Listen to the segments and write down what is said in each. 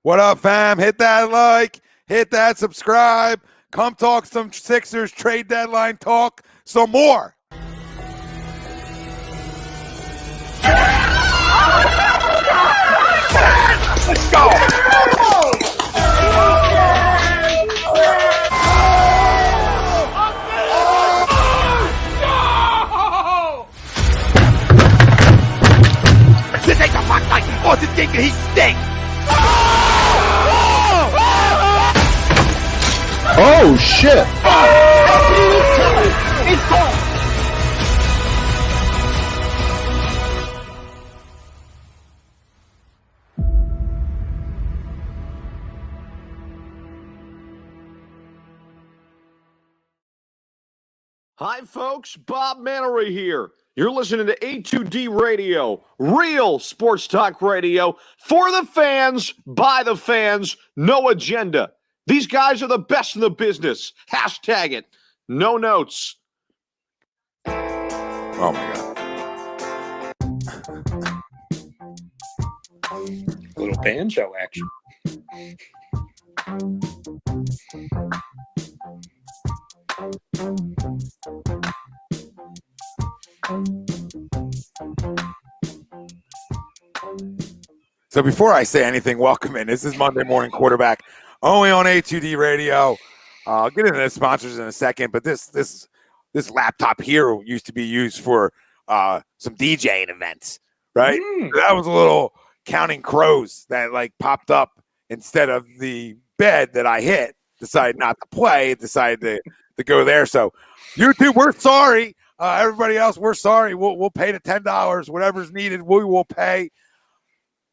What up, fam? Hit that like, hit that subscribe. Come talk some Sixers trade deadline talk, some more. Let's go. This ain't the fuck like he forced this game, he stinks. Oh shit! It's cold. Hi, folks. Bob Mannery here. You're listening to A2D Radio, real sports talk radio for the fans, by the fans, no agenda. These guys are the best in the business. Hashtag it. No notes. Oh, my God. Little banjo action. So before I say anything, welcome in. This is Monday Morning Quarterback, only on A2D Radio. I'll get into the sponsors in a second, but this laptop here used to be used for some DJing events, right? That was a little Counting Crows that like popped up instead of the bed that I hit. Decided not to play. Decided to go there. So YouTube, we're sorry. Everybody else, we're sorry. We'll pay the $10, whatever's needed. We will pay.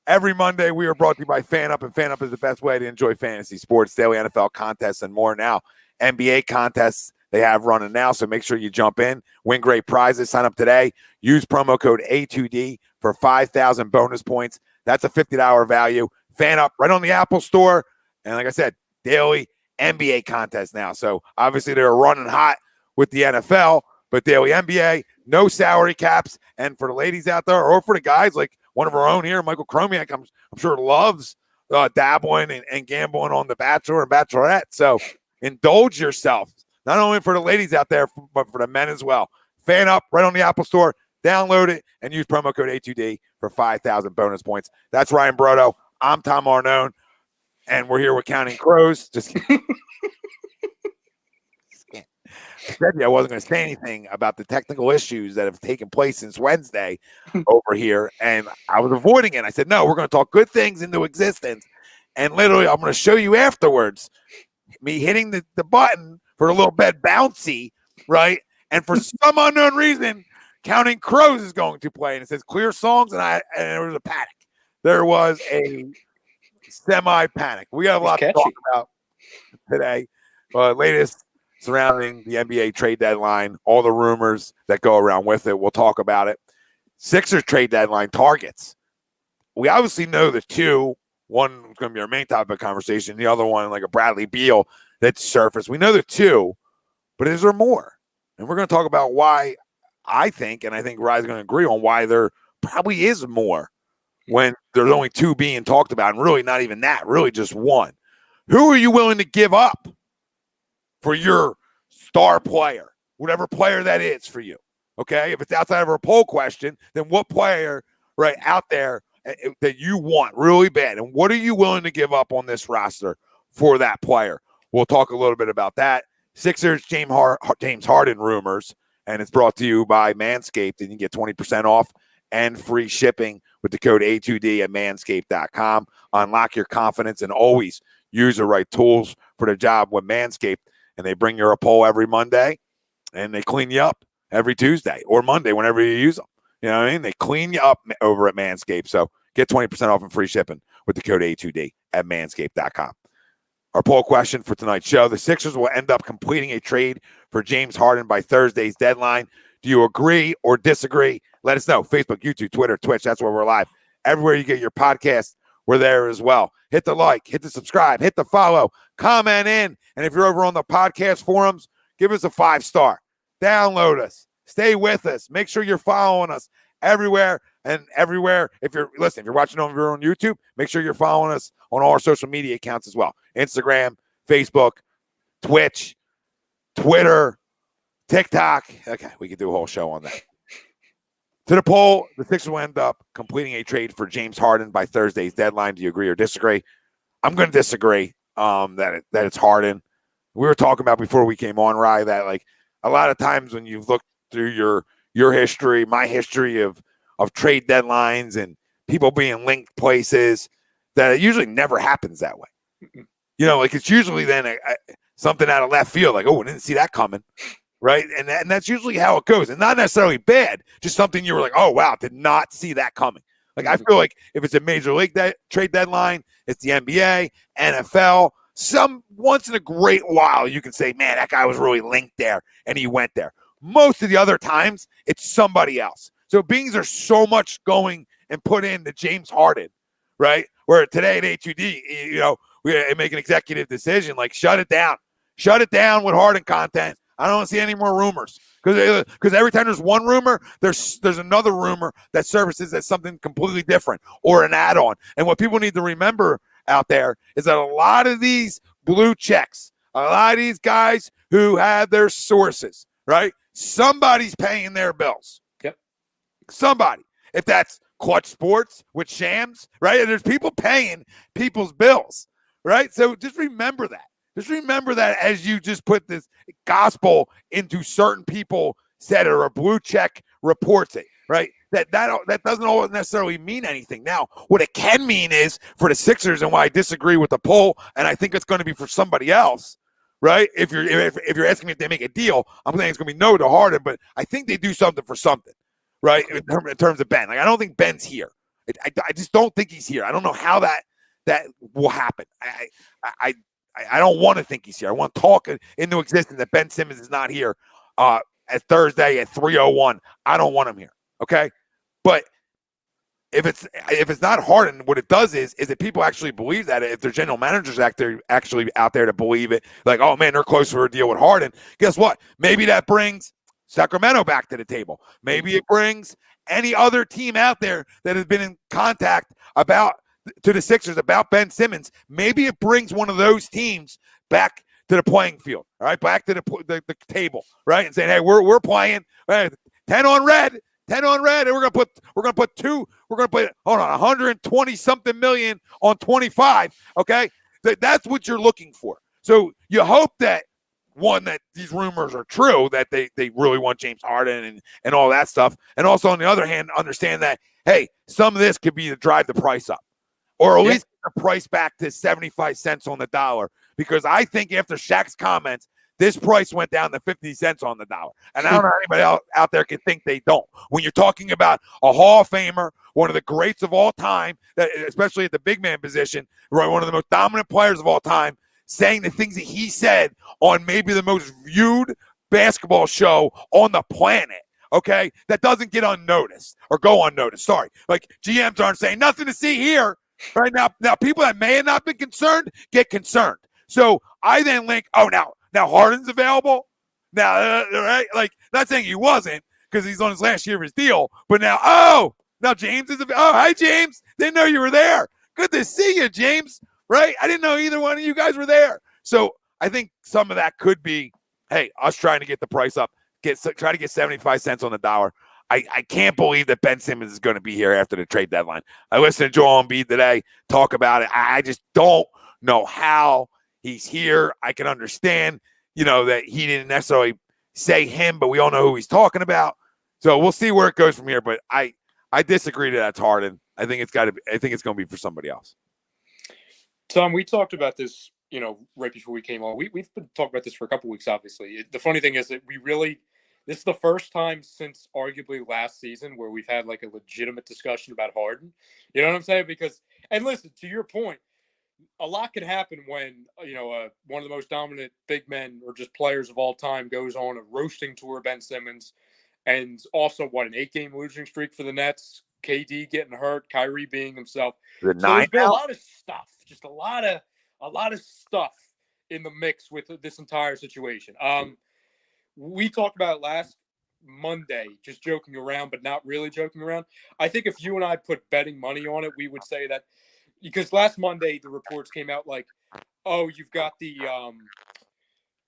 Every Monday, we are brought to you by FanUp, and FanUp is the best way to enjoy fantasy sports, daily NFL contests, and more now. NBA contests they have running now, so make sure you jump in. Win great prizes. Sign up today. Use promo code A2D for 5,000 bonus points. That's a $50 value. FanUp right on the Apple Store. And like I said, daily NBA contest now. So obviously they're running hot with the NFL, but daily NBA, no salary caps. And for the ladies out there, or for the guys like one of our own here, Michael Chromiak, I'm sure loves dabbling and gambling on the Bachelor and Bachelorette. So indulge yourself, not only for the ladies out there, but for the men as well. FanUp right on the Apple Store. Download it and use promo code A2D for 5,000 bonus points. That's Ryan Brodo. I'm Tom Arnone, and we're here with Counting Crows. Just kidding. I said I wasn't going to say anything about the technical issues that have taken place since Wednesday over here, and I was avoiding it. I said, no, we're going to talk good things into existence, and literally I'm going to show you afterwards me hitting the button for a little bit bouncy, right? And for some unknown reason, Counting Crows is going to play, and it says clear songs, and there was a panic. There was a semi-panic. We got a lot to talk about today. Latest surrounding the NBA trade deadline, all the rumors that go around with it. We'll talk about it. Sixers trade deadline targets. We obviously know the two. One is going to be our main topic of conversation. The other one, like a Bradley Beal that's surfaced. We know the two, but is there more? And we're going to talk about why I think, and I think Ryan's going to agree on why there probably is more when there's only two being talked about, and really not even that, really just one. Who are you willing to give up for your star player, whatever player that is for you? Okay, if it's outside of our poll question, then what player right out there that you want really bad, and what are you willing to give up on this roster for that player? We'll talk a little bit about that. Sixers James Harden rumors, and it's brought to you by Manscaped, and you can get 20% off and free shipping with the code A2D at manscaped.com. Unlock your confidence and always use the right tools for the job with Manscaped. And they bring you a poll every Monday, and they clean you up every Tuesday or Monday whenever you use them. You know what I mean? They clean you up over at Manscaped. So get 20% off and free shipping with the code A2D at manscaped.com. Our poll question for tonight's show: the Sixers will end up completing a trade for James Harden by Thursday's deadline. Do you agree or disagree? Let us know. Facebook, YouTube, Twitter, Twitch. That's where we're live. Everywhere you get your podcast, we're there as well. Hit the like, hit the subscribe, hit the follow, comment in. And if you're over on the podcast forums, give us a 5-star. Download us. Stay with us. Make sure you're following us everywhere and everywhere. If you're watching on YouTube, make sure you're following us on all our social media accounts as well. Instagram, Facebook, Twitch, Twitter, TikTok. Okay, we could do a whole show on that. To the poll, the Sixers will end up completing a trade for James Harden by Thursday's deadline. Do you agree or disagree? I'm going to disagree that it's Harden. We were talking about before we came on, Rye, that like a lot of times when you've looked through your history, my history of trade deadlines and people being linked places, that it usually never happens that way. Like it's usually then something out of left field, like, oh, I didn't see that coming, right? And that's usually how it goes, and not necessarily bad, just something you were like, oh, wow, did not see that coming. Like I feel like if it's a major league trade deadline, it's the NBA, NFL, some once in a great while you can say, man, that guy was really linked there and he went there. Most of the other times, it's somebody else. So beings are so much going and put in the James Harden, right? Where today at A2D, we make an executive decision, like shut it down with Harden content. I don't want to see any more rumors because every time there's one rumor, there's another rumor that surfaces as something completely different or an add-on. And what people need to remember out there is that a lot of these blue checks, a lot of these guys who have their sources, right? Somebody's paying their bills. Yep. Somebody. If that's Clutch Sports with Shams, right? And there's people paying people's bills, right? So just remember that. Just remember that as you just put this gospel into certain people said it or a blue check reports it, right? That doesn't always necessarily mean anything. Now, what it can mean is for the Sixers, and why I disagree with the poll, and I think it's going to be for somebody else, right? If you're asking me if they make a deal, I'm saying it's going to be no to Harden, but I think they do something for something, right? In terms of Ben, like I don't think Ben's here. I just don't think he's here. I don't know how that will happen. I don't want to think he's here. I want to talk into existence that Ben Simmons is not here at Thursday at 3:01. I don't want him here. Okay, but if it's not Harden, what it does is that people actually believe that. If their general managers actually out there to believe it, like, oh man, they're close for a deal with Harden. Guess what? Maybe that brings Sacramento back to the table. Maybe it brings any other team out there that has been in contact to the Sixers about Ben Simmons. Maybe it brings one of those teams back to the playing field, all right, back to the table, right, and saying, hey, we're playing 10 on red, and we're gonna put 120 something million on 25, okay? That's what you're looking for. So you hope that these rumors are true, that they really want James Harden and all that stuff, and also on the other hand, understand that hey, some of this could be to drive the price up. Or at least get the price back to 75 cents on the dollar. Because I think after Shaq's comments, this price went down to 50 cents on the dollar. And I don't know anybody else out there can think they don't. When you're talking about a Hall of Famer, one of the greats of all time, especially at the big man position, right, one of the most dominant players of all time, saying the things that he said on maybe the most viewed basketball show on the planet. Okay? That doesn't get unnoticed or go unnoticed. Sorry. Like GMs aren't saying nothing to see here. Right now, people that may have not been concerned get concerned. So I then link, now Harden's available. Now, right? Like, not saying he wasn't because he's on his last year of his deal, but now James is available. Oh, hi, James. Didn't know you were there. Good to see you, James. Right? I didn't know either one of you guys were there. So I think some of that could be, hey, us trying to get the price up, try to get 75 cents on the dollar. I can't believe that Ben Simmons is going to be here after the trade deadline. I listened to Joel Embiid today talk about it. I just don't know how he's here. I can understand, that he didn't necessarily say him, but we all know who he's talking about. So we'll see where it goes from here. But I disagree that that's Harden. I think it's going to be for somebody else. Tom, we talked about this, right before we came on. We've been talking about this for a couple weeks, obviously. The funny thing is that this is the first time since arguably last season where we've had like a legitimate discussion about Harden. You know what I'm saying? Because, and listen, to your point, a lot can happen when, one of the most dominant big men or just players of all time goes on a roasting tour, Ben Simmons, and also an 8-game losing streak for the Nets, KD getting hurt, Kyrie being himself. So there's been a lot of stuff, just a lot of stuff in the mix with this entire situation. We talked about it last Monday, just joking around, but not really joking around. I think if you and I put betting money on it, we would say that because last Monday the reports came out like, oh, you've got the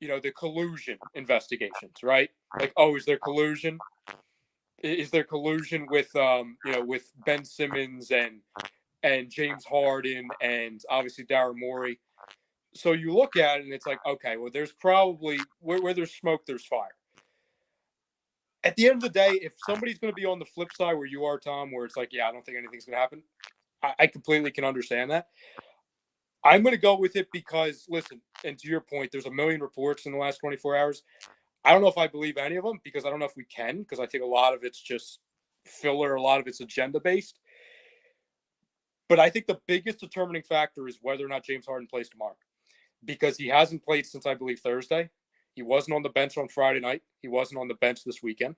the collusion investigations, right? Like, oh, is there collusion? Is there collusion with with Ben Simmons and James Harden and obviously Daryl Morey? So you look at it and it's like, okay, well, there's probably where there's smoke, there's fire. At the end of the day, if somebody's going to be on the flip side where you are, Tom, where it's like, yeah, I don't think anything's going to happen, I completely can understand that. I'm going to go with it because, listen, and to your point, there's a million reports in the last 24 hours. I don't know if I believe any of them because I don't know if we can, because I think a lot of it's just filler, a lot of it's agenda-based. But I think the biggest determining factor is whether or not James Harden plays tomorrow, because he hasn't played since, I believe, Thursday. He wasn't on the bench on Friday night. He wasn't on the bench this weekend.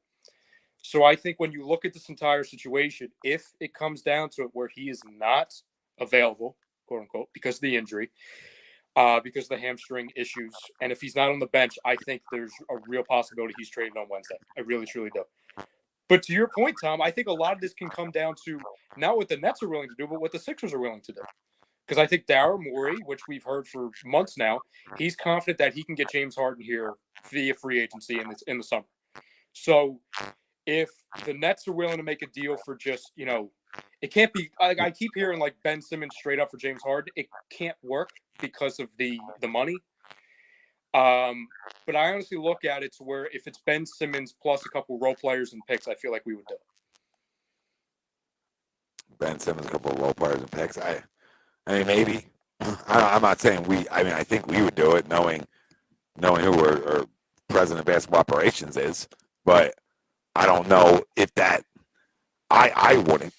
So I think when you look at this entire situation, if it comes down to it where he is not available, quote unquote, because of the injury, because of the hamstring issues, and if he's not on the bench, I think there's a real possibility he's traded on Wednesday. I really, truly do. But to your point, Tom, I think a lot of this can come down to not what the Nets are willing to do, but what the Sixers are willing to do. Because I think Daryl Morey, which we've heard for months now, he's confident that he can get James Harden here via free agency in the summer. So if the Nets are willing to make a deal for just, it can't be, I keep hearing like Ben Simmons straight up for James Harden. It can't work because of the money. But I honestly look at it to where if it's Ben Simmons plus a couple role players and picks, I feel like we would do it. Ben Simmons, a couple of role players and picks. I mean, maybe. I'm not saying we. I mean, I think we would do it, knowing who our president of basketball operations is. But I don't know if that. I wouldn't.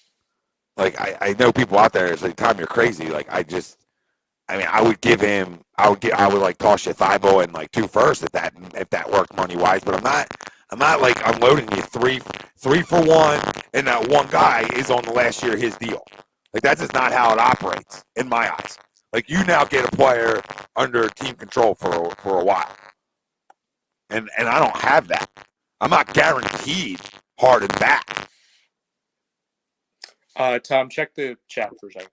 Like, I know people out there. It's like, Tom, you're crazy. Like, I would give him. I would like toss you Thybulle and like 2 firsts if that worked money wise. But I'm not like unloading you three for one, and that one guy is on the last year of his deal. Like, that's just not how it operates in my eyes. Like, you now get a player under team control for a while, and I don't have that. I'm not guaranteed Harden back. Tom, check the chat for a second.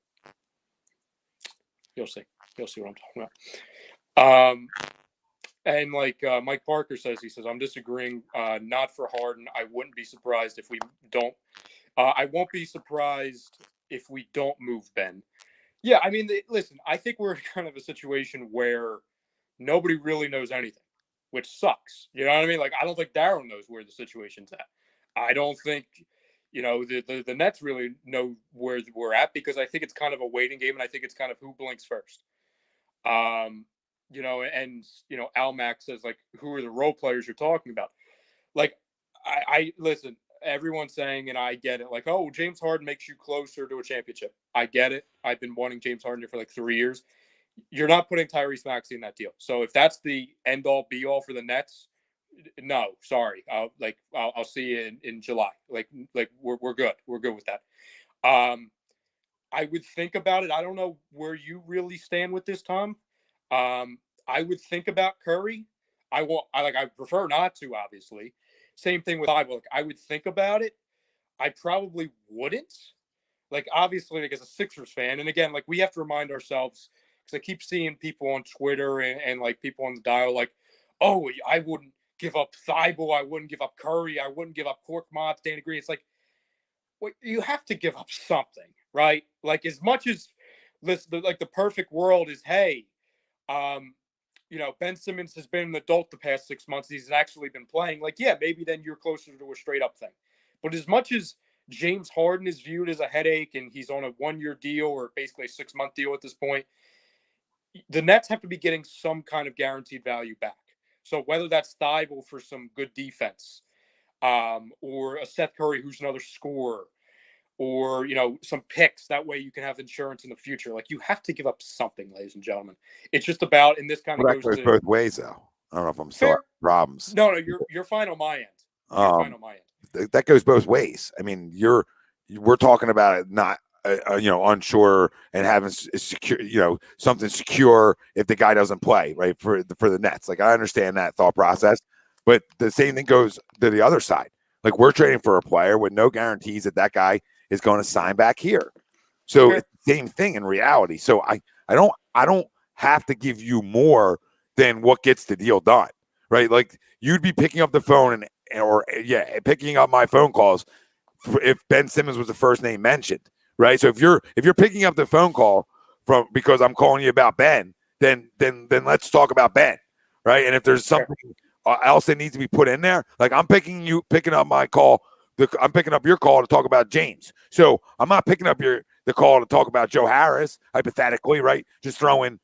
You'll see what I'm talking about. And like Mike Parker says, I'm disagreeing. Not for Harden. I wouldn't be surprised if we don't. I won't be surprised if we don't move Ben. Yeah, I mean, listen, I think we're in kind of a situation where nobody really knows anything, which sucks. You know what I mean? Like, I don't think Daryl knows where the situation's at. I don't think, the Nets really know where we're at, because I think it's kind of a waiting game, and I think it's kind of who blinks first. And Al Mack says, like, who are the role players you're talking about? Like, I listen, everyone's saying, and I get it, like, oh, James Harden makes you closer to a championship. I get it. I've been wanting James Harden here for like 3 years. You're not putting Tyrese Maxey in that deal. So if that's the end all be all for the Nets, no, sorry. I'll see you in July. Like we're good. We're good with that. I would think about it. I don't know where you really stand with this, Tom. I would think about Curry. I prefer not to, obviously. Same thing with Thybulle. I would think about it. I probably wouldn't. Like, obviously, like, as a Sixers fan, and again, like, we have to remind ourselves, because I keep seeing people on Twitter and like people on the dial, like, oh, I wouldn't give up Thybulle, I wouldn't give up Curry, I wouldn't give up Korkmaz, Danny Green. It's like, well, you have to give up something, right? Like, as much as this, the perfect world is, hey, Ben Simmons has been an adult the past 6 months. He's actually been playing. Like, yeah, maybe then you're closer to a straight up thing. But as much as James Harden is viewed as a headache and he's on a 1-year deal or basically a 6-month deal at this point, the Nets have to be getting some kind of guaranteed value back. So whether that's Thybulle for some good defense, or a Seth Curry who's another scorer, or, some picks. That way you can have insurance in the future. Like, you have to give up something, ladies and gentlemen. It's just about, and this kind of goes to both ways, though. I don't know if I'm still having problems. No, you're fine on my end. You're fine on my end. That goes both ways. I mean, we're talking about it not, unsure and having secure, something secure if the guy doesn't play, right, for the Nets. Like, I understand that thought process, But the same thing goes to the other side. Like, we're trading for a player with no guarantees that guy is going to sign back here. So it's the same thing in reality. So I don't have to give you more than what gets the deal done, right? Like, you'd be picking up the phone picking up my phone calls if Ben Simmons was the first name mentioned, right? So if you're picking up the phone call because I'm calling you about Ben, then let's talk about Ben, right? And if there's something else that needs to be put in there, like, I'm picking up my call. I'm picking up your call to talk about James. So I'm not picking up the call to talk about Joe Harris, hypothetically, right? Just throwing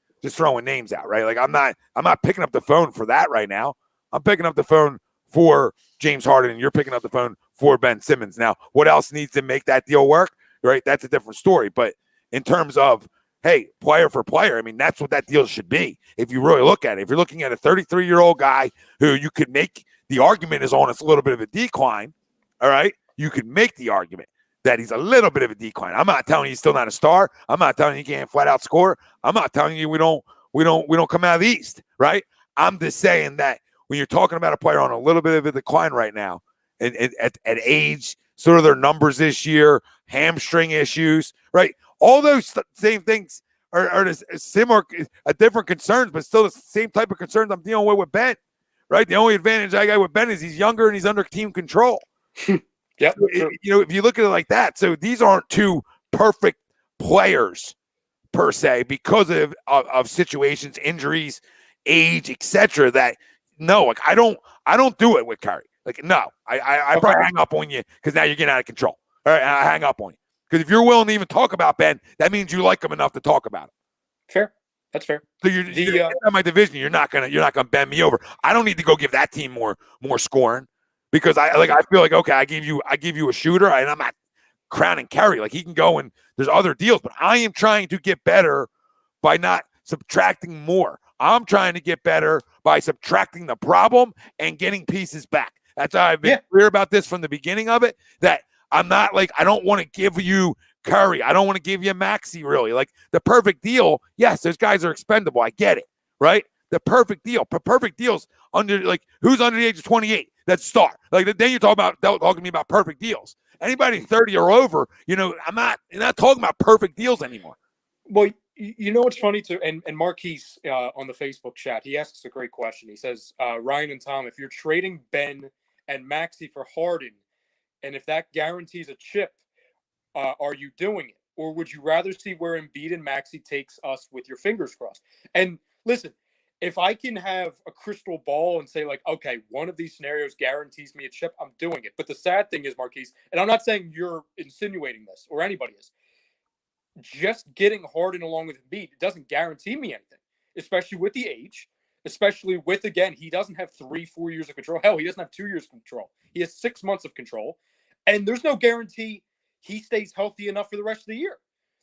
names out, right? Like, I'm not picking up the phone for that right now. I'm picking up the phone for James Harden, and you're picking up the phone for Ben Simmons. Now, what else needs to make that deal work, right? That's a different story. But in terms of, hey, player for player, I mean, that's what that deal should be. If you really look at it, if you're looking at a 33-year-old guy who you could make the argument is on a little bit of a decline, all right, you could make the argument that he's a little bit of a decline. I'm not telling you he's still not a star. I'm not telling you he can't flat out score. I'm not telling you we don't come out of the East, right? I'm just saying that when you're talking about a player on a little bit of a decline right now, and at age, sort of their numbers this year, hamstring issues, right? All those same things are similar, different concerns, but still the same type of concerns I'm dealing with Ben, right? The only advantage I got with Ben is he's younger and he's under team control. Yep. So, if you look at it like that, so these aren't two perfect players per se because of situations, injuries, age, etc. That no, like I don't do it with Curry. Like, no, I probably hang up on you because now you're getting out of control. All right, I hang up on you because if you're willing to even talk about Ben, that means you like him enough to talk about him. Fair. That's fair. So you're in my division. You're not gonna bend me over. I don't need to go give that team more scoring because I feel like, okay, I give you a shooter and I'm not crowning Curry. Like, he can go and there's other deals, but I am trying to get better by not subtracting more. I'm trying to get better by subtracting the problem and getting pieces back. That's how I've been clear about this from the beginning of it, that I'm not like, I don't want to give you Curry. I don't want to give you Maxey, really. Like, the perfect deal, yes, those guys are expendable. I get it, right? The perfect deal. Perfect deals under, like, who's under the age of 28? That's star. Like, then you're talking to me about perfect deals. Anybody 30 or over, you're not talking about perfect deals anymore. Well, you know what's funny too, and Marquise on the Facebook chat, he asks a great question. He says, Ryan and Tom, if you're trading Ben and Maxey for Harden, and if that guarantees a chip, are you doing it? Or would you rather see where Embiid and Maxey takes us with your fingers crossed? And listen, if I can have a crystal ball and say, like, okay, one of these scenarios guarantees me a chip, I'm doing it. But the sad thing is, Marquise, and I'm not saying you're insinuating this or anybody is, just getting Harden along with Embiid doesn't guarantee me anything, especially with the age, especially with, again, he doesn't have 3-4 years of control. Hell, he doesn't have 2 years of control. He has 6 months of control. And there's no guarantee he stays healthy enough for the rest of the year.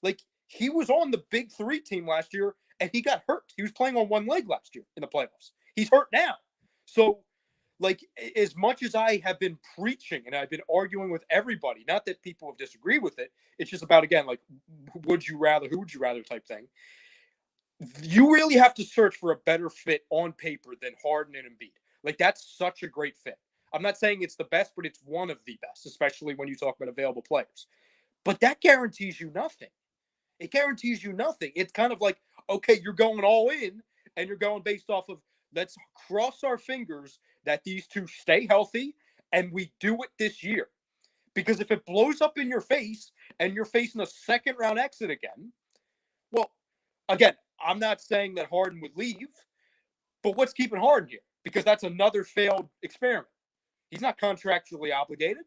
Like, he was on the big three team last year and he got hurt. He was playing on one leg last year in the playoffs. He's hurt now. So, like, as much as I have been preaching and I've been arguing with everybody, not that people have disagreed with it, it's just about, again, like, who would you rather type thing. You really have to search for a better fit on paper than Harden and Embiid. Like, that's such a great fit. I'm not saying it's the best, but it's one of the best, especially when you talk about available players. But that guarantees you nothing. It guarantees you nothing. It's kind of like, okay, you're going all in and you're going based off of, let's cross our fingers that these two stay healthy and we do it this year. Because if it blows up in your face and you're facing a second round exit again, well, again, I'm not saying that Harden would leave, but what's keeping Harden here? Because that's another failed experiment. He's not contractually obligated.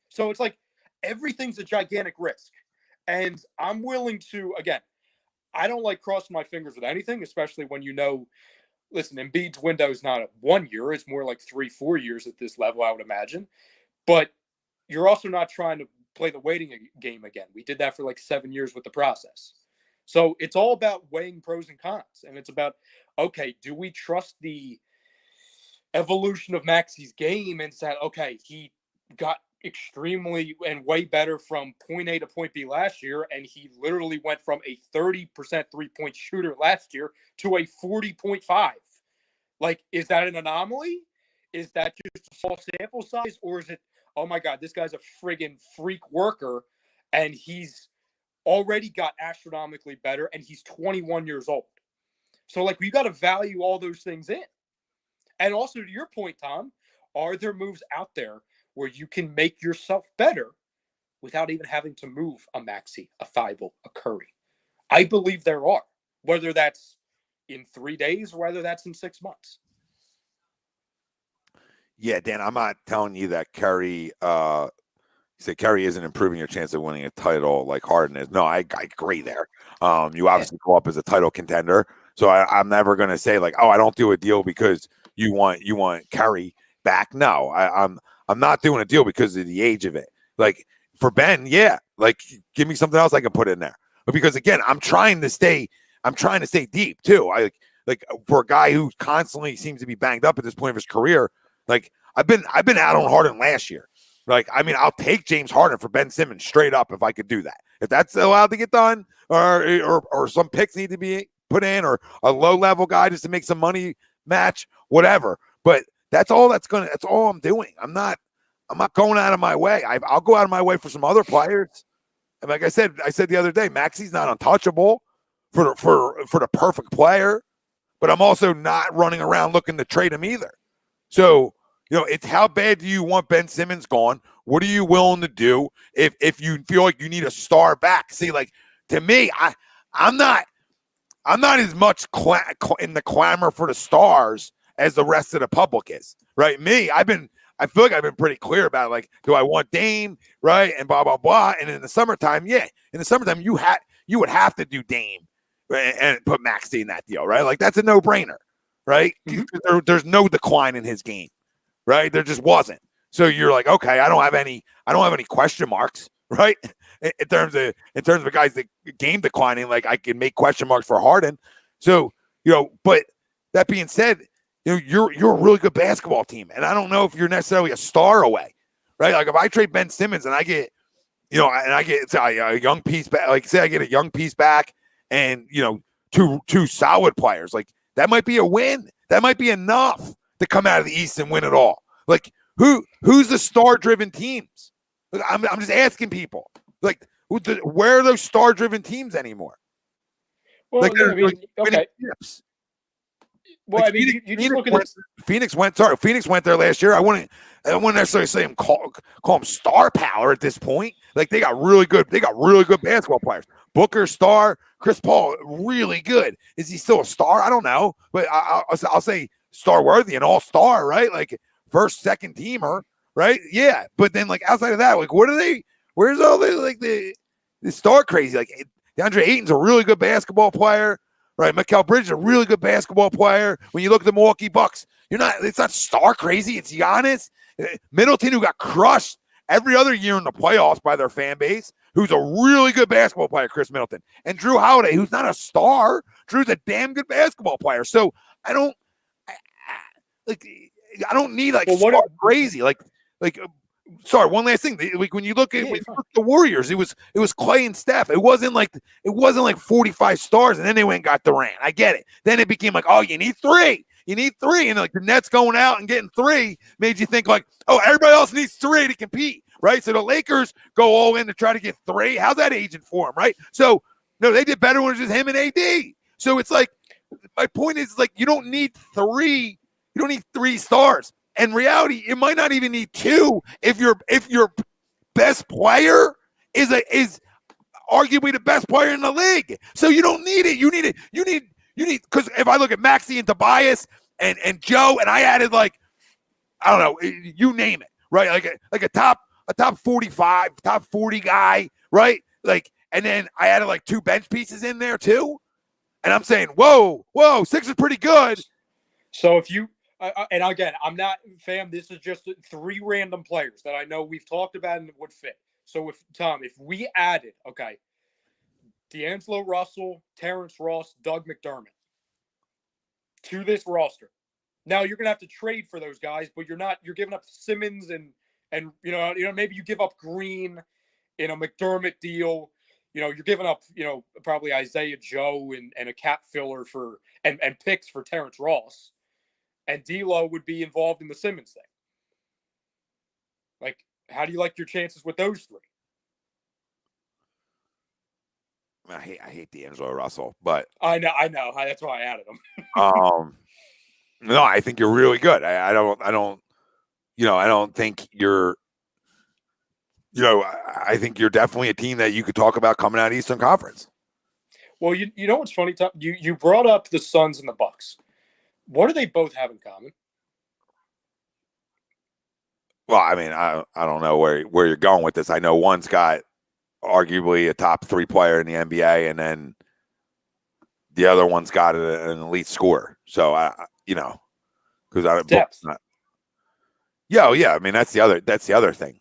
So it's like everything's a gigantic risk. And I'm willing to, again, I don't like crossing my fingers with anything, especially when listen, Embiid's window is not 1 year. It's more like 3-4 years at this level, I would imagine. But you're also not trying to play the waiting game again. We did that for like 7 years with the process. So it's all about weighing pros and cons. And it's about, okay, do we trust the evolution of Maxey's game and said, okay, he got extremely and way better from point A to point B last year, and he literally went from a 30% three-point shooter last year to a 40.5. Like, is that an anomaly? is that just a small sample size, or is it, oh my God, this guy's a friggin' freak worker, and he's already got astronomically better, and he's 21 years old. So, like, we got to value all those things in. And also, to your point, Tom, are there moves out there where you can make yourself better without even having to move a Maxey, a Thybulle, a Curry? I believe there are, whether that's in 3 days or whether that's in 6 months. Yeah, Dan, I'm not telling you that Curry Curry isn't improving your chance of winning a title like Harden is. No, I agree there. You obviously go up as a title contender. So I'm never going to say like, oh, I don't do a deal because you want Curry back. No, I'm not doing a deal because of the age of it. Like for Ben, yeah, like give me something else I can put in there. But because again, I'm trying to stay deep too. I like for a guy who constantly seems to be banged up at this point of his career. Like I've been out on Harden last year. Like, I mean, I'll take James Harden for Ben Simmons straight up if I could do that. If that's allowed to get done, or some picks need to be put in, or a low-level guy just to make some money match, whatever. But that's all I'm doing. I'm not going out of my way. I'll go out of my way for some other players. And like I said the other day, Maxey's not untouchable for the perfect player, but I'm also not running around looking to trade him either. So, it's how bad do you want Ben Simmons gone? What are you willing to do if you feel like you need a star back? See, like to me, I'm not as much in the clamor for the stars as the rest of the public is, right? I feel like I've been pretty clear about it. Like, do I want Dame, right? And blah blah blah. And in the summertime, yeah, you would have to do Dame and put Maxey in that deal, right? Like that's a no-brainer, right? Mm-hmm. There's no decline in his game. Right, there just wasn't. So you're like, okay, I don't have any question marks, right? In terms of a guy's game declining, like I can make question marks for Harden. So but that being said, you're a really good basketball team, and I don't know if you're necessarily a star away, right? Like if I trade Ben Simmons and I get, a young piece back, like say I get a young piece back, and two solid players, like that might be a win. That might be enough to come out of the East and win it all. Like who's the star-driven teams? I'm just asking people. Like where are those star-driven teams anymore? Well, like, I mean, okay. Well, like I mean, you just look at this. Phoenix went there last year. I wouldn't necessarily say call them star power at this point. Like they got really good basketball players. Booker, star. Chris Paul, really good. Is he still a star? I don't know, but I'll say star worthy, an all-star, right? Like first, second teamer, right? Yeah. But then like outside of that, like what are they? Where's all the star crazy? Like DeAndre Ayton's a really good basketball player, right? Mikal Bridges is a really good basketball player. When you look at the Milwaukee Bucks, it's not star crazy. It's Giannis. Middleton, who got crushed every other year in the playoffs by their fan base, who's a really good basketball player, Chris Middleton. And Drew Holiday, who's not a star. Drew's a damn good basketball player. So I don't need like star crazy. Sorry, one last thing. Like when you look at the Warriors, it was Clay and Steph. It wasn't like 45 stars, and then they went and got Durant. I get it. Then it became like, oh, you need three. And like the Nets going out and getting three made you think like, oh, everybody else needs three to compete, right? So the Lakers go all in to try to get three. How's that aging for them, right? So no, they did better when it was just him and AD. So it's like my point is like you don't need three. You don't need three stars. In reality, you might not even need two if your best player is arguably the best player in the league. So you don't need it. You need because if I look at Maxey and Tobias and Joe, and I added like I don't know, you name it, right? Like a top 45, top 40 guy, right? Like, and then I added like two bench pieces in there too. And I'm saying, whoa, six is pretty good. So if you and again, I'm not, fam, this is just three random players that I know we've talked about and would fit. So if we added, okay, D'Angelo Russell, Terrence Ross, Doug McDermott to this roster. Now you're going to have to trade for those guys, but you're giving up Simmons and maybe you give up Green in a McDermott deal. You're giving up, probably Isaiah Joe and a cap filler and picks for Terrence Ross. and D'Lo would be involved in the Simmons thing. Like, how do you like your chances with those three? I hate D'Angelo Russell, but I know. That's why I added him. no, I think you're really good. I don't think you're. I think you're definitely a team that you could talk about coming out of Eastern Conference. Well, you know what's funny, Tom? You brought up the Suns and the Bucks. What do they both have in common? Well, I mean, I don't know where you're going with this. I know one's got arguably a top 3 player in the NBA, and then the other one's got an elite scorer. So because Depth. Yeah. I mean, that's the other thing.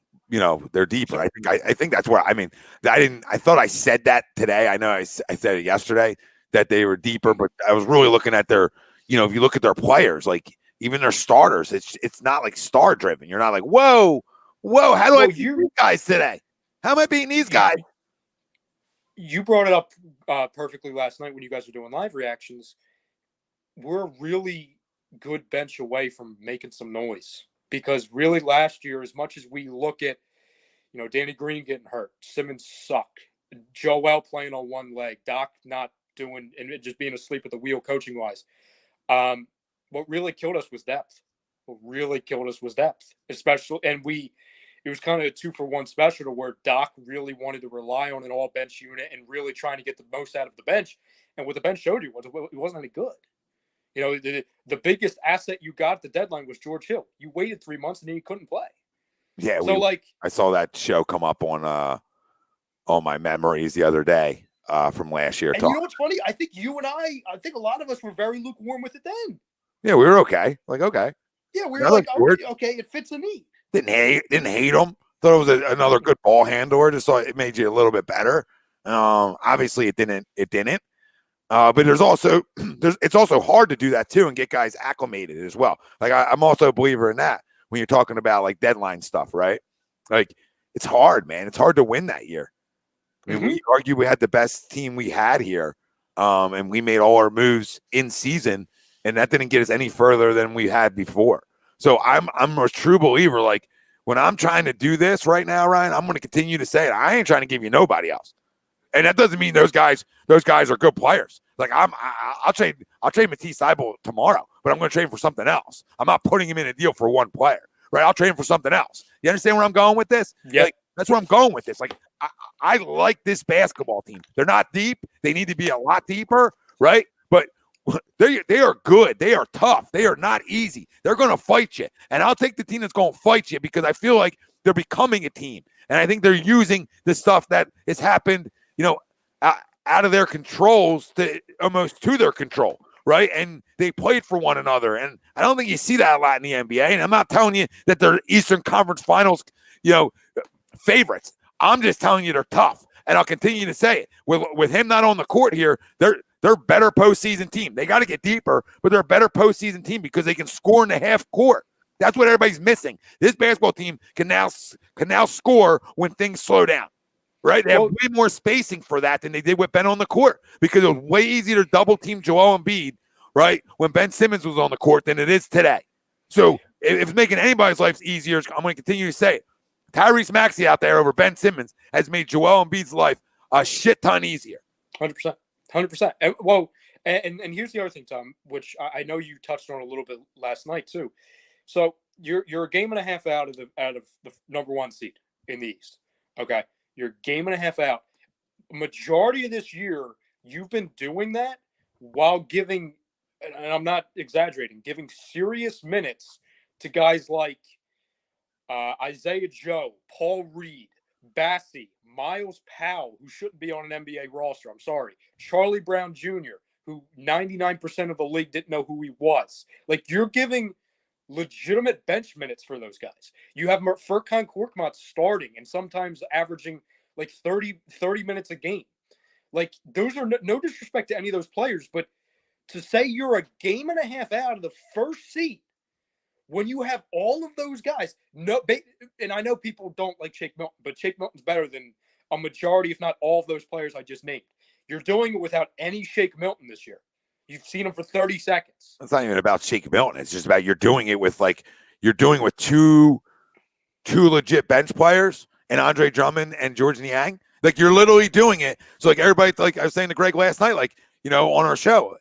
They're deeper. I think that's where. I mean, I thought I said that today. I know I said it yesterday that they were deeper, but I was really looking at their. If you look at their players, like even their starters, it's not like star driven. You're not like whoa, how do I beat these guys today? How am I beating these guys? You brought it up perfectly last night when you guys were doing live reactions. We're a really good bench away from making some noise. Because really last year, as much as we look at, Danny Green getting hurt, Simmons suck, Joel playing on one leg, Doc not doing and just being asleep at the wheel coaching wise. What really killed us was depth. Especially, and it was kind of a 2-for-1 special to where Doc really wanted to rely on an all bench unit and really trying to get the most out of the bench. And what the bench showed you was it wasn't any good. The biggest asset you got at the deadline was George Hill. You waited 3 months and then you couldn't play. Yeah, so I saw that show come up on my memories the other day from last year. And you know what's funny? I think you and I think a lot of us were very lukewarm with it then. Yeah, we were okay. Like okay. Yeah, we were like okay, it fits a need. Didn't hate him. Thought it was another good ball handler. Just thought it made you a little bit better. Obviously it didn't. But it's also hard to do that too and get guys acclimated as well. Like I'm also a believer in that when you're talking about like deadline stuff, right? Like it's hard, man. It's hard to win that year. I mean, we argue we had the best team we had here, and we made all our moves in season, and that didn't get us any further than we had before. So I'm a true believer. Like when I'm trying to do this right now, Ryan, I'm going to continue to say it. I ain't trying to give you nobody else. And that doesn't mean those guys are good players. Like I'll trade Matisse Thybulle tomorrow, but I'm going to trade him for something else. I'm not putting him in a deal for one player, right? I'll trade him for something else. You understand where I'm going with this? Yeah. Like, that's where I'm going with this. Like I like this basketball team. They're not deep. They need to be a lot deeper, right? But they are good. They are tough. They are not easy. They're going to fight you. And I'll take the team that's going to fight you because I feel like they're becoming a team. And I think they're using the stuff that has happened out of their controls to almost to their control, right? And they played for one another. And I don't think you see that a lot in the NBA. And I'm not telling you that they're Eastern Conference Finals, favorites. I'm just telling you they're tough. And I'll continue to say it. With him not on the court here, they're a better postseason team. They got to get deeper, but they're a better postseason team because they can score in the half court. That's what everybody's missing. This basketball team can now score when things slow down. Right? They have way more spacing for that than they did with Ben on the court because it was way easier to double team Joel Embiid, right, when Ben Simmons was on the court than it is today. So if it's making anybody's life easier, I'm going to continue to say it. Tyrese Maxey out there over Ben Simmons has made Joel Embiid's life a shit ton easier. 100%. 100%. Well, and here's the other thing, Tom, which I know you touched on a little bit last night too. So you're a game and a half out of the number 1 seed in the East. Okay. You're a game and a half out. Majority of this year, you've been doing that while giving, and I'm not exaggerating, giving serious minutes to guys like Isaiah Joe, Paul Reed, Bassie, Miles Powell, who shouldn't be on an NBA roster. I'm sorry. Charlie Brown Jr., who 99% of the league didn't know who he was. Like, you're giving legitimate bench minutes for those guys. You have Furkan Korkmaz starting and sometimes averaging like 30 minutes a game. Like, those are no disrespect to any of those players, but to say you're a game and a half out of the first seed when you have all of those guys, and I know people don't like Shake Milton, but Shake Milton's better than a majority, if not all of those players I just named. You're doing it without any Shake Milton this year. You've seen him for 30 seconds. It's not even about Shake Milton. It's just about you're doing it with two legit bench players and Andre Drummond and George Niang. Like you're literally doing it. So like everybody, like I was saying to Greg last night, like, on our show,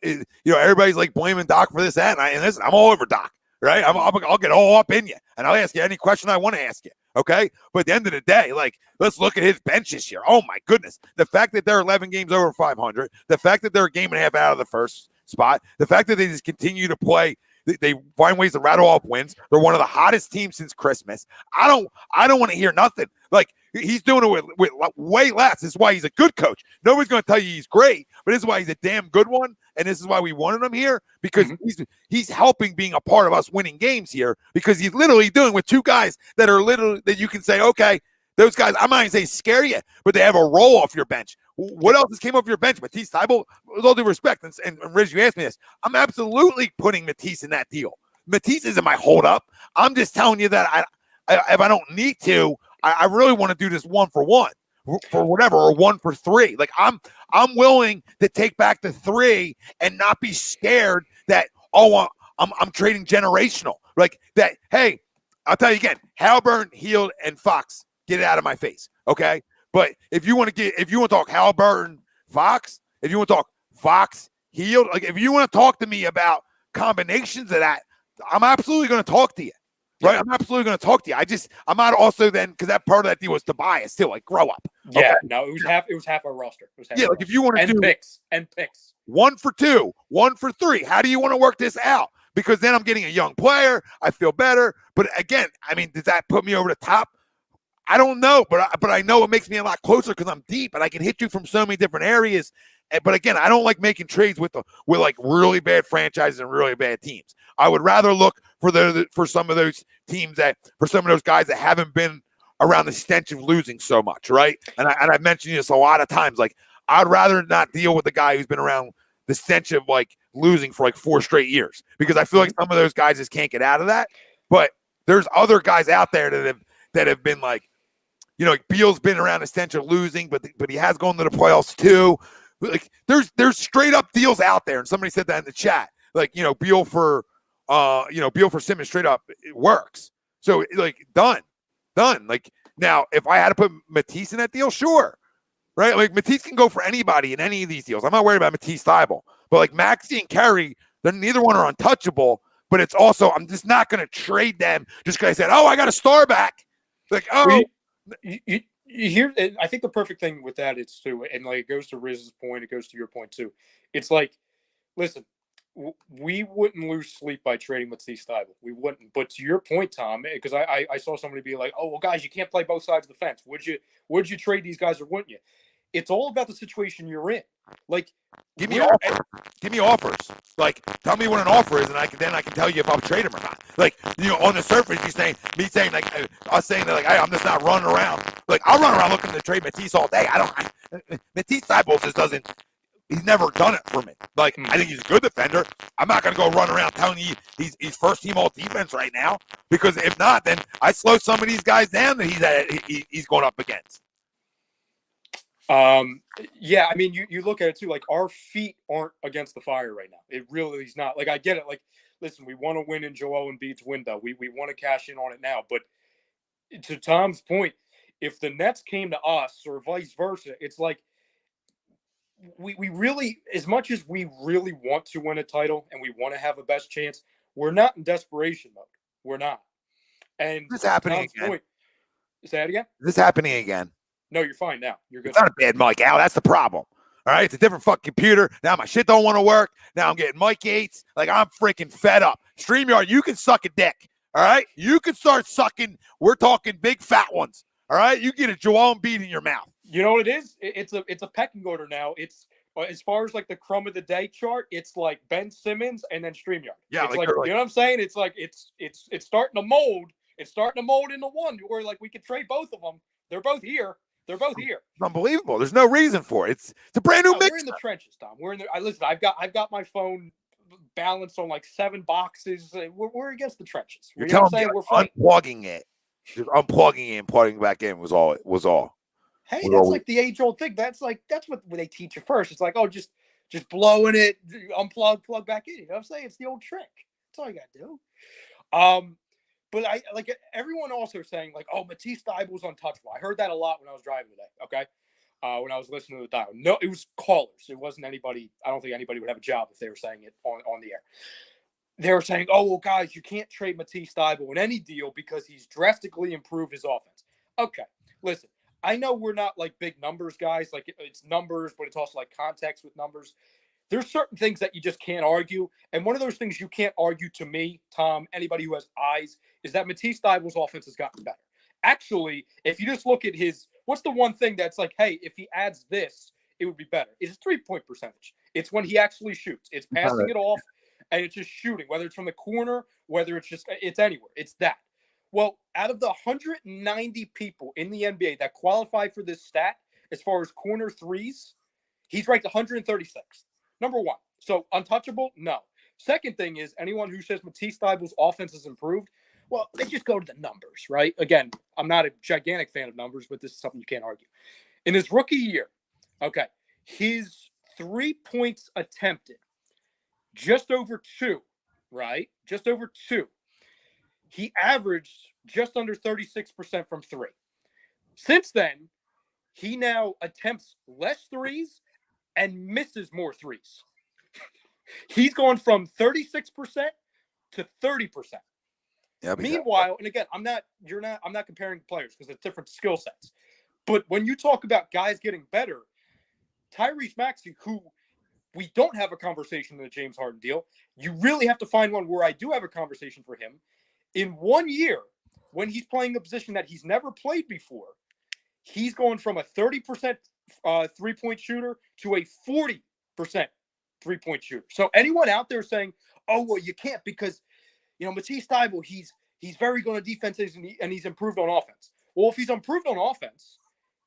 everybody's like blaming Doc for this, that. And listen, I'm all over Doc, right? I'll get all up in you and I'll ask you any question I want to ask you. Okay. But at the end of the day, like, let's look at his bench this year. Oh my goodness. The fact that they're 11 games over 500, the fact that they're a game and a half out of the first spot, the fact that they just continue to play, they find ways to rattle off wins. They're one of the hottest teams since Christmas. I don't want to hear nothing. Like he's doing it with way less. This is why he's a good coach. Nobody's going to tell you he's great, but this is why he's a damn good one. And this is why we wanted him here, because he's helping being a part of us winning games here, because he's literally doing with two guys that are literally that you can say, okay, those guys, I'm not even saying scare you, but they have a roll off your bench. What else has came off your bench? Matisse Thybulle, with all due respect, and Riz, you asked me this. I'm absolutely putting Matisse in that deal. Matisse isn't my holdup. I'm just telling you that if I don't need to, I really want to do this 1 for 1, for whatever, or 1 for 3. Like I'm willing to take back the 3 and not be scared that I'm trading generational. Like that. Hey, I'll tell you again, Halliburton, Hield, and Fox, get it out of my face, okay? But if you want to talk Halliburton, Fox, if you want to talk Fox, Hield, like if you want to talk to me about combinations of that, I'm absolutely going to talk to you, right? Yeah. I'm absolutely going to talk to you. I'm not also then, because that part of that deal was Tobias too. Like, grow up. Yeah, okay? No, it was half our roster. Like if you want to do picks 1 for 2, 1 for 3, how do you want to work this out? Because then I'm getting a young player. I feel better. But again, I mean, does that put me over the top? I don't know, but I know it makes me a lot closer because I'm deep and I can hit you from so many different areas. But again, I don't like making trades with like really bad franchises and really bad teams. I would rather look for some of those teams for some of those guys that haven't been around the stench of losing so much, right? And I've mentioned this a lot of times. Like I'd rather not deal with the guy who's been around the stench of like losing for like 4 straight years, because I feel like some of those guys just can't get out of that. But there's other guys out there that have been like, like Beal's been around the stench of losing, but he has gone to the playoffs too. Like there's straight up deals out there, and somebody said that in the chat. Like Beal for Simmons straight up, it works. So like done. Like now, if I had to put Matisse in that deal, sure, right? Like Matisse can go for anybody in any of these deals. I'm not worried about Matisse Thybulle, but like Maxey and Curry, then neither one are untouchable. But it's also I'm just not going to trade them just because I said, oh, I got a star back. Like You hear, I think the perfect thing with that is too, and like it goes to Riz's point, it goes to your point too. It's like, listen, we wouldn't lose sleep by trading Matisse Thybulle. We wouldn't. But to your point, Tom, because I saw somebody be like, oh well, guys, you can't play both sides of the fence. Would you trade these guys or wouldn't you? It's all about the situation you're in. Like, give me offers. Like, tell me what an offer is, and I can tell you if I'll trade him or not. Like, on the surface, us saying that like I'm just not running around. Like, I'll run around looking to trade Matisse all day. Matisse Thybulle just doesn't. He's never done it for me. Like, I think he's a good defender. I'm not going to go run around telling you he's first team all defense right now, because if not, then I slow some of these guys down that he's going up against. Yeah, I mean, you look at it too, like our feet aren't against the fire right now. It really is not. Like, I get it. Like, listen, we want to win in Joel Embiid's window. We want to cash in on it now. But to Tom's point, if the Nets came to us or vice versa, it's like we really, as much as we really want to win a title and we want to have a best chance, we're not in desperation mode. We're not. And this happening Tom's again. Point, say that again? This happening again. No, you're fine now. You're good. It's not a bad mic, Al. That's the problem. All right, it's a different fucking computer. Now my shit don't want to work. Now I'm getting mic gates. Like, I'm freaking fed up. StreamYard, you can suck a dick. All right, you can start sucking. We're talking big fat ones. All right, you get a Joel Embiid in your mouth. You know what it is? It's a pecking order now. It's as far as like the crumb of the day chart. It's like Ben Simmons and then StreamYard. Yeah, it's like you know what I'm saying? It's like it's starting to mold. It's starting to mold into one where like we could trade both of them. They're both here. They're both here. It's unbelievable. There's no reason for it. It's a brand new mix. We're in the trenches, Tom. We're in the. Listen, I've got my phone balanced on like 7 boxes. We're against the trenches. You're telling me we're unplugging it. Just unplugging it and plugging back in was all. Hey, that's like the age-old thing. That's what they teach you first. It's like, oh, just just blowing it, unplug, plug back in. You know what I'm saying? It's the old trick. That's all you got to do. But I like everyone also saying like, oh, Matisse Thybulle's untouchable. I heard that a lot when I was driving today. Okay. When I was listening to the dial. No, it was callers. It wasn't anybody. I don't think anybody would have a job if they were saying it on the air. They were saying, oh, well, guys, you can't trade Matisse Thybulle in any deal because he's drastically improved his offense. Okay, listen, I know we're not like big numbers guys. Like it's numbers, but it's also like context with numbers. There's certain things that you just can't argue. And one of those things you can't argue to me, Tom, anybody who has eyes, is that Matisse Thybulle's offense has gotten better. Actually, if you just look at his, what's the one thing that's like, hey, if he adds this, it would be better? It's his 3-point percentage. It's when he actually shoots. It's passing it off, and it's just shooting, whether it's from the corner, whether it's anywhere. It's that. Well, out of the 190 people in the NBA that qualify for this stat, as far as corner threes, he's ranked 136th. Number one. So untouchable? No. Second thing is anyone who says Matisse Thybulle's offense has improved, well, they just go to the numbers, right? Again, I'm not a gigantic fan of numbers, but this is something you can't argue. In his rookie year, okay, his 3 points attempted, just over 2, right? Just over 2. He averaged just under 36% from 3. Since then, he now attempts less threes and misses more threes. He's gone from 36% to 30%. Yeah, meanwhile, and again, I'm not comparing players because it's different skill sets. But when you talk about guys getting better, Tyrese Maxey, who we don't have a conversation in the James Harden deal, you really have to find one where I do have a conversation for him. In 1 year, when he's playing a position that he's never played before, he's going from a 30% 3-point shooter to a 40% 3-point shooter. So anyone out there saying, oh, well, you can't because, you know, Matisse Thybulle, he's very good on defense and he's improved on offense. Well, if he's improved on offense,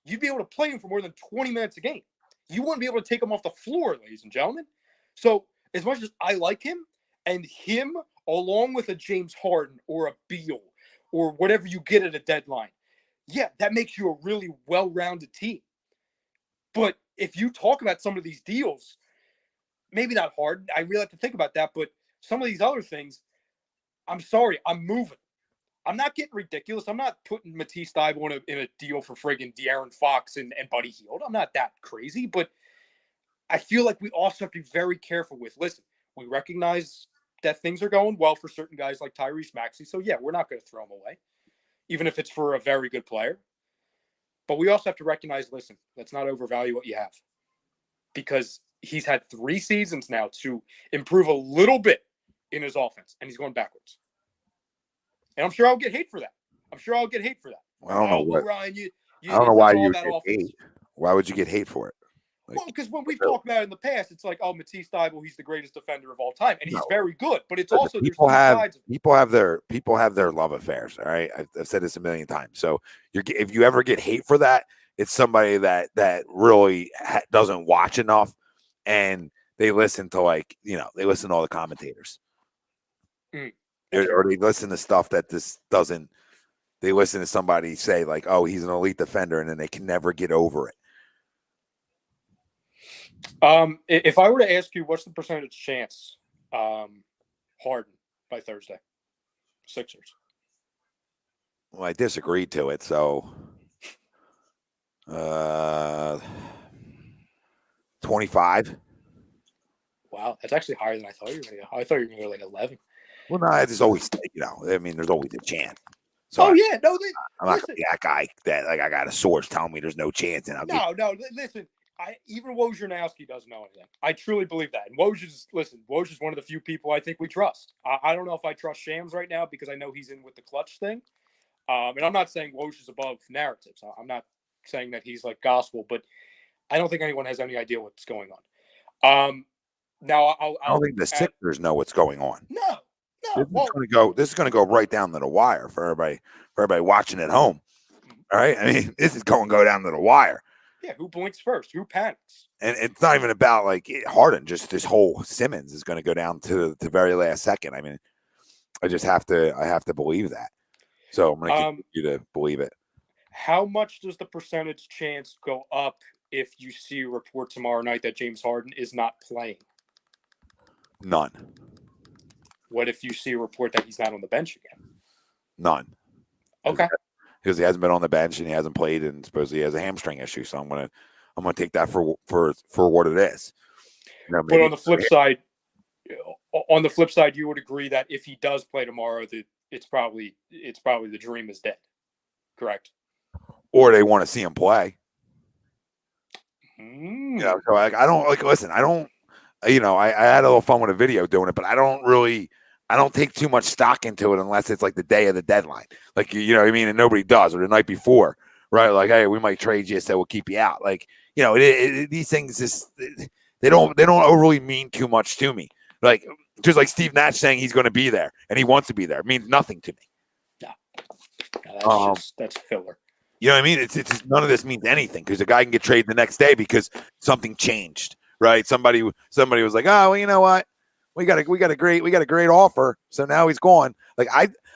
you'd be able to play him for more than 20 minutes a game. You wouldn't be able to take him off the floor, ladies and gentlemen. So as much as I like him, and him along with a James Harden or a Beal or whatever you get at a deadline, yeah, that makes you a really well-rounded team. But if you talk about some of these deals, maybe not Harden, I really have to think about that, but some of these other things, I'm sorry, I'm moving. I'm not getting ridiculous. I'm not putting Matisse Thybulle in a deal for friggin' De'Aaron Fox and Buddy Hield. I'm not that crazy, but I feel like we also have to be very careful with, listen, we recognize that things are going well for certain guys like Tyrese Maxey. So, yeah, we're not going to throw him away, even if it's for a very good player. But we also have to recognize, listen, let's not overvalue what you have. Because he's had 3 seasons now to improve a little bit in his offense, and he's going backwards. And I'm sure I'll get hate for that. Well, I don't know what. Ryan, I don't know why you get hate. Why would you get hate for it? Like, well, because when we've talked about it in the past, it's like, oh, Matisse Thybulle, he's the greatest defender of all time, and he's very good. But it's also people have their love affairs. All right, I've said this a million times. So if you ever get hate for that, it's somebody that really doesn't watch enough, and they listen to they listen to all the commentators, or they listen to stuff that this doesn't. They listen to somebody say like, oh, he's an elite defender, and then they can never get over it. If I were to ask you, what's the percentage chance Harden by Thursday? Sixers. Well, I disagreed to it, so 25. Wow, that's actually higher than I thought you were going to go. I thought you were going to go like 11. Well, no, there's always, I mean, there's always a chance. So I'm not going to be that guy that I got a source telling me there's no chance. And listen. Even Wojnarowski doesn't know anything. I truly believe that. And Woj is one of the few people I think we trust. I don't know if I trust Shams right now because I know he's in with the clutch thing. And I'm not saying Woj is above narratives. I'm not saying that he's like gospel, but I don't think anyone has any idea what's going on. Now, I don't think the Sixers know what's going on. No. This is going to go right down to the wire for everybody watching at home. All right. I mean, this is going to go down to the wire. Yeah, who blinks first? Who panics? And it's not even about like Harden. Just this whole Simmons is going to go down to the very last second. I mean, I have to believe that. So I'm going to continue to believe it. How much does the percentage chance go up if you see a report tomorrow night that James Harden is not playing? None. What if you see a report that he's not on the bench again? None. Okay. Because he hasn't been on the bench and he hasn't played, and supposedly he has a hamstring issue. So I'm gonna take that for what it is. But on the flip side, you would agree that if he does play tomorrow, that it's probably the dream is dead. Correct. Or they want to see him play. Mm. So I don't listen. I don't. I had a little fun with a video doing it, but I don't take too much stock into it unless it's like the day of the deadline. Like, you know what I mean? And nobody does, or the night before, right? Like, hey, we might trade you, so we'll keep you out. Like, these things just they don't overly mean too much to me. Like, just like Steve Nash saying he's going to be there and he wants to be there means nothing to me. No, that's filler. You know what I mean? It's just, none of this means anything because the guy can get traded the next day because something changed, right? Somebody was like, oh, well, you know what? We got a great offer, so now he's gone. Like,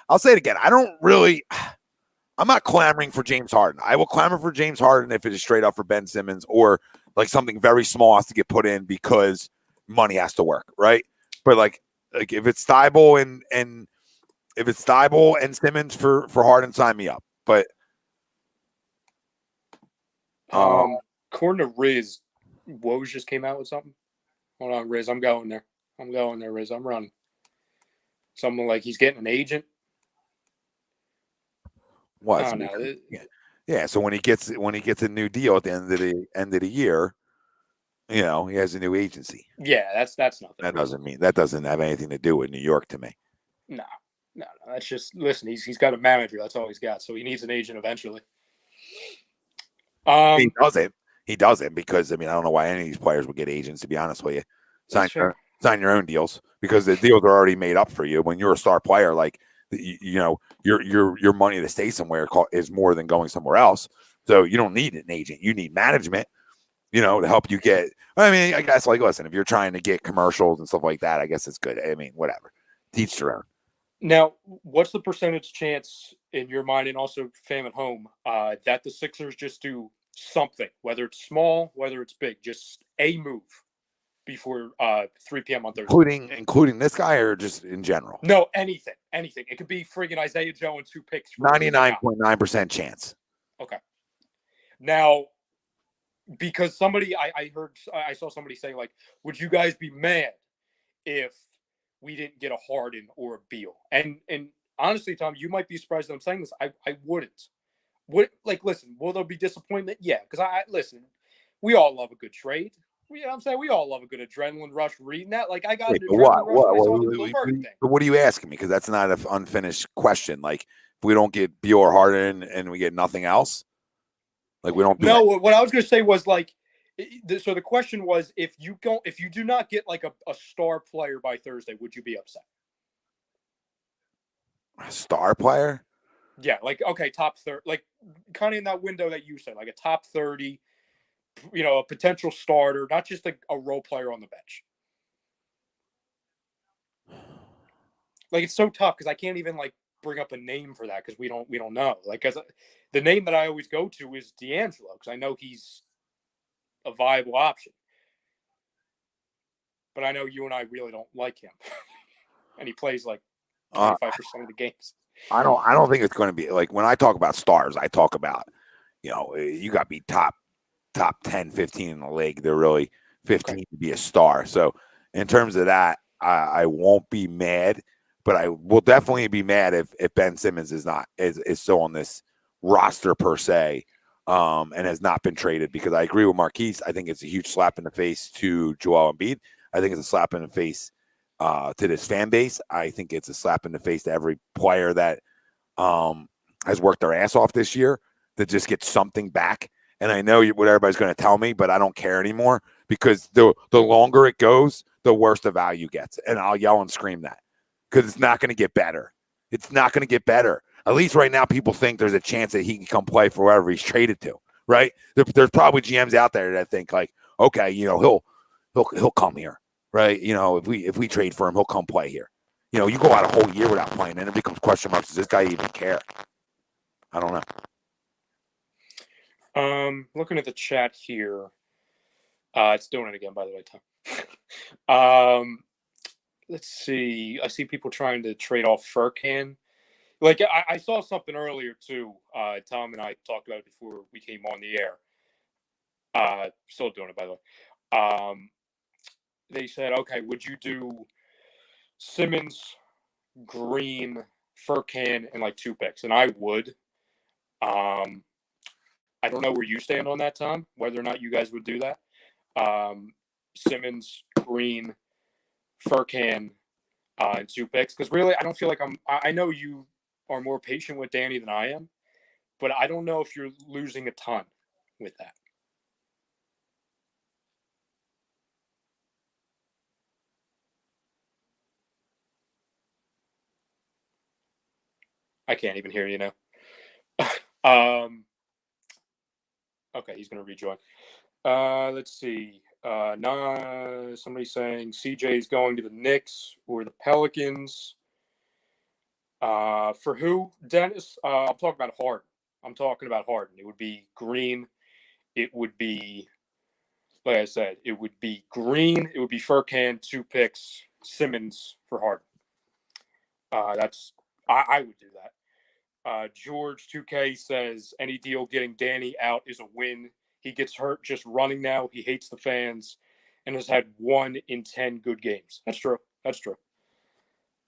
I'll say it again. I'm not clamoring for James Harden. I will clamor for James Harden if it is straight up for Ben Simmons or like something very small has to get put in because money has to work, right? But like if it's Thybulle and if it's Thybulle and Simmons for Harden, sign me up. But according to Riz, Woj just came out with something. Hold on, Riz. I'm going there, Riz. I'm running. Something like he's getting an agent. What? I don't know. Yeah. So when he gets a new deal at the end of the year, he has a new agency. Yeah, that's nothing. That doesn't have anything to do with New York to me. No. That's just listen. He's got a manager. That's all he's got. So he needs an agent eventually. He doesn't because I don't know why any of these players would get agents. To be honest with you, sign your own deals because the deals are already made up for you. When you're a star player, like your money to stay somewhere is more than going somewhere else. So you don't need an agent. You need management. To help you get. I guess listen, if you're trying to get commercials and stuff like that, I guess it's good. Whatever. Teach their own. Now, what's the percentage chance in your mind, and also fam at home, that the Sixers just do something, whether it's small, whether it's big, just a move before 3 p.m. on Thursday? Including this guy or just in general? No, anything. It could be friggin' Isaiah Joe and 2 picks. 99.9% chance. Okay. Now, because I saw somebody say, like, would you guys be mad if we didn't get a Harden or a Beal? And honestly, Tom, you might be surprised that I'm saying this. I wouldn't. Listen, will there be disappointment? Yeah, because listen, we all love a good trade. You know what I'm saying? We all love a good adrenaline rush reading that. Like, I got an adrenaline rush. What are you asking me? Because that's not an unfinished question. Like, if we don't get Beal or Harden and we get nothing else, like we don't. What I was going to say was like, so the question was, if you do not get like a star player by Thursday, would you be upset? A star player? Yeah, like, okay, top 30, like kind of in that window that you said, like a top 30, a potential starter, not just a role player on the bench. Like, it's so tough because I can't even like bring up a name for that because we don't know. Like, the name that I always go to is D'Angelo because I know he's a viable option. But I know you and I really don't like him. And he plays like 25% of the games. I don't think it's going to be like when I talk about stars, I talk about, you got to be top 10, 15 in the league. They're really 15 to be a star. So in terms of that, I won't be mad, but I will definitely be mad if Ben Simmons is still on this roster per se, and has not been traded, because I agree with Marquise. I think it's a huge slap in the face to Joel Embiid. I think it's a slap in the face to this fan base. I think it's a slap in the face to every player that has worked their ass off this year to just get something back. And I know what everybody's going to tell me, but I don't care anymore, because the longer it goes, the worse the value gets. And I'll yell and scream that, because it's not going to get better. It's not going to get better. At least right now, people think there's a chance that he can come play for wherever he's traded to, right? There's probably GMs out there that think like, okay, he'll come here. Right, if we trade for him, he'll come play here. You go out a whole year without playing, and it becomes question marks. Does this guy even care? I don't know. Looking at the chat here. It's doing it again, by the way, Tom. Let's see. I see people trying to trade off Furkan. Like I saw something earlier too. Tom and I talked about it before we came on the air. Still doing it, by the way. They said, okay, would you do Simmons, Green, Furkan, and like 2 picks? And I would. I don't know where you stand on that, Tom, whether or not you guys would do that. Simmons, Green, Furkan, and 2 picks. Because really, I don't feel like I know you are more patient with Danny than I am, but I don't know if you're losing a ton with that. I can't even hear you now. Okay, he's going to rejoin. Let's see. Somebody's saying CJ is going to the Knicks or the Pelicans. For who, Dennis? I'm talking about Harden. It would be Green. It would be, like I said, it would be Green. It would be Furkan, 2 picks, Simmons for Harden. I would do that. George 2K says any deal getting Danny out is a win. He gets hurt just running now. He hates the fans and has had 1 in 10 good games. That's true.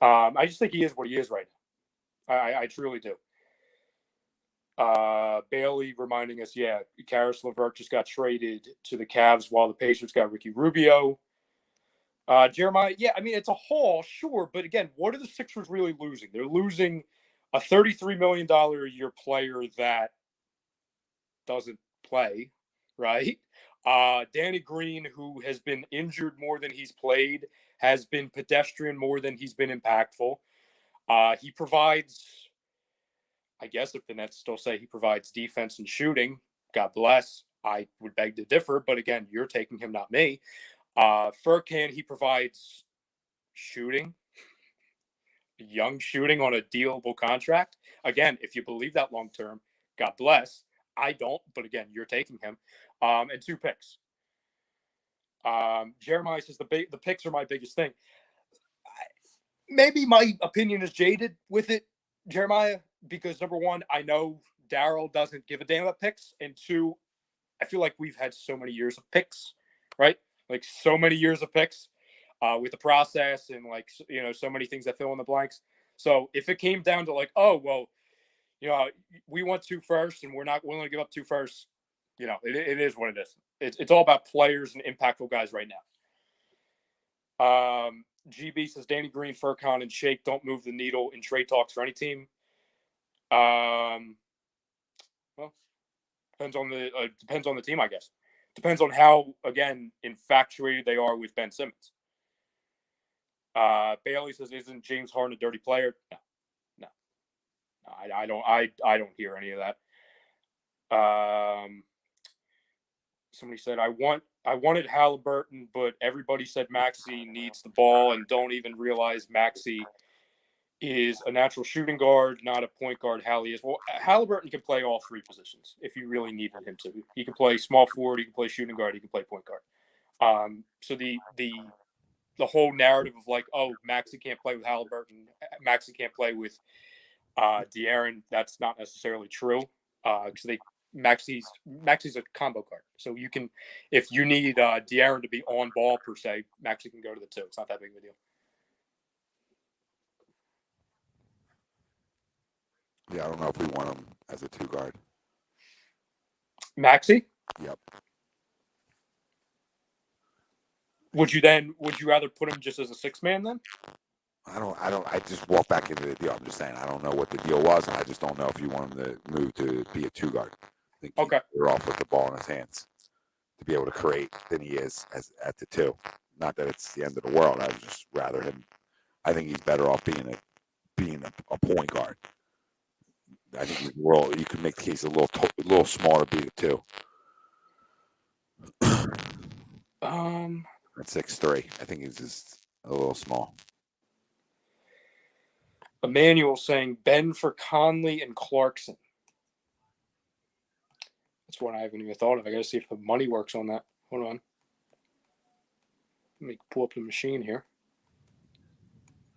I just think he is what he is right now. I truly do. Bailey reminding us, Karis LeVert just got traded to the Cavs while the Pacers got Ricky Rubio. Jeremiah, I mean, it's a haul, sure, but again, what are the Sixers really losing? They're losing a $33 million a year player that doesn't play, right? Danny Green, who has been injured more than he's played, has been pedestrian more than he's been impactful. He provides, I guess if the Nets still say he provides defense and shooting, God bless. I would beg to differ, but again, you're taking him, not me. Furkan, he provides shooting, young shooting on a dealable contract. Again, if you believe that long term, God bless. I don't, but again, you're taking him. And 2 picks. Jeremiah says the picks are my biggest thing. Maybe my opinion is jaded with it, Jeremiah, because number 1, I know Daryl doesn't give a damn about picks, and 2, I feel like we've had so many years of picks, right? Like so many years of picks with the process and like, so many things that fill in the blanks. So if it came down to like, oh, well, we want 2 firsts and we're not willing to give up 2 firsts, it is what it is. It's all about players and impactful guys right now. GB says Danny Green, Furkan, and Shake don't move the needle in trade talks for any team. Well, depends on the team, I guess. Depends on how, again, infatuated they are with Ben Simmons. Bailey says, "Isn't James Harden a dirty player?" No. I don't hear any of that. Somebody said, I wanted Halliburton, but everybody said Maxey needs the ball and don't even realize Maxey is a natural shooting guard, not a point guard. Hallie is. Well, Halliburton can play all 3 positions if you really needed him to. He can play small forward, he can play shooting guard, he can play point guard. So the whole narrative of like, oh, Maxey can't play with Halliburton, Maxey can't play with De'Aaron, that's not necessarily true. Because Maxey's a combo card. So you can, if you need De'Aaron to be on ball per se, Maxey can go to the 2. It's not that big of a deal. Yeah, I don't know if we want him as a 2 guard. Maxey? Yep. Would you rather put him just as a 6-man then? I just walk back into the deal. I'm just saying, I don't know what the deal was. I just don't know if you want him to move to be a 2 guard. I think he's better off with the ball in his hands to be able to create than he is at the 2. Not that it's the end of the world. I would just rather him. I think he's better off being a point guard. I think you can make the case a little smaller, be a 2. At 6'3", I think he's just a little small. Emmanuel saying Ben for Conley and Clarkson. That's one I haven't even thought of. I got to see if the money works on that. Hold on. Let me pull up the machine here.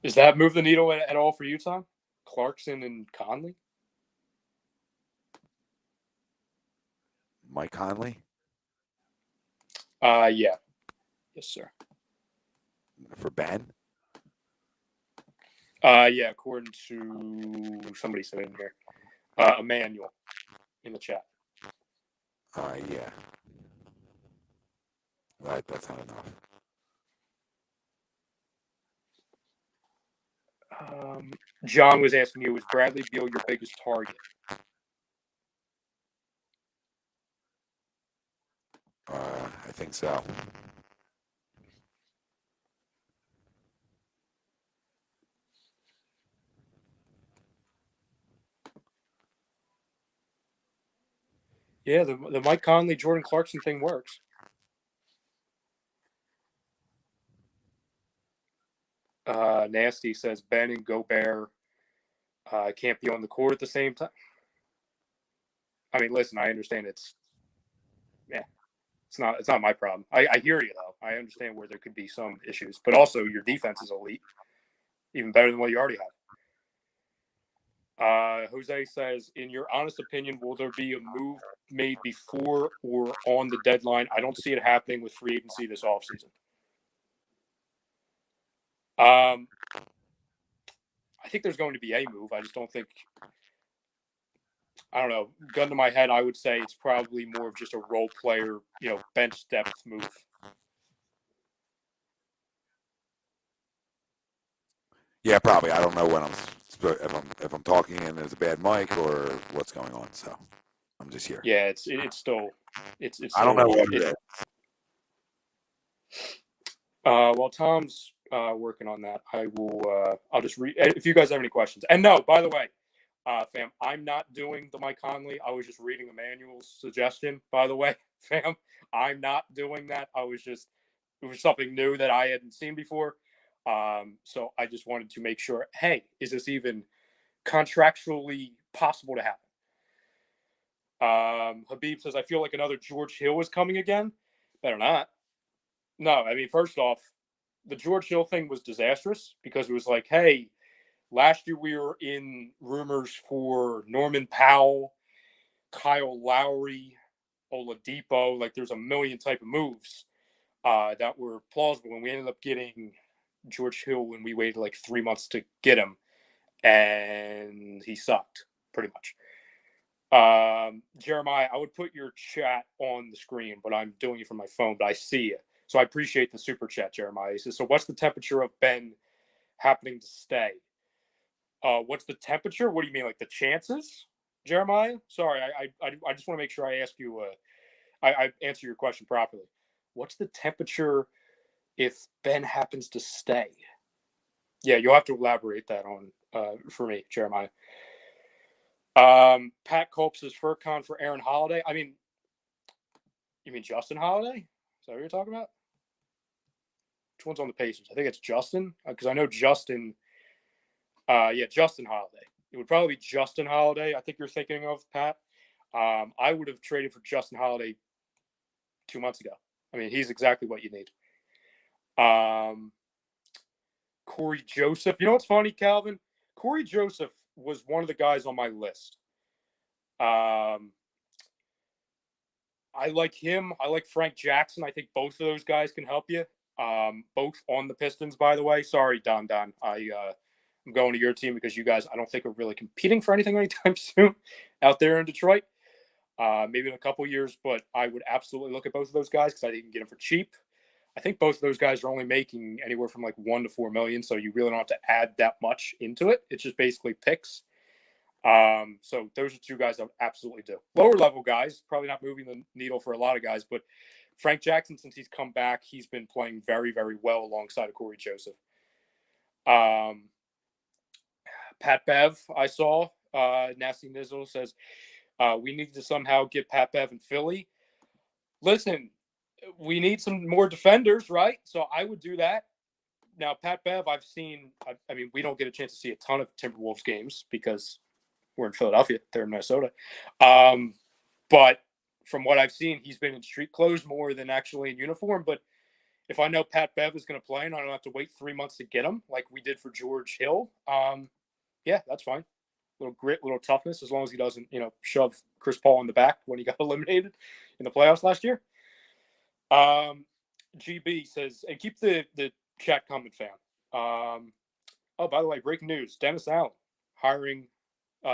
Does that move the needle at all for you, Tom? Clarkson and Conley? Mike Conley? Yeah. Yes, sir. For Ben? Yeah, according to somebody said in here. Emmanuel in the chat. Yeah. That's not enough. John was asking you, was Bradley Beal your biggest target? I think so. Yeah, the Mike Conley, Jordan Clarkson thing works. Nasty says Ben and Gobert can't be on the court at the same time. I mean, listen, I understand it's not my problem. I hear you though. I understand where there could be some issues, but also your defense is elite, even better than what you already have. Jose says, in your honest opinion, will there be a move made before or on the deadline? I don't see it happening with free agency this offseason. I think there's going to be a move. I just don't think. I don't know. Gun to my head, I would say it's probably more of just a role player, bench depth move. Yeah, probably. I don't know when if I'm talking and there's a bad mic or what's going on. So I'm just here. Yeah, it's still. I don't know what it is. While Tom's working on that, I'll just read. If you guys have any questions, and no, by the way, fam, I'm not doing the Mike Conley. I was just reading Emmanuel's suggestion. By the way, fam, I'm not doing that. It was something new that I hadn't seen before. So I just wanted to make sure. Hey, is this even contractually possible to happen? Habib says, I feel like another George Hill is coming again. Better not. No, I mean, first off, the George Hill thing was disastrous because it was like, hey, last year we were in rumors for Norman Powell, Kyle Lowry, Oladipo. Like there's a million type of moves that were plausible. And we ended up getting George Hill when we waited like 3 months to get him. And he sucked pretty much. Jeremiah, I would put your chat on the screen, but I'm doing it from my phone, but I see it. So I appreciate the super chat, Jeremiah. He says, so what's the temperature of Ben happening to stay? What's the temperature? What do you mean, like the chances, Jeremiah? Sorry, I just want to make sure I ask you, I answer your question properly. What's the temperature if Ben happens to stay? Yeah, you'll have to elaborate that on for me, Jeremiah. Pat Culp says Furcon for Aaron Holiday. I mean, you mean Justin Holiday? Is that what you're talking about? Which one's on the Pacers? I think it's Justin, because I know Justin. Justin Holiday. It would probably be Justin Holiday. I think you're thinking of, Pat. I would have traded for Justin Holiday 2 months ago. I mean, he's exactly what you need. Corey Joseph. You know what's funny, Calvin? Corey Joseph was one of the guys on my list. I like him. I like Frank Jackson. I think both of those guys can help you. Both on the Pistons, by the way. Sorry, Don. I'm going to your team because you guys, I don't think, are really competing for anything anytime soon out there in Detroit. Maybe in a couple years, but I would absolutely look at both of those guys because I think you can get them for cheap. I think both of those guys are only making anywhere from like $1 to $4 million, so you really don't have to add that much into it. It's just basically picks. So those are two guys I would absolutely do. Lower level guys, probably not moving the needle for a lot of guys, but Frank Jackson, since he's come back, he's been playing very, very well alongside of Corey Joseph. Pat Bev, I saw. Nasty Nizzle says, we need to somehow get Pat Bev in Philly. Listen, we need some more defenders, right? So I would do that. Now, Pat Bev, I've seen, I mean, we don't get a chance to see a ton of Timberwolves games because we're in Philadelphia. They're in Minnesota. But from what I've seen, he's been in street clothes more than actually in uniform. But if I know Pat Bev is going to play and I don't have to wait 3 months to get him like we did for George Hill, yeah, that's fine. Little grit, little toughness, as long as he doesn't, shove Chris Paul in the back when he got eliminated in the playoffs last year. GB says, and keep the chat coming, fam. Oh, by the way, breaking news: Dennis Allen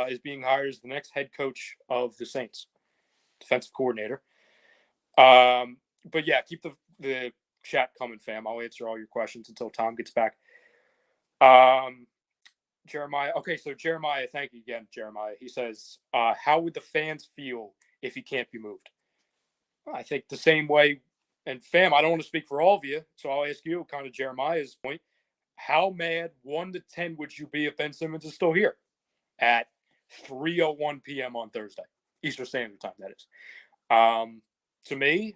is being hired as the next head coach of the Saints, defensive coordinator. But yeah, keep the chat coming, fam. I'll answer all your questions until Tom gets back. Jeremiah. Okay, so Jeremiah, thank you again, Jeremiah. He says, how would the fans feel if he can't be moved? Well, I think the same way. And fam, I don't want to speak for all of you, so I'll ask you, kind of Jeremiah's point. How mad 1 to 10 would you be if Ben Simmons is still here at 3:01 p.m. on Thursday, Eastern Standard Time? That is. To me,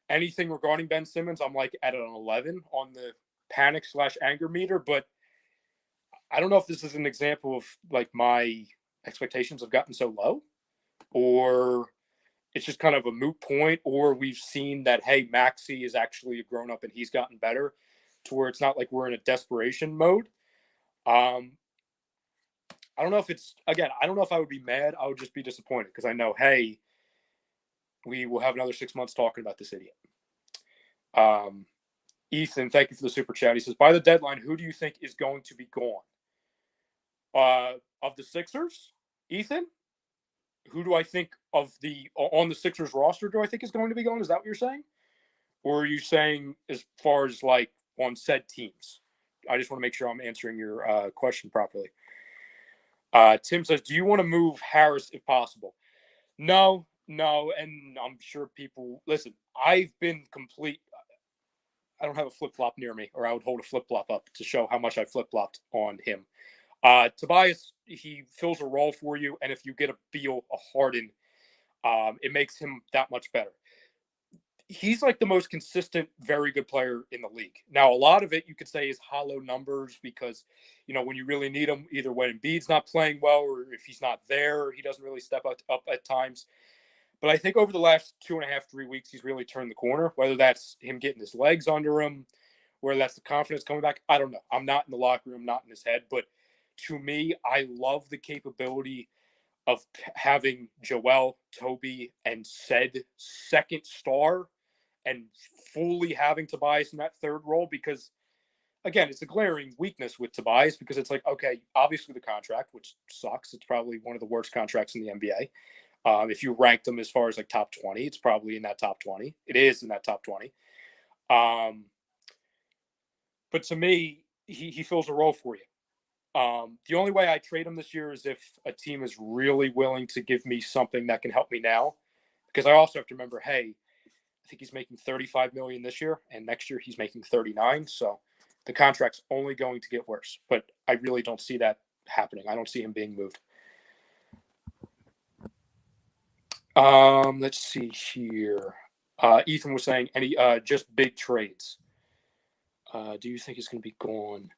anything regarding Ben Simmons, I'm like at an 11 on the panic/anger meter, but I don't know if this is an example of like my expectations have gotten so low, or it's just kind of a moot point, or we've seen that, hey, Maxey is actually a grown up and he's gotten better to where it's not like we're in a desperation mode. I don't know if I don't know if I would be mad. I would just be disappointed because I know, hey, we will have another 6 months talking about this idiot. Ethan, thank you for the super chat. He says, by the deadline, who do you think is going to be gone? Of the Sixers, Ethan, who do I think on the Sixers roster do I think is going to be gone? Is that what you're saying? Or are you saying as far as like on said teams? I just want to make sure I'm answering your question properly. Tim says, do you want to move Harris if possible? No, and I'm sure people listen. I've been complete. I don't have a flip-flop near me, or I would hold a flip-flop up to show how much I flip-flopped on him. Tobias, he fills a role for you, and if you get a Beal, a Harden, it makes him that much better. He's like the most consistent, very good player in the league. Now, a lot of it you could say is hollow numbers because, when you really need him, either when Embiid's not playing well or if he's not there, he doesn't really step up at times. But I think over the last 2.5, 3 weeks, he's really turned the corner, whether that's him getting his legs under him, whether that's the confidence coming back. I don't know. I'm not in the locker room, not in his head. But to me, I love the capability of having Joel, Toby, and said second star and fully having Tobias in that third role because, again, it's a glaring weakness with Tobias because it's like, okay, obviously the contract, which sucks. It's probably one of the worst contracts in the NBA. If you ranked them as far as like top 20, it's probably in that top 20. It is in that top 20. But to me, he fills a role for you. The only way I trade him this year is if a team is really willing to give me something that can help me now. Because I also have to remember, hey, I think he's making $35 million this year, and next year he's making $39 million. So the contract's only going to get worse. But I really don't see that happening. I don't see him being moved. Let's see here. Ethan was saying just big trades. Do you think he's going to be gone?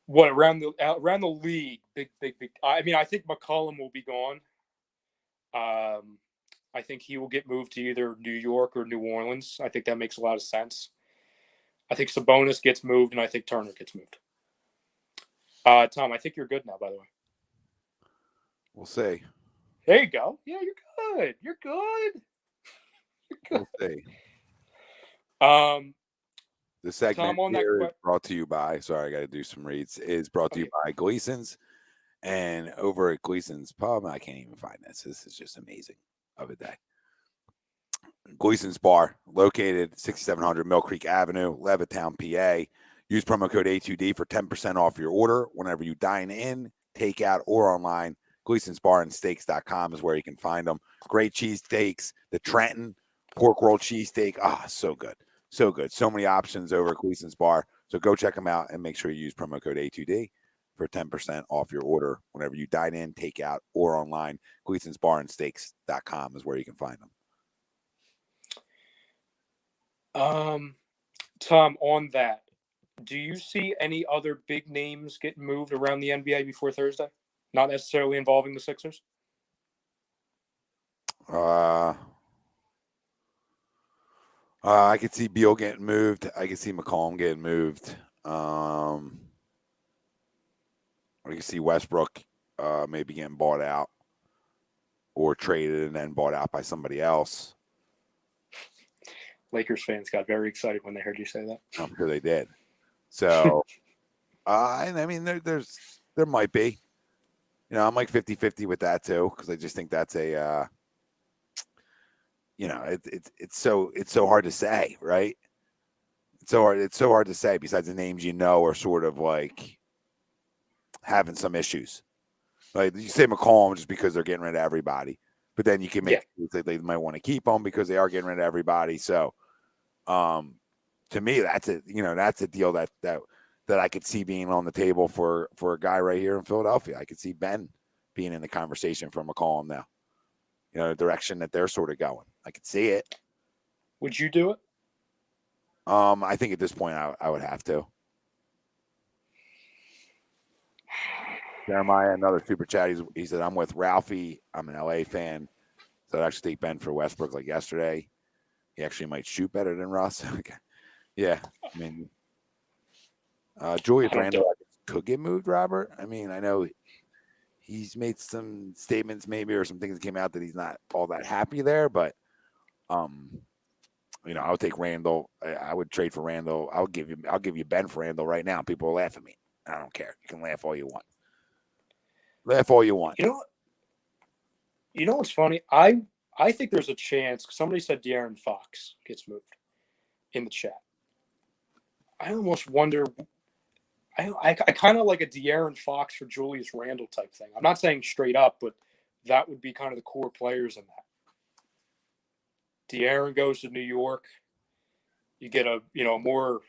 What around the league? Big. I mean, I think McCollum will be gone. I think he will get moved to either New York or New Orleans. I think that makes a lot of sense. I think Sabonis gets moved, and I think Turner gets moved. Tom, I think you're good now, by the way. We'll see. There you go. Yeah, you're good. You're good. We'll see. The segment Tom, here is brought to you by, sorry, I got to do some reads, is brought to you by Gleason's. And over at Gleason's Pub, I can't even find this. This is just amazing of a day. Gleason's Bar, located 6700 Mill Creek Avenue, Levittown, PA. Use promo code A2D for 10% off your order whenever you dine in, take out, or online. Gleason's Bar and Steaks.com is where you can find them. Great cheesesteaks. The Trenton pork roll cheesesteak. So good. So good. So many options over at Gleason's Bar. So go check them out and make sure you use promo code A2D for 10% off your order whenever you dine in, take out, or online. Gleason's Bar and Steaks.com is where you can find them. Tom, on that, do you see any other big names getting moved around the NBA before Thursday? Not necessarily involving the Sixers? I could see Beal getting moved. I could see McCollum getting moved. I could see Westbrook maybe getting bought out or traded and then bought out by somebody else. Lakers fans got very excited when they heard you say that. I'm sure they did. So, I mean, there might be. I'm like 50-50 with that too, because I just think that's a, it's so hard to say, right? It's so hard to say. Besides the names are sort of like having some issues. Like you say McCollum just because they're getting rid of everybody, but then you can make they might want to keep them because they are getting rid of everybody. So, to me, that's a deal that I could see being on the table for a guy right here in Philadelphia. I could see Ben being in the conversation for McCollum now. The direction that they're sort of going. I could see it. Would you do it? I think at this point I would have to. Jeremiah, another super chat. He said, I'm with Ralphie. I'm an LA fan. So I'd actually take Ben for Westbrook like yesterday. He actually might shoot better than Russ. Okay. Yeah. I mean, Julius Randle could get moved, Robert. I mean, I know he's made some statements maybe or some things that came out that he's not all that happy there, but I would take Randle. I would trade for Randle. I'll give you Ben for Randle right now. People will laugh at me. I don't care. You can laugh all you want. Laugh all you want. You know what's funny? I think there's a chance. Somebody said De'Aaron Fox gets moved in the chat. I almost wonder. I kind of like a De'Aaron Fox for Julius Randle type thing. I'm not saying straight up, but that would be kind of the core players in that. De'Aaron goes to New York. You get a more,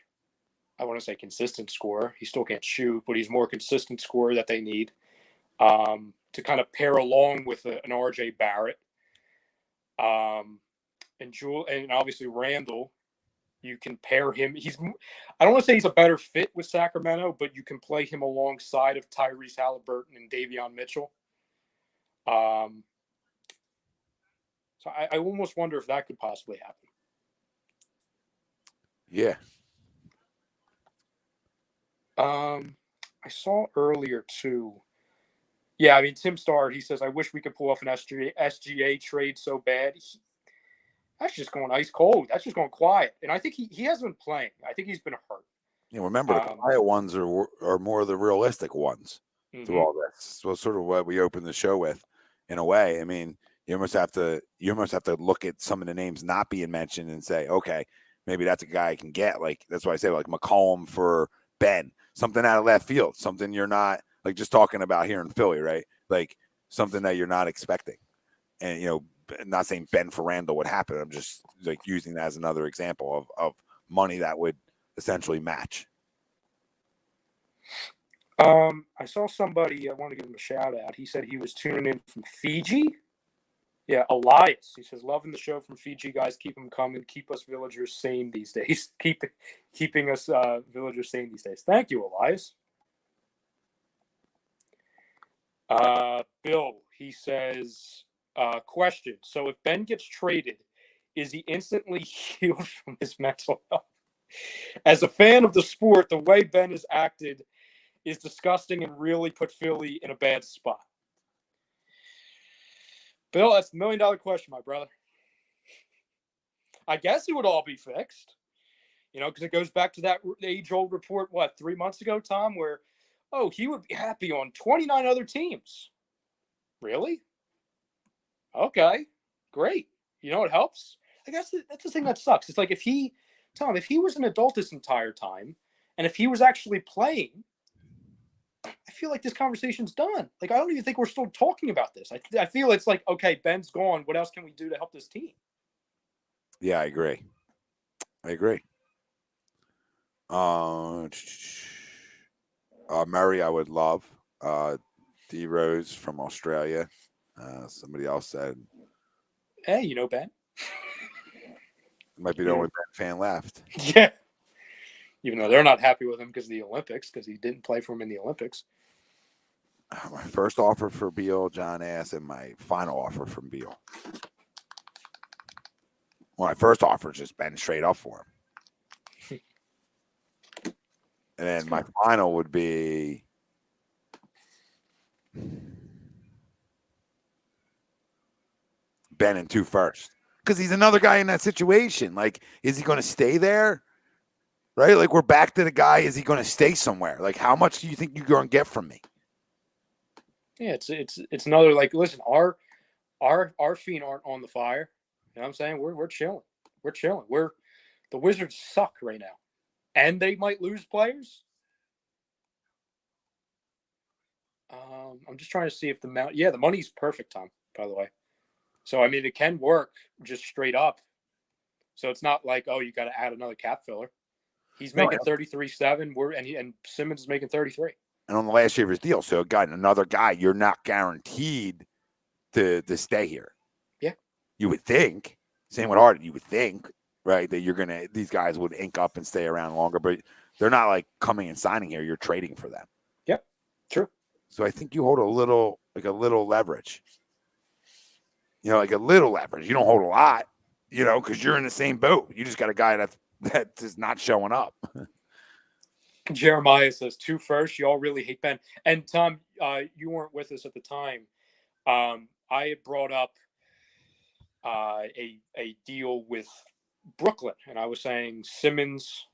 I want to say consistent scorer. He still can't shoot, but he's more consistent scorer that they need to kind of pair along with an RJ Barrett. And obviously Randle, you can pair him. I don't want to say he's a better fit with Sacramento, but you can play him alongside of Tyrese Halliburton and Davion Mitchell. So I almost wonder if that could possibly happen. Yeah. I saw earlier too. Yeah, I mean, Tim Starr, he says, I wish we could pull off an SGA trade so bad. That's just going ice cold. That's just going quiet. And I think he hasn't been playing. I think he's been hurt. Remember, the quiet ones are more the realistic ones through all this. So sort of what we opened the show with, in a way. I mean, you almost have to look at some of the names not being mentioned and say, okay, maybe that's a guy I can get. Like, that's why I say like McCollum for Ben, something out of left field, something you're not like just talking about here in Philly, right? Like something that you're not expecting. And, not saying Ben for Randle would happen. I'm just like using that as another example of money that would essentially match. I saw somebody, I want to give him a shout out. He said he was tuning in from Fiji. Yeah, Elias. He says, loving the show from Fiji, guys. Keep them coming. Keep us villagers sane these days. Keeping us villagers sane these days. Thank you, Elias. Bill, he says, question. So if Ben gets traded, is he instantly healed from his mental health? As a fan of the sport, the way Ben has acted is disgusting and really put Philly in a bad spot. Bill, that's the $1 million question, my brother. I guess it would all be fixed, because it goes back to that age-old report, 3 months ago, Tom, where, he would be happy on 29 other teams. Really? Okay, great. It helps. I guess that's the thing that sucks. It's like if he was an adult this entire time, and if he was actually playing, I feel like this conversation's done. Like, I don't even think we're still talking about this. I feel it's like, okay, Ben's gone. What else can we do to help this team? Yeah, I agree. Murray, I would love. D Rose from Australia. Somebody else said, hey, Ben. Might be the only Ben fan left. Yeah. Even though they're not happy with him because of the Olympics, because he didn't play for him in the Olympics. My first offer for Beal, John asked, and my final offer from Beal. Well, my first offer is just Ben straight up for him. And then my final would be Ben and 2 first. Because he's another guy in that situation. Like, is he going to stay there? Right? Like, we're back to the guy. Is he going to stay somewhere? Like, how much do you think you're going to get from me? Yeah, it's another, like, listen, our feet aren't on the fire. You know what I'm saying? We're chilling. We're chilling. The Wizards suck right now. And they might lose players. I'm just trying to see if the money's perfect, Tom, by the way. So, I mean, it can work just straight up. So it's not like, oh, you got to add another cap filler. He's making 33.7. And Simmons is making 33. And on the last year of his deal, so another guy, you're not guaranteed to stay here. Yeah, you would think. Same with Harden, you would think, right, that these guys would ink up and stay around longer, but they're not like coming and signing here. You're trading for them. Yep, true. So I think you hold a little leverage. You know, like a little leverage. You don't hold a lot, you know, because you're in the same boat. You just got a guy that's just not showing up. Jeremiah says 2 first. Y'all really hate Ben. And Tom, you weren't with us at the time. I had brought up a deal with Brooklyn, and I was saying Simmons,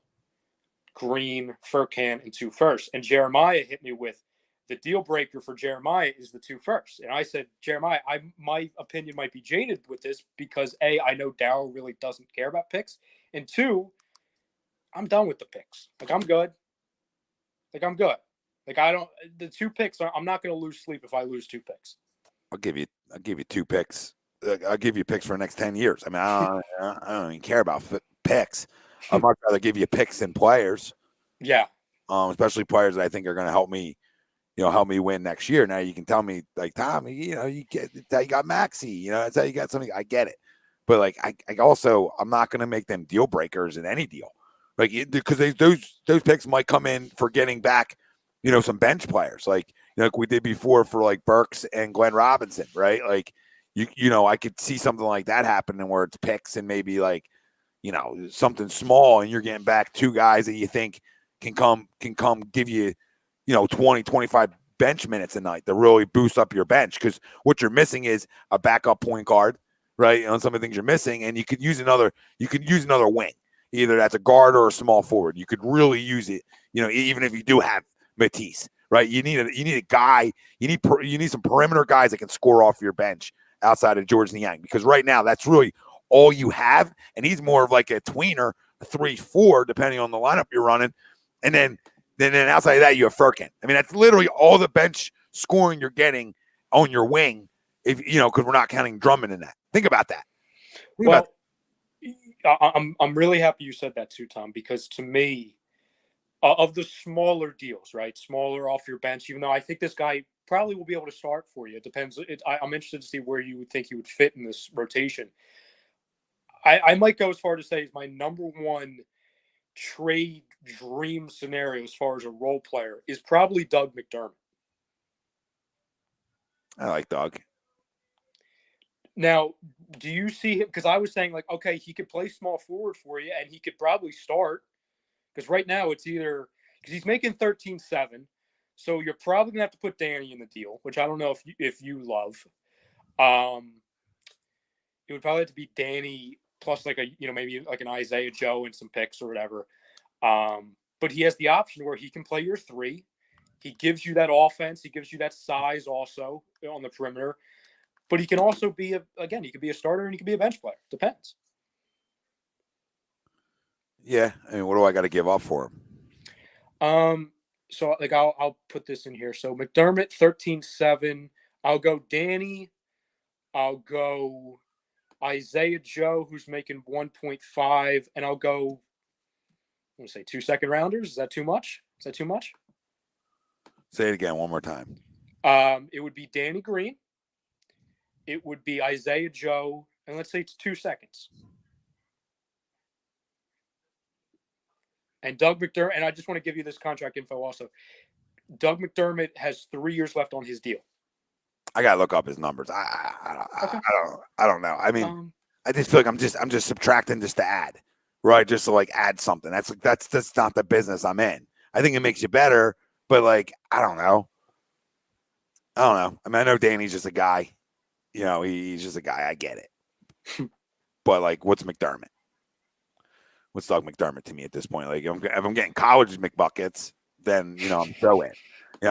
Green, Furkan, and 2 first. And Jeremiah hit me with the deal breaker for Jeremiah is the 2 first. And I said, Jeremiah, my opinion might be jaded with this because A, I know Darryl really doesn't care about picks, and 2, I'm done with the picks. Like, I'm good. Like, the 2 picks I'm not going to lose sleep if I lose 2 picks. I'll give you 2 picks. I'll give you picks for the next 10 years. I mean, I don't even care about picks. I'd much rather give you picks than players. Yeah. Especially players that I think are going to help me win next year. Now you can tell me, like, Tom, you know, it's how you got Maxey, you know, it's how you got something. I get it. But like, I'm not going to make them deal breakers in any deal. Like, because those picks might come in for getting back, you know, some bench players, like, you know, like we did before for like Burks and Glenn Robinson, right? Like, you know, I could see something like that happening where it's picks and maybe like, you know, something small, and you're getting back 2 guys that you think can come give you, you know, 20, 25 bench minutes a night to really boost up your bench. Because what you're missing is a backup point guard, right? You know, some of the things you're missing, and you could use another wing. Either that's a guard or a small forward. You could really use it, you know, even if you do have Matisse, right? You need a guy. You need some perimeter guys that can score off your bench outside of George Niang, because right now that's really all you have, and he's more of like a tweener, a 3-4, depending on the lineup you're running, and then outside of that you have Furkan. I mean, that's literally all the bench scoring you're getting on your wing, if you know, because we're not counting Drummond in that. Think about that. I'm really happy you said that too, Tom, because to me, of the smaller deals, right, smaller off your bench, even though I think this guy probably will be able to start for you. It depends. I'm interested to see where you would think he would fit in this rotation. I might go as far to say he's my number 1 trade dream scenario as far as a role player is probably Doug McDermott. I like Doug. Now, do you see him? Because I was saying, like, okay, he could play small forward for you, and he could probably start. Because right now it's either – because he's making 13.7, so you're probably going to have to put Danny in the deal, which I don't know if you love. It would probably have to be Danny plus like maybe like an Isaiah Joe and some picks or whatever. But he has the option where he can play your 3. He gives you that offense. He gives you that size also on the perimeter. But he can also be he could be a starter and he could be a bench player. Depends. Yeah, I mean, what do I got to give up for him? So like I'll put this in here. So McDermott 13.7. I'll go Danny. I'll go Isaiah Joe, who's making 1.5, and I'll go. I'm gonna say 2 second rounders. Is that too much? Say it again one more time. It would be Danny Green. It would be Isaiah Joe, and let's say it's 2 seconds. And Doug McDermott, and I just want to give you this contract info also. Doug McDermott has 3 years left on his deal. I gotta look up his numbers. I don't know. I mean, I just feel like I'm just subtracting just to add, right? Just to like add something. That's not the business I'm in. I think it makes you better, but like I don't know. I mean, I know Danny's just a guy. You know, he's just a guy. I get it. But like, what's McDermott? What's Doug McDermott to me at this point? Like, if I'm getting college McBuckets, then I'm so in.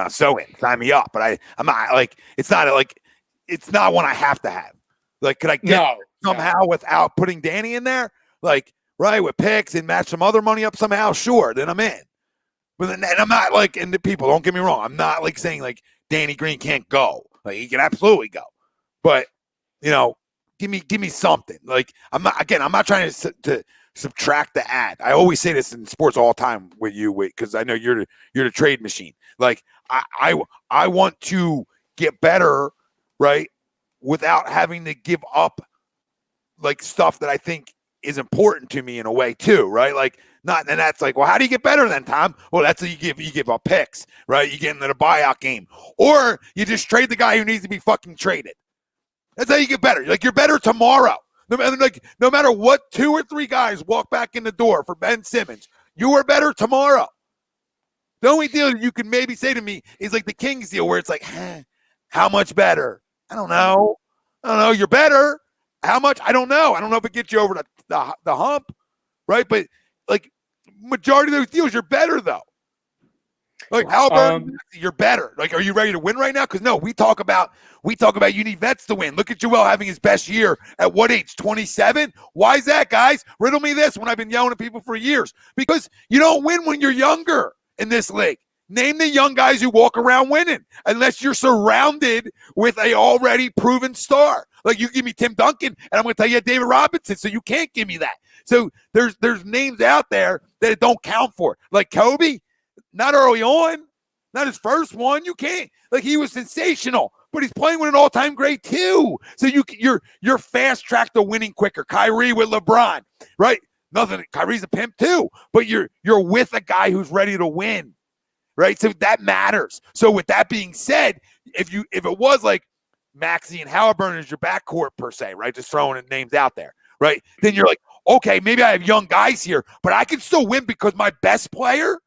So in. Sign me up. But I'm not like it's not one I have to have. Like, could I get somehow without putting Danny in there? Like, right, with picks and match some other money up somehow? Sure, then I'm in. But then, and I'm not like, and the people, don't get me wrong, I'm not like saying like Danny Green can't go. Like, he can absolutely go. But, give me something. Like, I'm not trying to subtract the ad. I always say this in sports all the time with you, because I know you're the trade machine. Like, I want to get better, right, without having to give up like stuff that I think is important to me in a way too, right? Like, not, and that's like, well, how do you get better then, Tom? Well, that's what you give up picks, right? You get into the buyout game, or you just trade the guy who needs to be fucking traded. That's how you get better. Like, you're better tomorrow. No matter what 2 or 3 guys walk back in the door for Ben Simmons, you are better tomorrow. The only deal that you can maybe say to me is like the Kings deal, where it's like, how much better? I don't know. You're better. How much? I don't know. I don't know if it gets you over the hump, right? But like, majority of those deals, you're better though. Like, Halliburton, you're better. Like, are you ready to win right now? Because no, we talk about you need vets to win. Look at Joel having his best year at what age? 27? Why is that, guys? Riddle me this when I've been yelling at people for years. Because you don't win when you're younger in this league. Name the young guys who walk around winning, unless you're surrounded with a already proven star. Like, you give me Tim Duncan, and I'm going to tell you David Robinson, so you can't give me that. So there's names out there that it don't count for. Like Kobe, not early on, not his first one. You can't. Like, he was sensational, but he's playing with an all-time great too. So you're fast track to winning quicker. Kyrie with LeBron, right? Nothing. Kyrie's a pimp too, but you're with a guy who's ready to win, right? So that matters. So with that being said, if it was like Maxey and Halliburton is your backcourt per se, right? Just throwing names out there, right? Then you're like, okay, maybe I have young guys here, but I can still win because my best player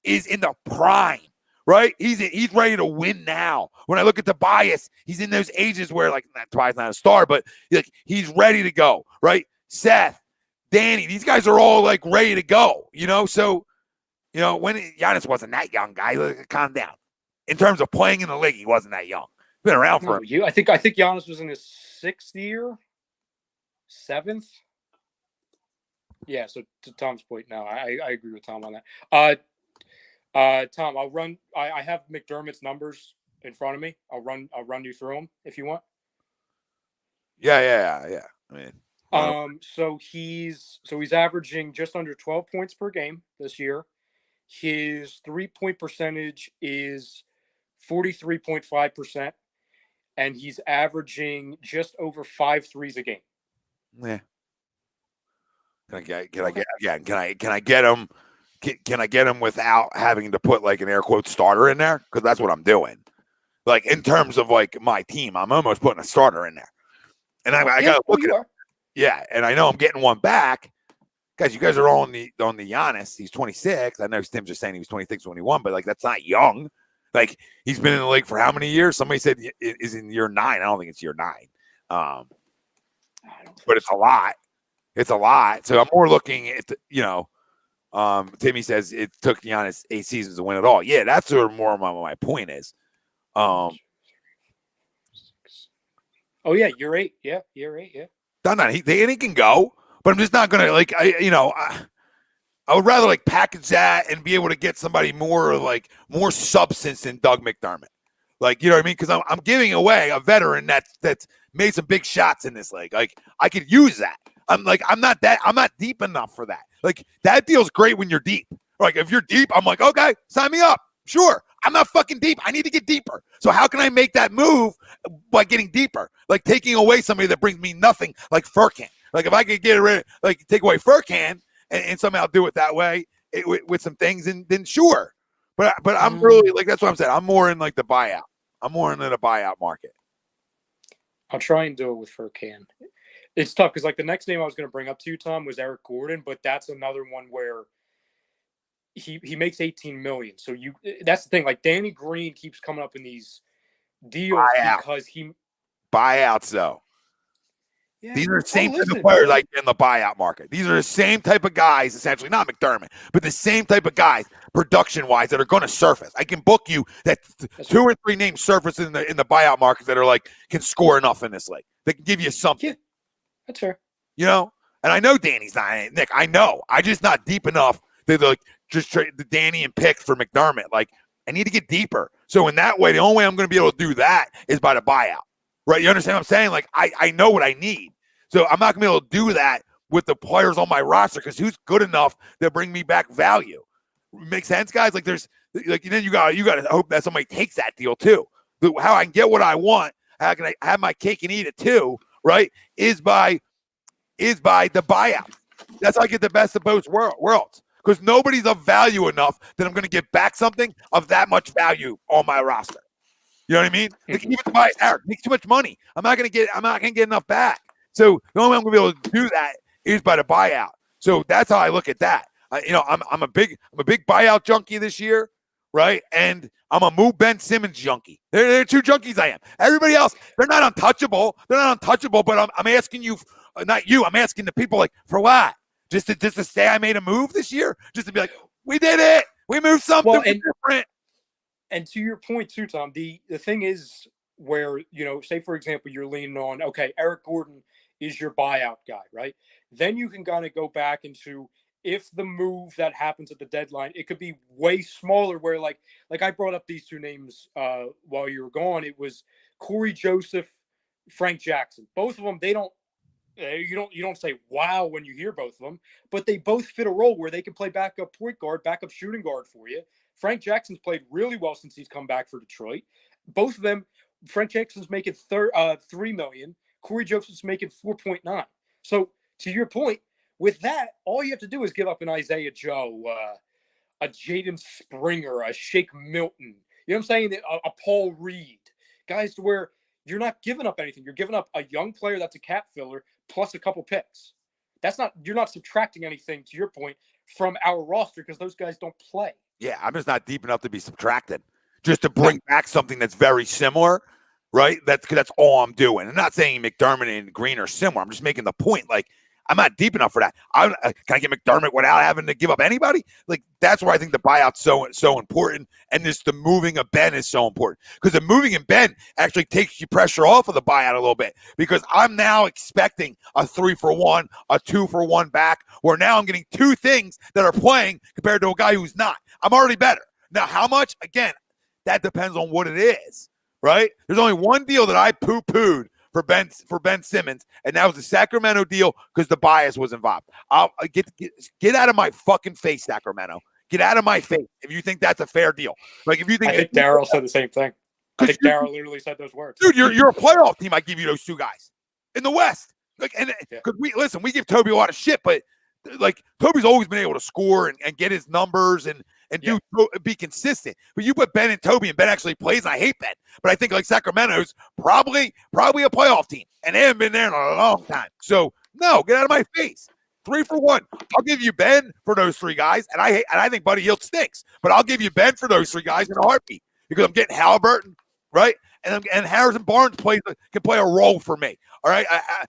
is in the prime, right? He's ready to win now. When I look at Tobias, he's in those ages where, like, Tobias not a star, but like, he's ready to go, right? Seth, Danny, these guys are all like ready to go, So, when Giannis wasn't that young guy, calm down. In terms of playing in the league, he wasn't that young. Been around for you. I think Giannis was in his 6th year, 7th. Yeah. So to Tom's point, no, I agree with Tom on that. Tom, I'll run. I have McDermott's numbers in front of me. I'll run you through them if you want. Yeah. I mean, so he's averaging just under 12 points per game this year. His 3-point percentage is 43.5%, and he's averaging just over 5 threes a game. Yeah. Can I get him? Can I get him without having to put like an air quote starter in there? Because that's what I'm doing. Like, in terms of like my team, I'm almost putting a starter in there, and I got to look at it. Yeah, and I know I'm getting one back. Guys, you guys are all on the Giannis. He's 26. I know Tim's just saying he was 26 when he won, but like, that's not young. Like, he's been in the league for how many years? Somebody said it is in year 9. I don't think it's year 9. But it's a lot. It's a lot. So I'm more looking at, Timmy says it took Giannis 8 seasons to win it all. Yeah, that's sort of more my point is. Oh yeah, year 8. Yeah, year 8. Yeah. No, he can go, but I'm just not gonna like I would rather like package that and be able to get somebody more substance than Doug McDermott. Like, you know what I mean? Because I'm giving away a veteran that's made some big shots in this league. Like, I could use that. I'm not deep enough for that. Like, that deal's great when you're deep. Like, if you're deep, I'm like, okay, sign me up. Sure. I'm not fucking deep. I need to get deeper. So how can I make that move by getting deeper? Like, taking away somebody that brings me nothing, like Furkan. Like, if I could get rid of, like, take away Furkan and somehow do it that way with some things, then sure. But I'm really, like, that's what I'm saying. I'm more in like the buyout. I'm more into the buyout market. I'll try and do it with Furkan. It's tough because, like, the next name I was going to bring up to you, Tom, was Eric Gordon, but that's another one where he makes $18 million. So that's the thing. Like, Danny Green keeps coming up in these deals because he buyouts though. Yeah. These are the same type of players like in the buyout market. These are the same type of guys, essentially, not McDermott, but the same type of guys, production-wise, that are going to surface. I can book you that two or three names surface in the buyout market that are like can score enough in this league. They can give you something. Yeah, that's fair. You know, and I know Danny's not Nick. I know. I just not deep enough to like just trade the Danny and pick for McDermott. Like I need to get deeper. So in that way, the only way I'm going to be able to do that is by the buyout. Right, you understand what I'm saying? Like, I know what I need. So I'm not going to be able to do that with the players on my roster because who's good enough to bring me back value? Make sense, guys? Like, there's like, and then you got to hope that somebody takes that deal too. How I can get what I want, how can I have my cake and eat it too? Right, is by the buyout. That's how I get the best of both worlds. Because nobody's of value enough that I'm going to get back something of that much value on my roster. You know what I mean? Like, even Tobias Harris makes too much money. I'm not gonna get enough back. So the only way I'm gonna be able to do that is by the buyout. So that's how I look at that. I'm a big buyout junkie this year, right? And I'm a move Ben Simmons junkie. They're two junkies I am. Everybody else, they're not untouchable. But I'm asking you, not you. I'm asking the people, like, for what? Just to say I made a move this year? Just to be like, we did it. We moved something different. And to your point too, Tom, the thing is where, say, for example, you're leaning on, okay, Eric Gordon is your buyout guy, right? Then you can kind of go back into if the move that happens at the deadline, it could be way smaller where like I brought up these two names while you were gone. It was Corey Joseph, Frank Jackson. Both of them, you don't say wow when you hear both of them, but they both fit a role where they can play backup point guard, backup shooting guard for you. Frank Jackson's played really well since he's come back for Detroit. Both of them, Frank Jackson's making $3 million. Corey Joseph's making 4.9. So to your point, with that, all you have to do is give up an Isaiah Joe, a Jaden Springer, a Shake Milton. You know what I'm saying? A Paul Reed. Guys to where you're not giving up anything. You're giving up a young player that's a cap filler plus a couple picks. You're not subtracting anything, to your point, from our roster because those guys don't play. Yeah, I'm just not deep enough to be subtracted. Just to bring back something that's very similar, right? That's all I'm doing. I'm not saying McDermott and Green are similar. I'm just making the point. Like, I'm not deep enough for that. Can I get McDermott without having to give up anybody? Like, that's where I think the buyout's so important. And the moving of Ben is so important. Because the moving of Ben actually takes you pressure off of the buyout a little bit. Because I'm now expecting a 3-for-1, a 2-for-1 back, where now I'm getting two things that are playing compared to a guy who's not. I'm already better. Now, how much? Again, that depends on what it is, right? There's only one deal that I poo-pooed for Ben Simmons, and that was the Sacramento deal because the bias was involved. I'll get out of my fucking face, Sacramento. Get out of my face if you think that's a fair deal. Like, if you think, I think Daryl said the same thing. I think Daryl literally said those words. Dude, you're a playoff team. I give you those two guys in the West. Like, and because we give Toby a lot of shit, but like Toby's always been able to score and get his numbers and be consistent. But you put Ben and Toby, and Ben actually plays. And I hate Ben, but I think like Sacramento's probably a playoff team, and they haven't been there in a long time. So no, get out of my face. 3-for-1. I'll give you Ben for those three guys, and I think Buddy Hield stinks, but I'll give you Ben for those three guys in a heartbeat because I'm getting Halliburton, right? And Harrison Barnes can play a role for me. All right,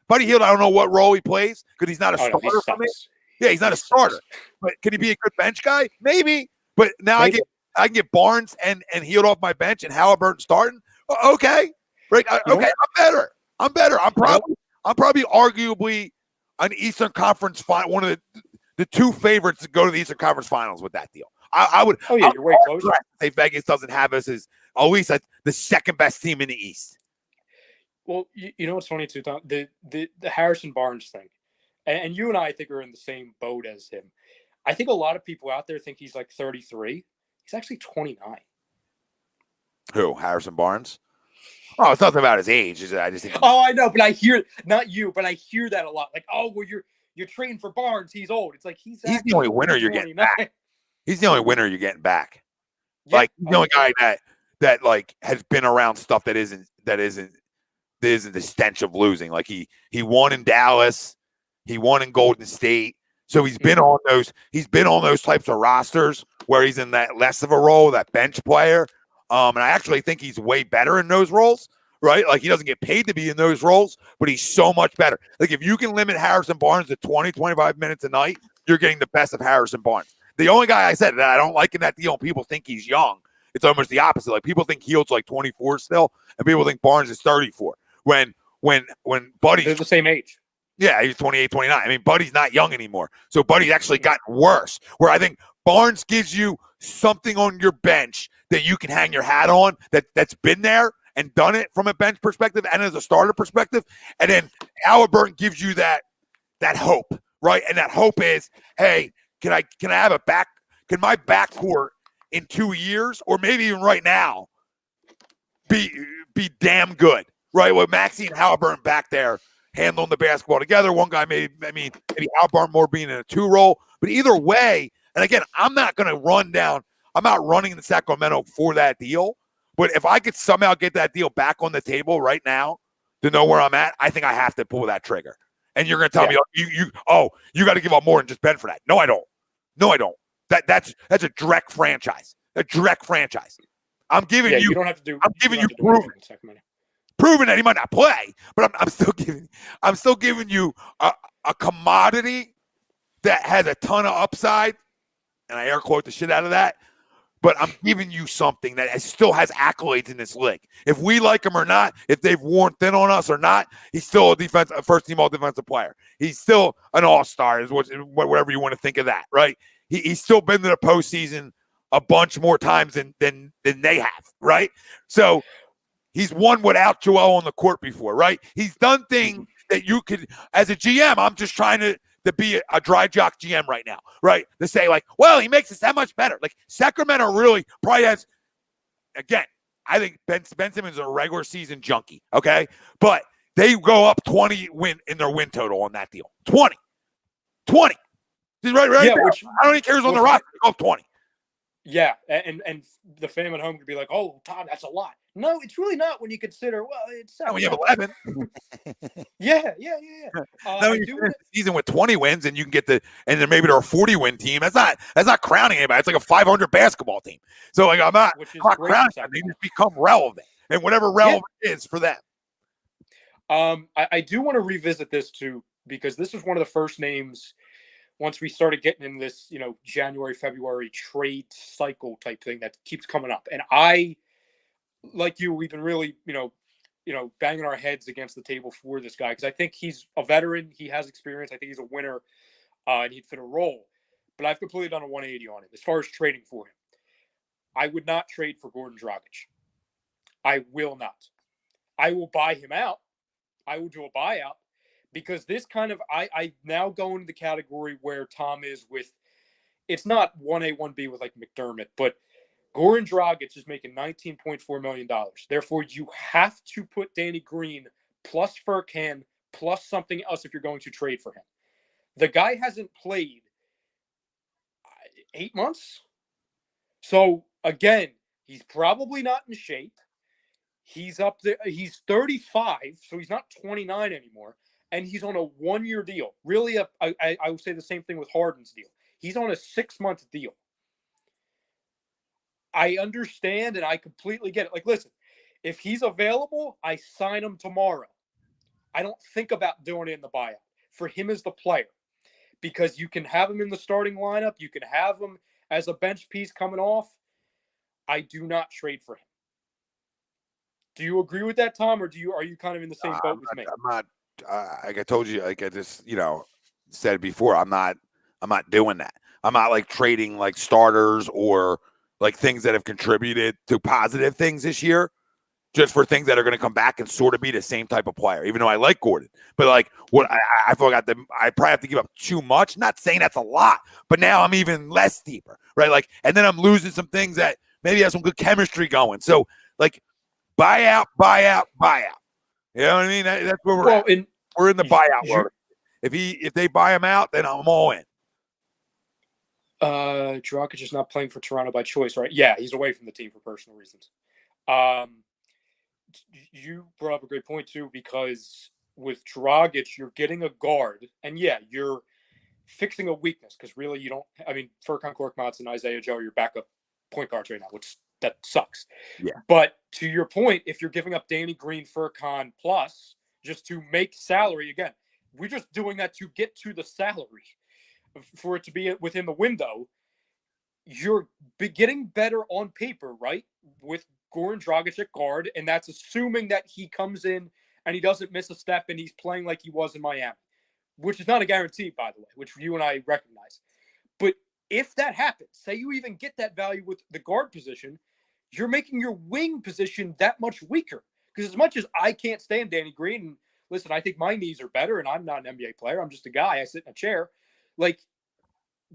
Buddy Hield, I don't know what role he plays because he's not a starter for me. Yeah, he's not a starter, but can he be a good bench guy? Maybe. But now I can get Barnes and Hield off my bench and Halliburton starting. Okay, right? Okay, I'm better. I'm probably arguably an Eastern Conference final, one of the two favorites to go to the Eastern Conference Finals with that deal. I would. Oh yeah, you're way closer. Say Vegas doesn't have us as at least the second best team in the East. Well, you know what's funny too, Tom? The Harrison Barnes thing, and you and I think are in the same boat as him. I think a lot of people out there think he's like 33. He's actually 29. Who? Harrison Barnes? Oh, it's nothing about his age. I just think. Oh, I know, but I hear not you, but I hear that a lot. Like, oh, well, you're trading for Barnes. He's old. It's like he's the only winner you're getting back. He's the only winner you're getting back. Yeah, like he's the only guy that like has been around stuff that isn't there's the stench of losing. Like he won in Dallas, he won in Golden State. So he's been on those types of rosters where he's in that less of a role, that bench player. And I actually think he's way better in those roles, right? Like he doesn't get paid to be in those roles, but he's so much better. Like if you can limit Harrison Barnes to 20, 25 minutes a night, you're getting the best of Harrison Barnes. The only guy I said that I don't like in that deal, and people think he's young, it's almost the opposite. Like people think Hield's like 24 still, and people think Barnes is 34. When Buddy's they're the same age. Yeah, he's 28, 29. I mean, Buddy's not young anymore. So Buddy's actually gotten worse, where I think Barnes gives you something on your bench that you can hang your hat on that's been there and done it from a bench perspective and as a starter perspective. And then Halliburton gives you that hope, right? And that hope is, hey, can I have can my backcourt in 2 years or maybe even right now be damn good, right? With Maxey and Halliburton back there handling the basketball together. One guy maybe Halliburton more being in a 2 role, but either way, and again, I'm not running the Sacramento for that deal, but if I could somehow get that deal back on the table right now to know where I'm at, I think I have to pull that trigger. And you're going to tell me, you got to give up more than just Ben for that. No, I don't. That's a direct franchise. I'm giving you. You don't have to do. I'm giving you proven that he might not play, but I'm still giving you a commodity that has a ton of upside, and I air quote the shit out of that. But I'm giving you something that still has accolades in this league. If we like him or not, if they've worn thin on us or not, he's still a first-team all-defensive player. He's still an all-star, is whatever you want to think of that, right? He's still been to the postseason a bunch more times than they have, right? So he's won without Joel on the court before, right? He's done things that you could, as a GM, I'm just trying to be a dry jock GM right now, right? To say like, well, he makes us that much better. Like Sacramento really probably has, again, I think Ben Simmons is a regular season junkie, okay? But they go up 20 in their win total on that deal. 20. He's right. Yeah, I don't even care who's on the roster. They go up 20. Yeah, and the fan at home could be like, "Oh, Tom, that's a lot." No, it's really not when you consider. Well, it's when you have 11. Yeah. No, you finish the season with 20 wins, and you can and then maybe they're a 40-win team. That's not crowning anybody. It's like a 500 basketball team. So like I'm not crowning them. They just become relevant, and whatever relevant is for them. I do want to revisit this too because this is one of the first names. Once we started getting in this, January, February trade cycle type thing that keeps coming up. And I, like you, we've been really, banging our heads against the table for this guy because I think he's a veteran. He has experience. I think he's a winner and he'd fit a role. But I've completely done a 180 on him as far as trading for him. I would not trade for Gordon Dragic. I will not. I will buy him out. I will do a buyout. Because this kind of, I now go into the category where Tom is with, it's not 1A, 1B with like McDermott, but Goran Dragic is making $19.4 million. Therefore, you have to put Danny Green plus Furkan plus something else if you're going to trade for him. The guy hasn't played 8 months. So, again, he's probably not in shape. He's up there. He's 35, so he's not 29 anymore. And he's on a 1-year deal. Really, I would say the same thing with Harden's deal. He's on a 6-month deal. I understand and I completely get it. Like, listen, if he's available, I sign him tomorrow. I don't think about doing it in the buyout for him as the player because you can have him in the starting lineup. You can have him as a bench piece coming off. I do not trade for him. Do you agree with that, Tom, or are you kind of in the same boat with me? I'm not. Like I told you, like I just said before, I'm not doing that. I'm not like trading like starters or like things that have contributed to positive things this year just for things that are going to come back and sort of be the same type of player, even though I like Gordon. But like what I forgot that I probably have to give up too much. Not saying that's a lot, but now I'm even less deeper, right? Like, and then I'm losing some things that maybe have some good chemistry going. So like buyout. You know what I mean? That's where we're at. We're in the buyout world. If they buy him out, then I'm all in. Dragic is not playing for Toronto by choice, right? Yeah, he's away from the team for personal reasons. you brought up a great point too, because with Dragic, you're getting a guard, and yeah, you're fixing a weakness because really you don't. I mean, Furkan Korkmaz and Isaiah Joe are your backup point guards right now, which that sucks. Yeah. But to your point, if you're giving up Danny Green, Furkan plus just to make salary again, we're just doing that to get to the salary for it to be within the window. You're getting better on paper, right? With Goran Dragic at guard, and that's assuming that he comes in and he doesn't miss a step and he's playing like he was in Miami, which is not a guarantee, by the way, which you and I recognize. But if that happens, say you even get that value with the guard position, you're making your wing position that much weaker. Because as much as I can't stand Danny Green, and listen, I think my knees are better, and I'm not an NBA player. I'm just a guy. I sit in a chair. Like,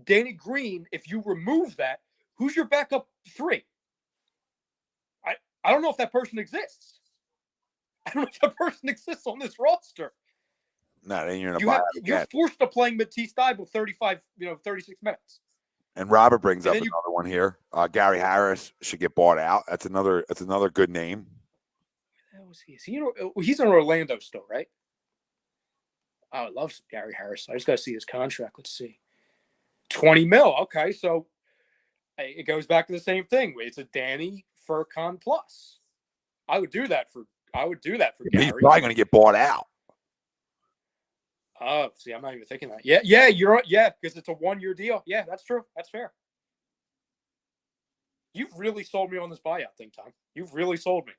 Danny Green, if you remove that, who's your backup three? I don't know if that person exists. I don't know if that person exists on this roster. No, then you're in a you're forced to playing Matisse Thybulle 36 minutes. And Robert brings up another one here. Gary Harris should get bought out. That's another good name. Where the hell was he? He's in Orlando still, right? Oh, I love Gary Harris. I just got to see his contract. Let's see. 20 mil. Okay, so it goes back to the same thing. It's a Danny Furkan plus. I would do that for Gary. He's probably going to get bought out. Oh, see, I'm not even thinking that. Yeah, you're right. Yeah, because it's a 1-year deal. Yeah, that's true. That's fair. You've really sold me on this buyout thing, Tom. You've really sold me.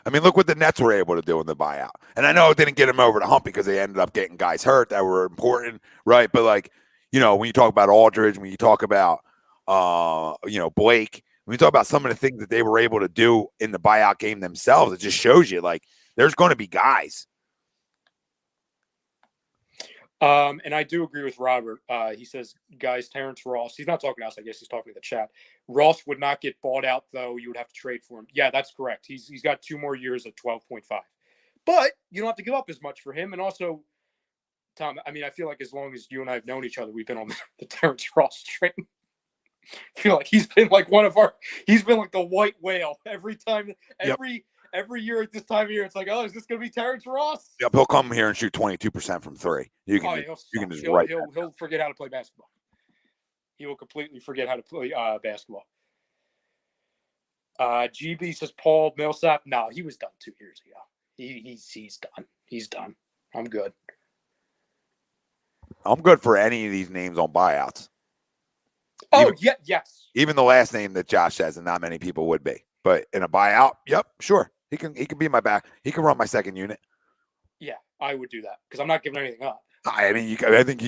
I mean, look what the Nets were able to do in the buyout. And I know it didn't get them over the hump because they ended up getting guys hurt that were important, right? But, like, you know, when you talk about Aldridge, when you talk about, Blake, when you talk about some of the things that they were able to do in the buyout game themselves, it just shows you, like, there's going to be guys. And I do agree with Robert. He says, guys, Terrence Ross, he's not talking to us. I guess he's talking to the chat. Ross would not get bought out, though. You would have to trade for him. Yeah, that's correct. He's got 2 more years at 12.5. But you don't have to give up as much for him. And also, Tom, I mean, I feel like as long as you and I have known each other, we've been on the Terrence Ross train. I feel like he's been like the white whale every time, every year at this time of year. It's like, oh, is this going to be Terrence Ross? Yep, he'll come here and shoot 22% from 3. You can just write. He'll forget how to play basketball. He will completely forget how to play basketball. GB says Paul Millsap. No, he was done 2 years ago. He's done. He's done. I'm good. I'm good for any of these names on buyouts. Oh, yes. Even the last name that Josh says, and not many people would be. But in a buyout, yep, sure. He can be my back. He can run my second unit. Yeah, I would do that because I'm not giving anything up. I mean, I think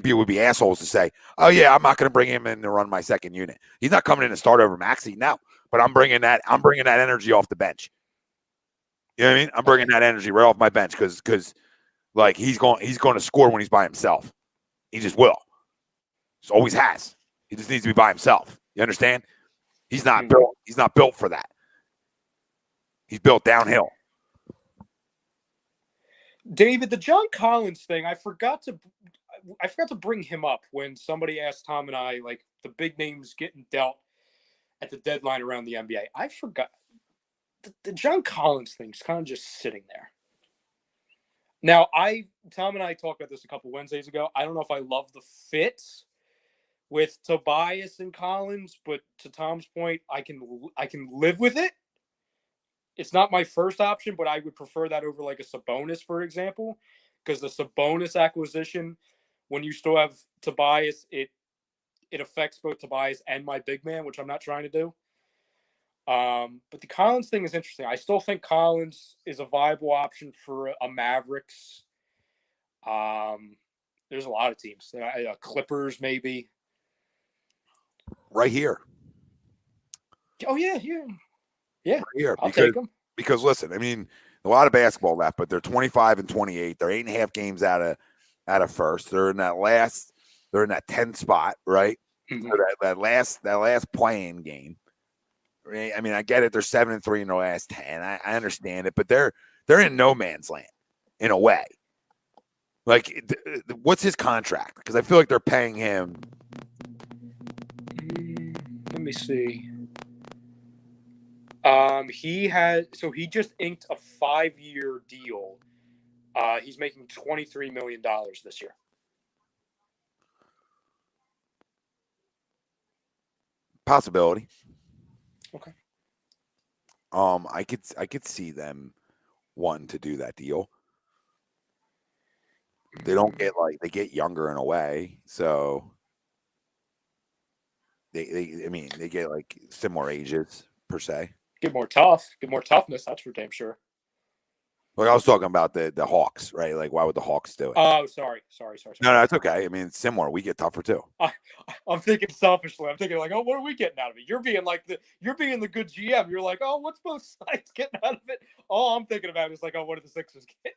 people would be assholes to say, "Oh yeah, I'm not going to bring him in to run my second unit." He's not coming in to start over Maxey, no. But I'm bringing that energy off the bench. You know what I mean? I'm bringing that energy right off my bench because like he's going to score when he's by himself. He just will. He always has. He just needs to be by himself. You understand? He's not built. He's not built for that. He's built downhill. David, the John Collins thing, I forgot to bring him up when somebody asked Tom and I, like, the big names getting dealt at the deadline around the NBA. I forgot. The John Collins thing's kind of just sitting there. Now, Tom and I talked about this a couple Wednesdays ago. I don't know if I love the fit with Tobias and Collins, but to Tom's point, I can live with it. It's not my first option, but I would prefer that over like a Sabonis, for example, because the Sabonis acquisition, when you still have Tobias, it affects both Tobias and my big man, which I'm not trying to do. But the Collins thing is interesting. I still think Collins is a viable option for a Mavericks. There's a lot of teams. Clippers, maybe. Right here. Oh, yeah. Right here. I'll take them. Because, listen, I mean, a lot of basketball left, but they're 25 and 28. They're 8.5 games out of first. They're in that 10th spot, right? Mm-hmm. So that last play-in game. Right? I mean, I get it. They're 7-3 in the last 10. I understand it, but they're in no man's land in a way. Like, what's his contract? Because I feel like they're paying him. Let me see. He just inked a 5-year deal. He's making $23 million this year. Possibility. Okay. I could see them wanting to do that deal. They don't get they get younger in a way, so they get like similar ages per se. Get more toughness. That's for damn sure. Like I was talking about the Hawks, right? Like why would the Hawks do it? Oh, sorry. No, it's okay. I mean, it's similar. We get tougher too. I'm thinking selfishly. I'm thinking like, oh, what are we getting out of it? You're being the good GM. You're like, oh, what's both sides getting out of it? All I'm thinking about is like, oh, what do the Sixers get?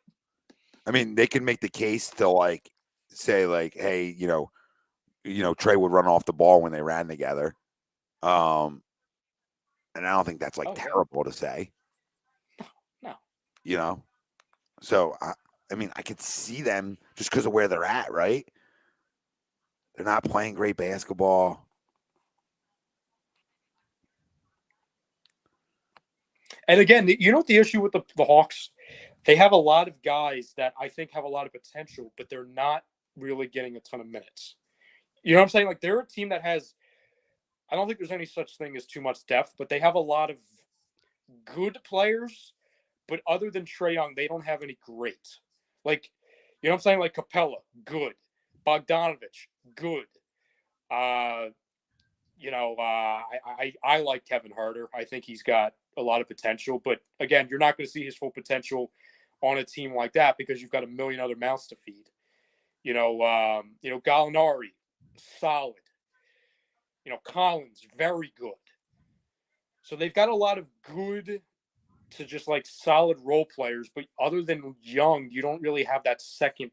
I mean, they can make the case to like say like, hey, Trey would run off the ball when they ran together. And I don't think that's terrible to say. No. So I mean, I could see them just because of where they're at, right? They're not playing great basketball. And again, you know what the issue with the Hawks? They have a lot of guys that I think have a lot of potential, but they're not really getting a ton of minutes. You know what I'm saying? Like they're a team that has, I don't think there's any such thing as too much depth, but they have a lot of good players. But other than Trae Young, they don't have any great. Like, you know what I'm saying? Like Capella, good. Bogdanovich, good. I like Kevin Huerter. I think he's got a lot of potential. But again, you're not going to see his full potential on a team like that because you've got a million other mouths to feed. Gallinari, solid. Collins, very good. So they've got a lot of good to just like solid role players, but other than Young, you don't really have that second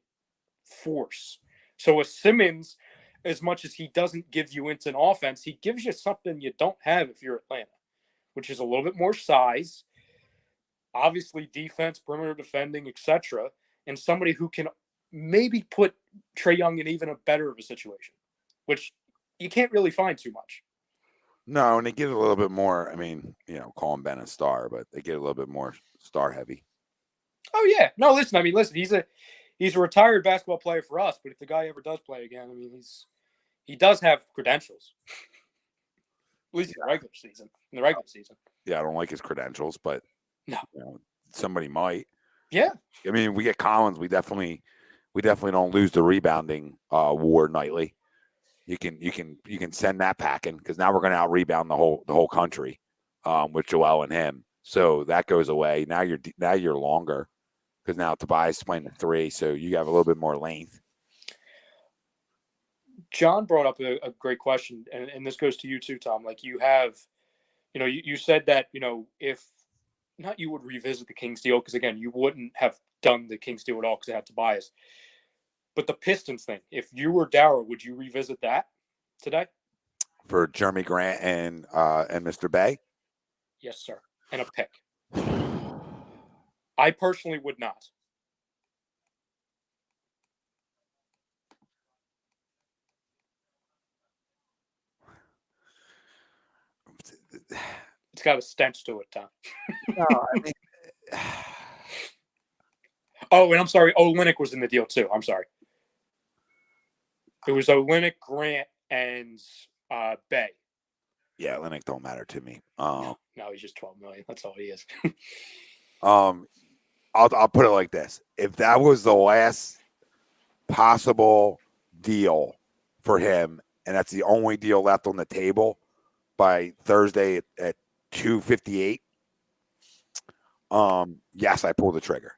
force. So with Simmons, as much as he doesn't give you instant offense, he gives you something you don't have if you're Atlanta, which is a little bit more size, obviously defense, perimeter defending, etc., and somebody who can maybe put Trae Young in even a better of a situation, which you can't really find too much. No, and they get a little bit more. I mean, call him Ben a star, but they get a little bit more star heavy. Oh yeah, no. Listen, he's a retired basketball player for us, but if the guy ever does play again, he does have credentials. At least in the regular season. Yeah, I don't like his credentials, but no, somebody might. Yeah. I mean, we get Collins. We definitely don't lose the rebounding war nightly. You can send that packing because now we're going to out rebound the whole country with Joel and him. So that goes away. Now you're longer because now Tobias is playing the 3, so you have a little bit more length. John brought up a great question, and this goes to you too, Tom. Like you have, you said that if not, you would revisit the Kings deal because again, you wouldn't have done the Kings deal at all because it had Tobias. But the Pistons thing, if you were Darryl, would you revisit that today? For Jeremy Grant and Mr. Bay? Yes, sir. And a pick. I personally would not. It's got a stench to it, Tom. No, I mean... Oh, and I'm sorry. Olynyk was in the deal too. I'm sorry. It was Olynyk, Grant, and Bay. Yeah, Olynyk don't matter to me. No, he's just $12 million. That's all he is. I'll put it like this: if that was the last possible deal for him, and that's the only deal left on the table by Thursday at 2:58, yes, I pull the trigger.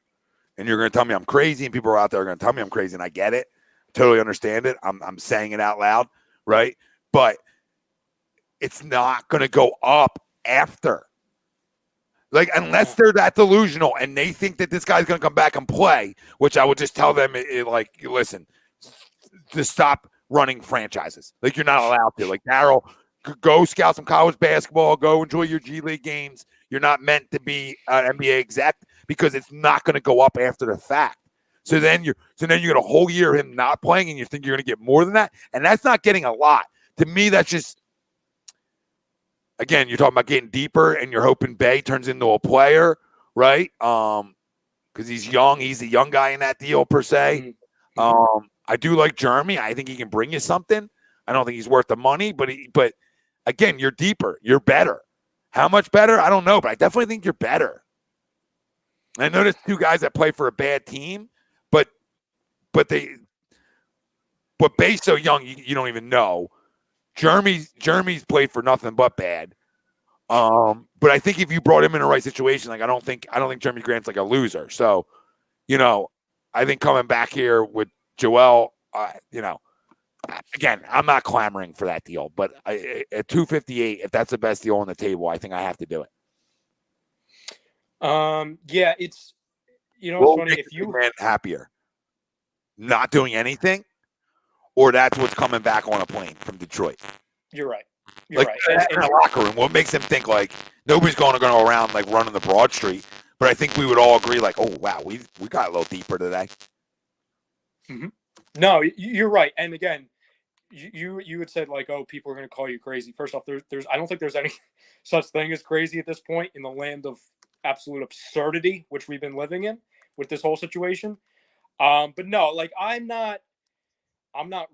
And you're going to tell me I'm crazy, and people are out there are going to tell me I'm crazy, and I get it. Totally understand it. I'm saying it out loud, right? But it's not going to go up after. Like, unless they're that delusional and they think that this guy's going to come back and play, which I would just tell them, listen, to stop running franchises. Like, you're not allowed to. Like, Darryl, go scout some college basketball. Go enjoy your G League games. You're not meant to be an NBA exec because it's not going to go up after the fact. So then you get a whole year of him not playing, and you think you're going to get more than that, and that's not getting a lot. To me, that's just again, you're talking about getting deeper, and you're hoping Bay turns into a player, right? Because he's young. He's a young guy in that deal per se. I do like Jeremy. I think he can bring you something. I don't think he's worth the money, but again, you're deeper. You're better. How much better? I don't know, but I definitely think you're better. I know there's two guys that play for a bad team, but Bay's so young, you don't even know. Jeremy's played for nothing but bad. But I think if you brought him in the right situation, like I don't think Jeremy Grant's like a loser. So, I think coming back here with Joel, again, I'm not clamoring for that deal, but at $258, if that's the best deal on the table, I think I have to do it. Yeah, it's it's funny if you happier not doing anything, or that's what's coming back on a plane from Detroit. You're right. You're right. In the locker room, what makes him think like nobody's going to go around like running the Broad Street? But I think we would all agree, like, oh wow, we got a little deeper today. Mm-hmm. No, you're right. And again, you had said like, oh, people are going to call you crazy. First off, there's I don't think there's any such thing as crazy at this point in the land of absolute absurdity, which we've been living in with this whole situation. But no, like I'm not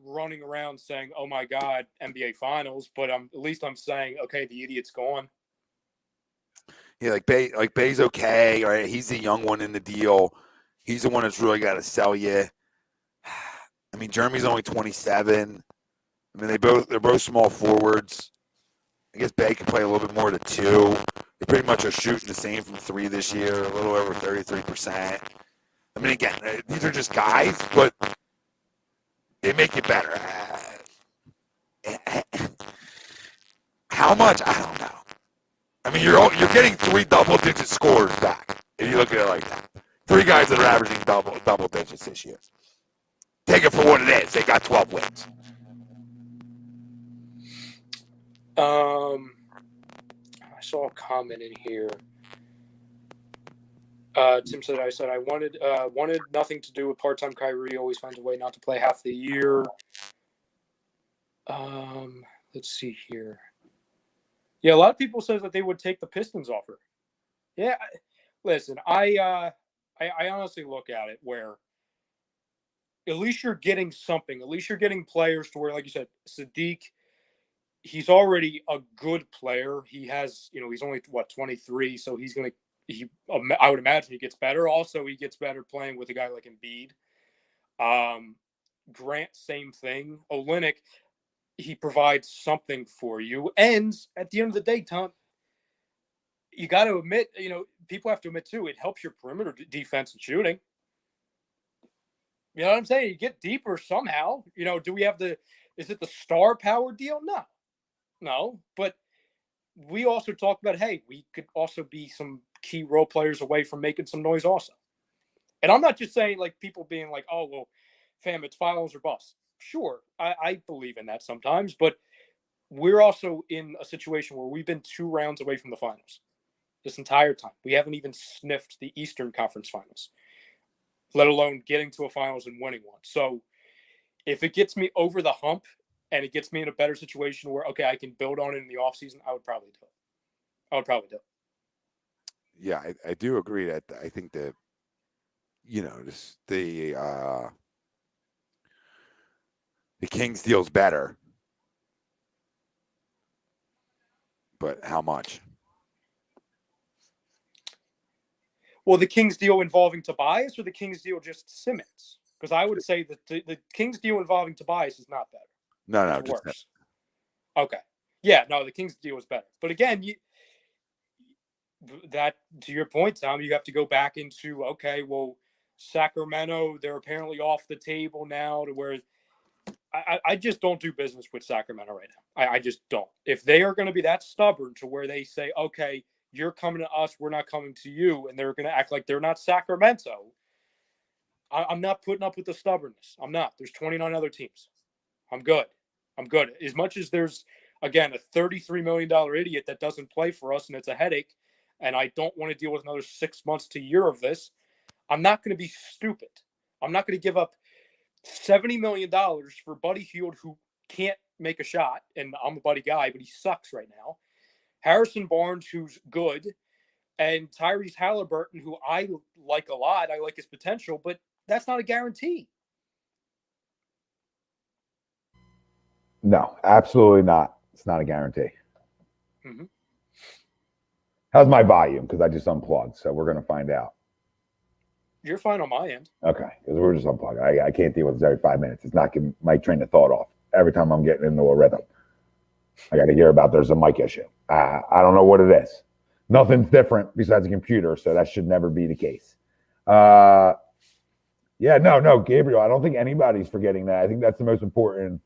running around saying, oh my God, NBA Finals, but at least I'm saying, okay, the idiot's gone. Yeah, Bay's okay. All right, he's the young one in the deal. He's the one that's really got to sell you. I mean, Jeremy's only 27. I mean, they're both small forwards. I guess Bay can play a little bit more to two. They pretty much are shooting the same from three this year, a little over 33%. I mean, again, these are just guys, but they make you better. How much? I don't know. I mean, you're getting 3 double-digit scores back if you look at it like that. 3 guys that are averaging double digits this year. Take it for what it is. They got 12 wins. I saw a comment in here. Tim said, I wanted nothing to do with part-time Kyrie. Always finds a way not to play half the year. Let's see here. Yeah, a lot of people said that they would take the Pistons offer. Yeah, listen, I honestly look at it where at least you're getting something. At least you're getting players to where, like you said, Sadiq, he's already a good player. He has, he's only 23, so I would imagine he gets better. Also, he gets better playing with a guy like Embiid. Grant, same thing. Olynyk, he provides something for you. And at the end of the day, Tom, you got to admit, people have to admit too, it helps your perimeter defense and shooting. You know what I'm saying? You get deeper somehow. Do we have is it the star power deal? No. But we also talked about, hey, we could also be some key role players away from making some noise also. And I'm not just saying like people being like, oh, well, fam, it's finals or bust. Sure, I believe in that sometimes, but we're also in a situation where we've been 2 rounds away from the finals this entire time. We haven't even sniffed the Eastern Conference Finals, let alone getting to a finals and winning one. So if it gets me over the hump and it gets me in a better situation where, okay, I can build on it in the offseason, I would probably do it. Yeah, I do agree that I think that, the Kings deal's better, but how much? Well, the Kings deal involving Tobias or the Kings deal just Simmons? Because I would say that the Kings deal involving Tobias is not better. No, it's worse. Okay. Yeah, no, the Kings deal is better. But again, that to your point, Tom, you have to go back into, okay, well, Sacramento, they're apparently off the table now to where I just don't do business with Sacramento right now. I just don't. If they are going to be that stubborn to where they say, okay, you're coming to us, we're not coming to you, and they're going to act like they're not Sacramento, I'm not putting up with the stubbornness. I'm not. There's 29 other teams. I'm good. As much as there's, again, a $33 million idiot that doesn't play for us and it's a headache, and I don't want to deal with another 6 months to a year of this, I'm not going to be stupid. I'm not going to give up $70 million for Buddy Hield, who can't make a shot, and I'm a Buddy guy, but he sucks right now. Harrison Barnes, who's good, and Tyrese Halliburton, who I like a lot. I like his potential, but that's not a guarantee. No, absolutely not. It's not a guarantee. Mm-hmm. How's my volume? Because I just unplugged, so we're going to find out. You're fine on my end. Okay, because we're just unplugged. I can't deal with this every 5 minutes. It's not getting my train of thought off every time I'm getting into a rhythm. I got to hear about there's a mic issue. I don't know what it is. Nothing's different besides a computer, so that should never be the case. No, Gabriel, I don't think anybody's forgetting that. I think that's the most important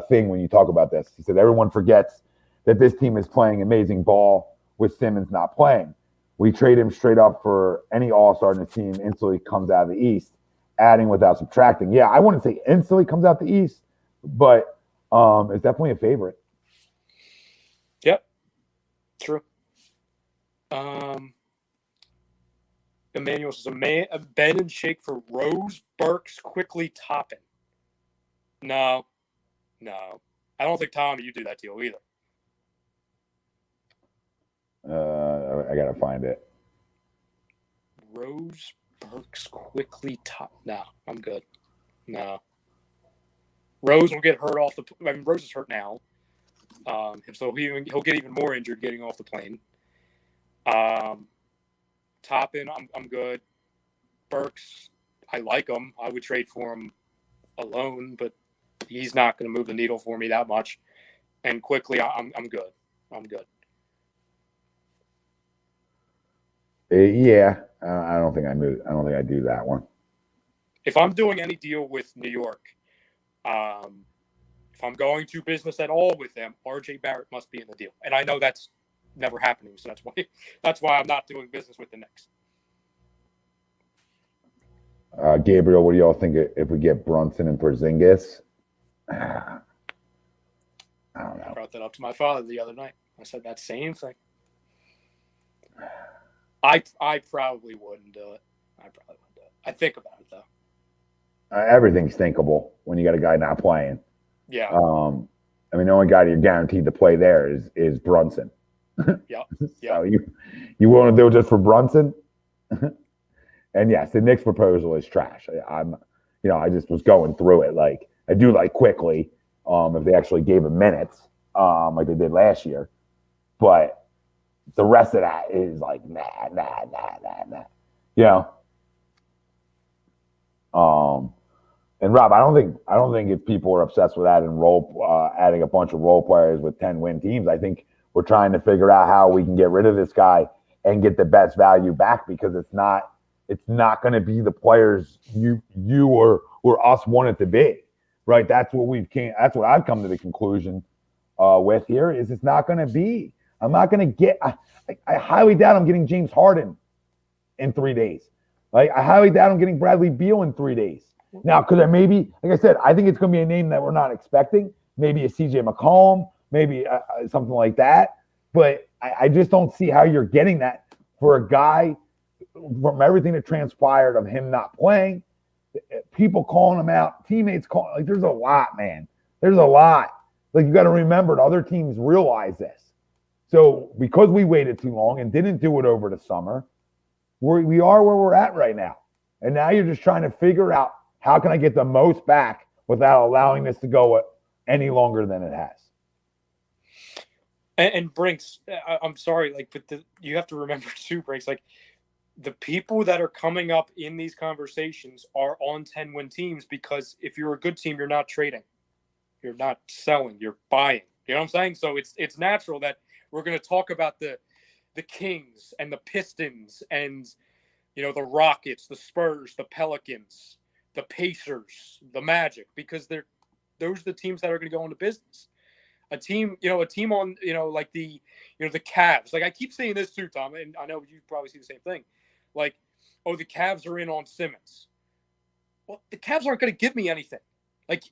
thing when you talk about this. He said everyone forgets that this team is playing amazing ball with Simmons not playing. We trade him straight up for any all-star in the team, instantly comes out of the East, adding without subtracting. Yeah, I wouldn't say instantly comes out the East, but it's definitely a favorite. Yep, true. Emmanuel says, a Ben and shake for Rose, Burks, quickly Toppin. No. I don't think, Tom, you do that deal either. I got to find it. Rose, Burks, quickly top. No, I'm good. No. Rose will get hurt off the. I mean, Rose is hurt now, so he'll get even more injured getting off the plane. Toppin, I'm good. Burks, I like him. I would trade for him alone, but he's not going to move the needle for me that much. And quickly, I'm good. I'm good. Yeah, I don't think I move. I don't think I do that one. If I'm doing any deal with New York, if I'm going to business at all with them, RJ Barrett must be in the deal. And I know that's never happening, so that's why I'm not doing business with the Knicks. Gabriel, what do y'all think if we get Brunson and Porzingis? I don't know. I brought that up to my father the other night. I said that same thing. I probably wouldn't do it. I think about it, though. Everything's thinkable when you got a guy not playing. Yeah. I mean, the only guy you're guaranteed to play there is Brunson. Yeah. So you want to do it just for Brunson? And yes, the Knicks proposal is trash. I just was going through it. Like, I do like quickly, if they actually gave him minutes, like they did last year. But the rest of that is like, nah. And Rob, I don't think if people are obsessed with adding a bunch of role players with 10-win teams, I think we're trying to figure out how we can get rid of this guy and get the best value back, because it's not going to be the players you or us want it to be, right? That's what I've come to the conclusion with here is it's not going to be. I'm not going to get. I highly doubt I'm getting James Harden in 3 days. Like, I highly doubt I'm getting Bradley Beal in 3 days. Now, could there maybe, like I said, I think it's going to be a name that we're not expecting. Maybe a CJ McCollum, maybe something like that. But I just don't see how you're getting that for a guy from everything that transpired of him not playing, people calling him out, teammates calling. Like, there's a lot, man. There's a lot. Like, you got to remember that other teams realize this. So because we waited too long and didn't do it over the summer, we are where we're at right now. And now you're just trying to figure out, how can I get the most back without allowing this to go any longer than it has? And Brinks, I'm sorry, but you have to remember too, Brinks, the people that are coming up in these conversations are on 10-win teams, because if you're a good team, you're not trading. You're not selling, you're buying. You know what I'm saying? So it's natural that we're going to talk about the Kings and the Pistons and, the Rockets, the Spurs, the Pelicans, the Pacers, the Magic, because those are the teams that are going to go into business. A team on, like the Cavs. Like, I keep saying this too, Tom, and I know you probably see the same thing. Like, the Cavs are in on Simmons. Well, the Cavs aren't going to give me anything. Like,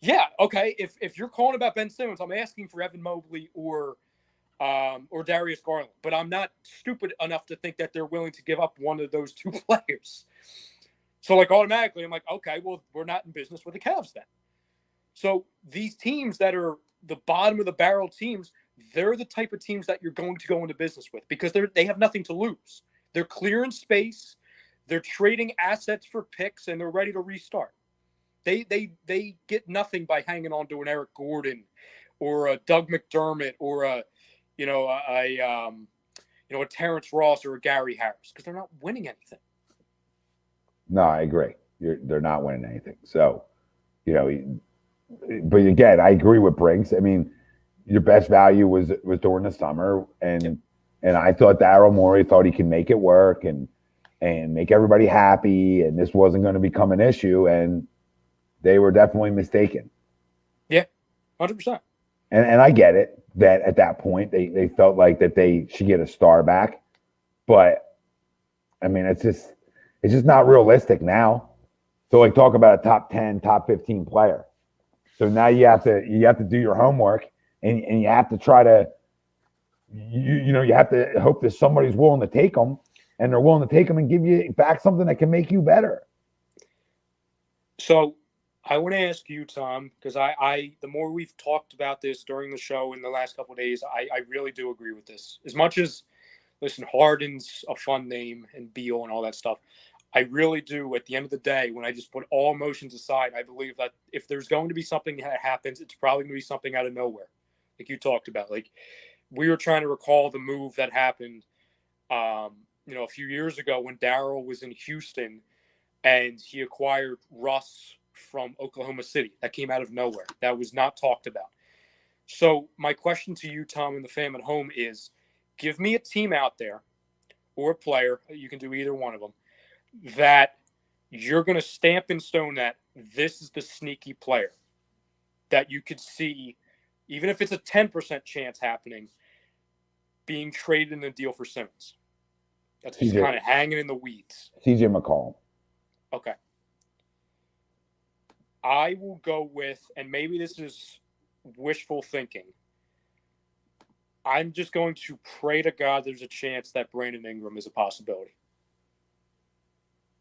yeah, okay, if you're calling about Ben Simmons, I'm asking for Evan Mobley or Darius Garland, but I'm not stupid enough to think that they're willing to give up one of those two players. So, automatically, I'm like, okay, well, we're not in business with the Cavs then. So these teams that are the bottom of the barrel teams, they're the type of teams that you're going to go into business with because they have nothing to lose. They're clearing space, they're trading assets for picks, and they're ready to restart. They get nothing by hanging on to an Eric Gordon or a Doug McDermott or a Terrence Ross or a Gary Harris because they're not winning anything. No, I agree. They're not winning anything. So, but again, I agree with Brinks. I mean, your best value was during the summer, and I thought Daryl Morey thought he could make it work and make everybody happy, and this wasn't going to become an issue, and they were definitely mistaken. Yeah, 100%. And I get it that at that point they felt like that they should get a star back, but I mean it's just not realistic now. So like talk about a top 10, top 15 player. So now you have to do your homework and you have to try to you have to hope that somebody's willing to take them, and they're willing to take them and give you back something that can make you better. So I want to ask you, Tom, because I the more we've talked about this during the show in the last couple of days, I really do agree with this. As much as, listen, Harden's a fun name and Beal and all that stuff, I really do, at the end of the day, when I just put all emotions aside, I believe that if there's going to be something that happens, it's probably going to be something out of nowhere, like you talked about. Like, we were trying to recall the move that happened, a few years ago when Darryl was in Houston and he acquired Russ from Oklahoma City. That came out of nowhere. That was not talked about. So my question to you, Tom, and the fam at home is, give me a team out there or a player, you can do either one of them, that you're going to stamp in stone that this is the sneaky player that you could see, even if it's a 10% chance happening, being traded in a deal for Simmons. That's just kind of hanging in the weeds. CJ McCollum. Okay. I will go with, and maybe this is wishful thinking, I'm just going to pray to God there's a chance that Brandon Ingram is a possibility.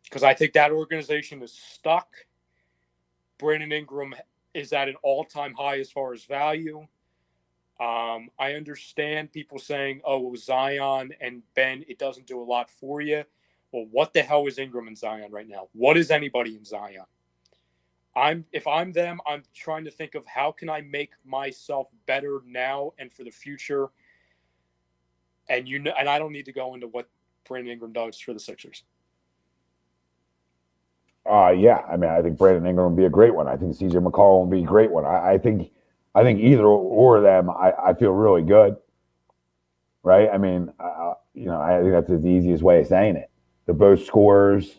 Because I think that organization is stuck. Brandon Ingram is at an all-time high as far as value. I understand people saying, oh, Zion and Ben, it doesn't do a lot for you. Well, what the hell is Ingram and Zion right now? What is anybody in Zion? If I'm them, I'm trying to think of how can I make myself better now and for the future. And and I don't need to go into what Brandon Ingram does for the Sixers. Yeah. I mean, I think Brandon Ingram would be a great one. I think CJ McCollum would be a great one. I think either or of them, I feel really good. Right? I mean, I think that's the easiest way of saying it. They're both scorers.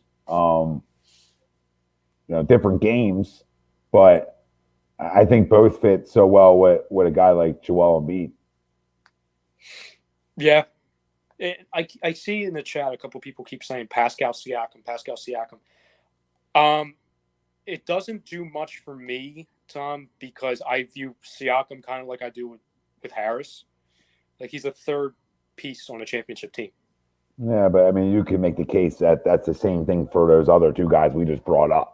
Different games, but I think both fit so well with a guy like Joel Embiid. Yeah. I see in the chat a couple people keep saying Pascal Siakam. It doesn't do much for me, Tom, because I view Siakam kind of like I do with Harris. Like, he's a third piece on a championship team. Yeah, but I mean, you can make the case that that's the same thing for those other two guys we just brought up.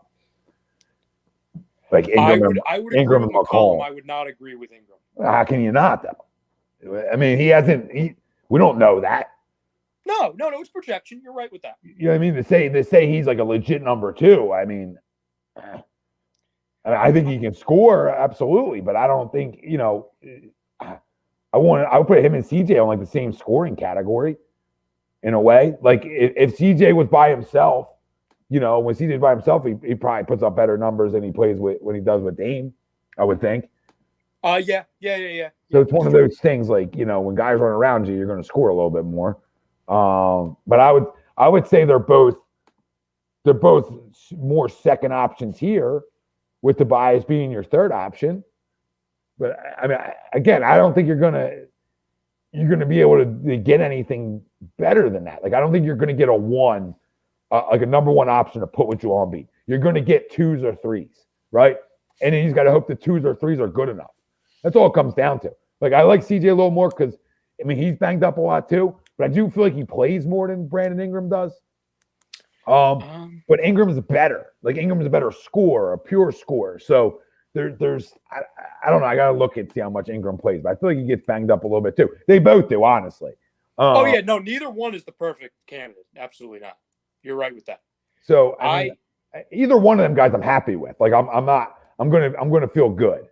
Like Ingram, I would Ingram agree and with McCollum. McCollum. I would not agree with Ingram. How can you not, though? I mean, we don't know that. No, it's projection. You're right with that. You know what I mean? To say he's like a legit number two, I mean, I think he can score, absolutely, but I don't think, I would put him and CJ on like the same scoring category in a way. Like if CJ was by himself, when CJ's by himself, he probably puts up better numbers than he plays when he does with Dame, I would think. Yeah. So it's one of those things like, when guys run around you, you're going to score a little bit more. But I would say they're both more second options here, with Tobias being your third option. But I mean, again, I don't think you're gonna be able to get anything better than that. Like, I don't think you're gonna get like a number one option to put with Joel Embiid. You're gonna get twos or threes, right? And then he's got to hope the twos or threes are good enough. That's all it comes down to. Like, I like CJ a little more because, I mean, he's banged up a lot too, but I do feel like he plays more than Brandon Ingram does. But Ingram's better. Like, Ingram's a better scorer, a pure scorer. So there's I don't know. I gotta look and see how much Ingram plays, but I feel like he gets banged up a little bit too. They both do, honestly. Oh yeah, no, neither one is the perfect candidate. Absolutely not. You're right with that. So I mean, either one of them guys, I'm happy with. Like I'm gonna feel good.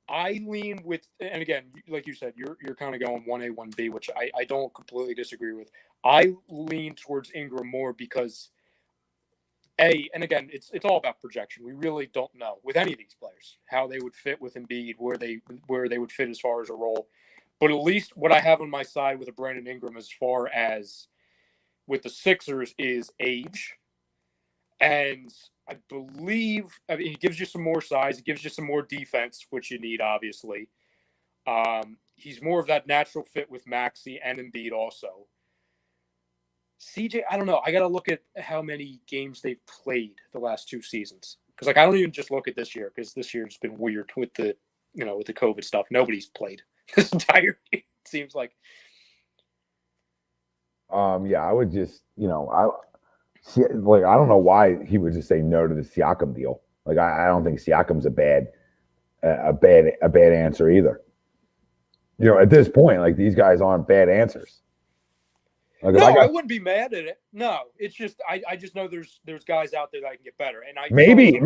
I lean with, and again, like you said, you're kind of going 1A, 1B, which I don't completely disagree with. I lean towards Ingram more because and again, it's all about projection. We really don't know with any of these players how they would fit with Embiid, where they would fit as far as a role. But at least what I have on my side with a Brandon Ingram as far as with the Sixers is age. And I believe he gives you some more size. He gives you some more defense, which you need, obviously. He's more of that natural fit with Maxey and Embiid also. CJ, I don't know. I got to look at how many games they've played the last 2 seasons. Because, I don't even just look at this year, because this year's been weird with the COVID stuff. Nobody's played this entire year, it seems like. Yeah, I would just, I don't know why he would just say no to the Siakam deal. Like, I don't think Siakam's a bad answer either. At this point, like, these guys aren't bad answers. Like, no, I wouldn't be mad at it. No, it's just I just know there's guys out there that I can get better, and maybe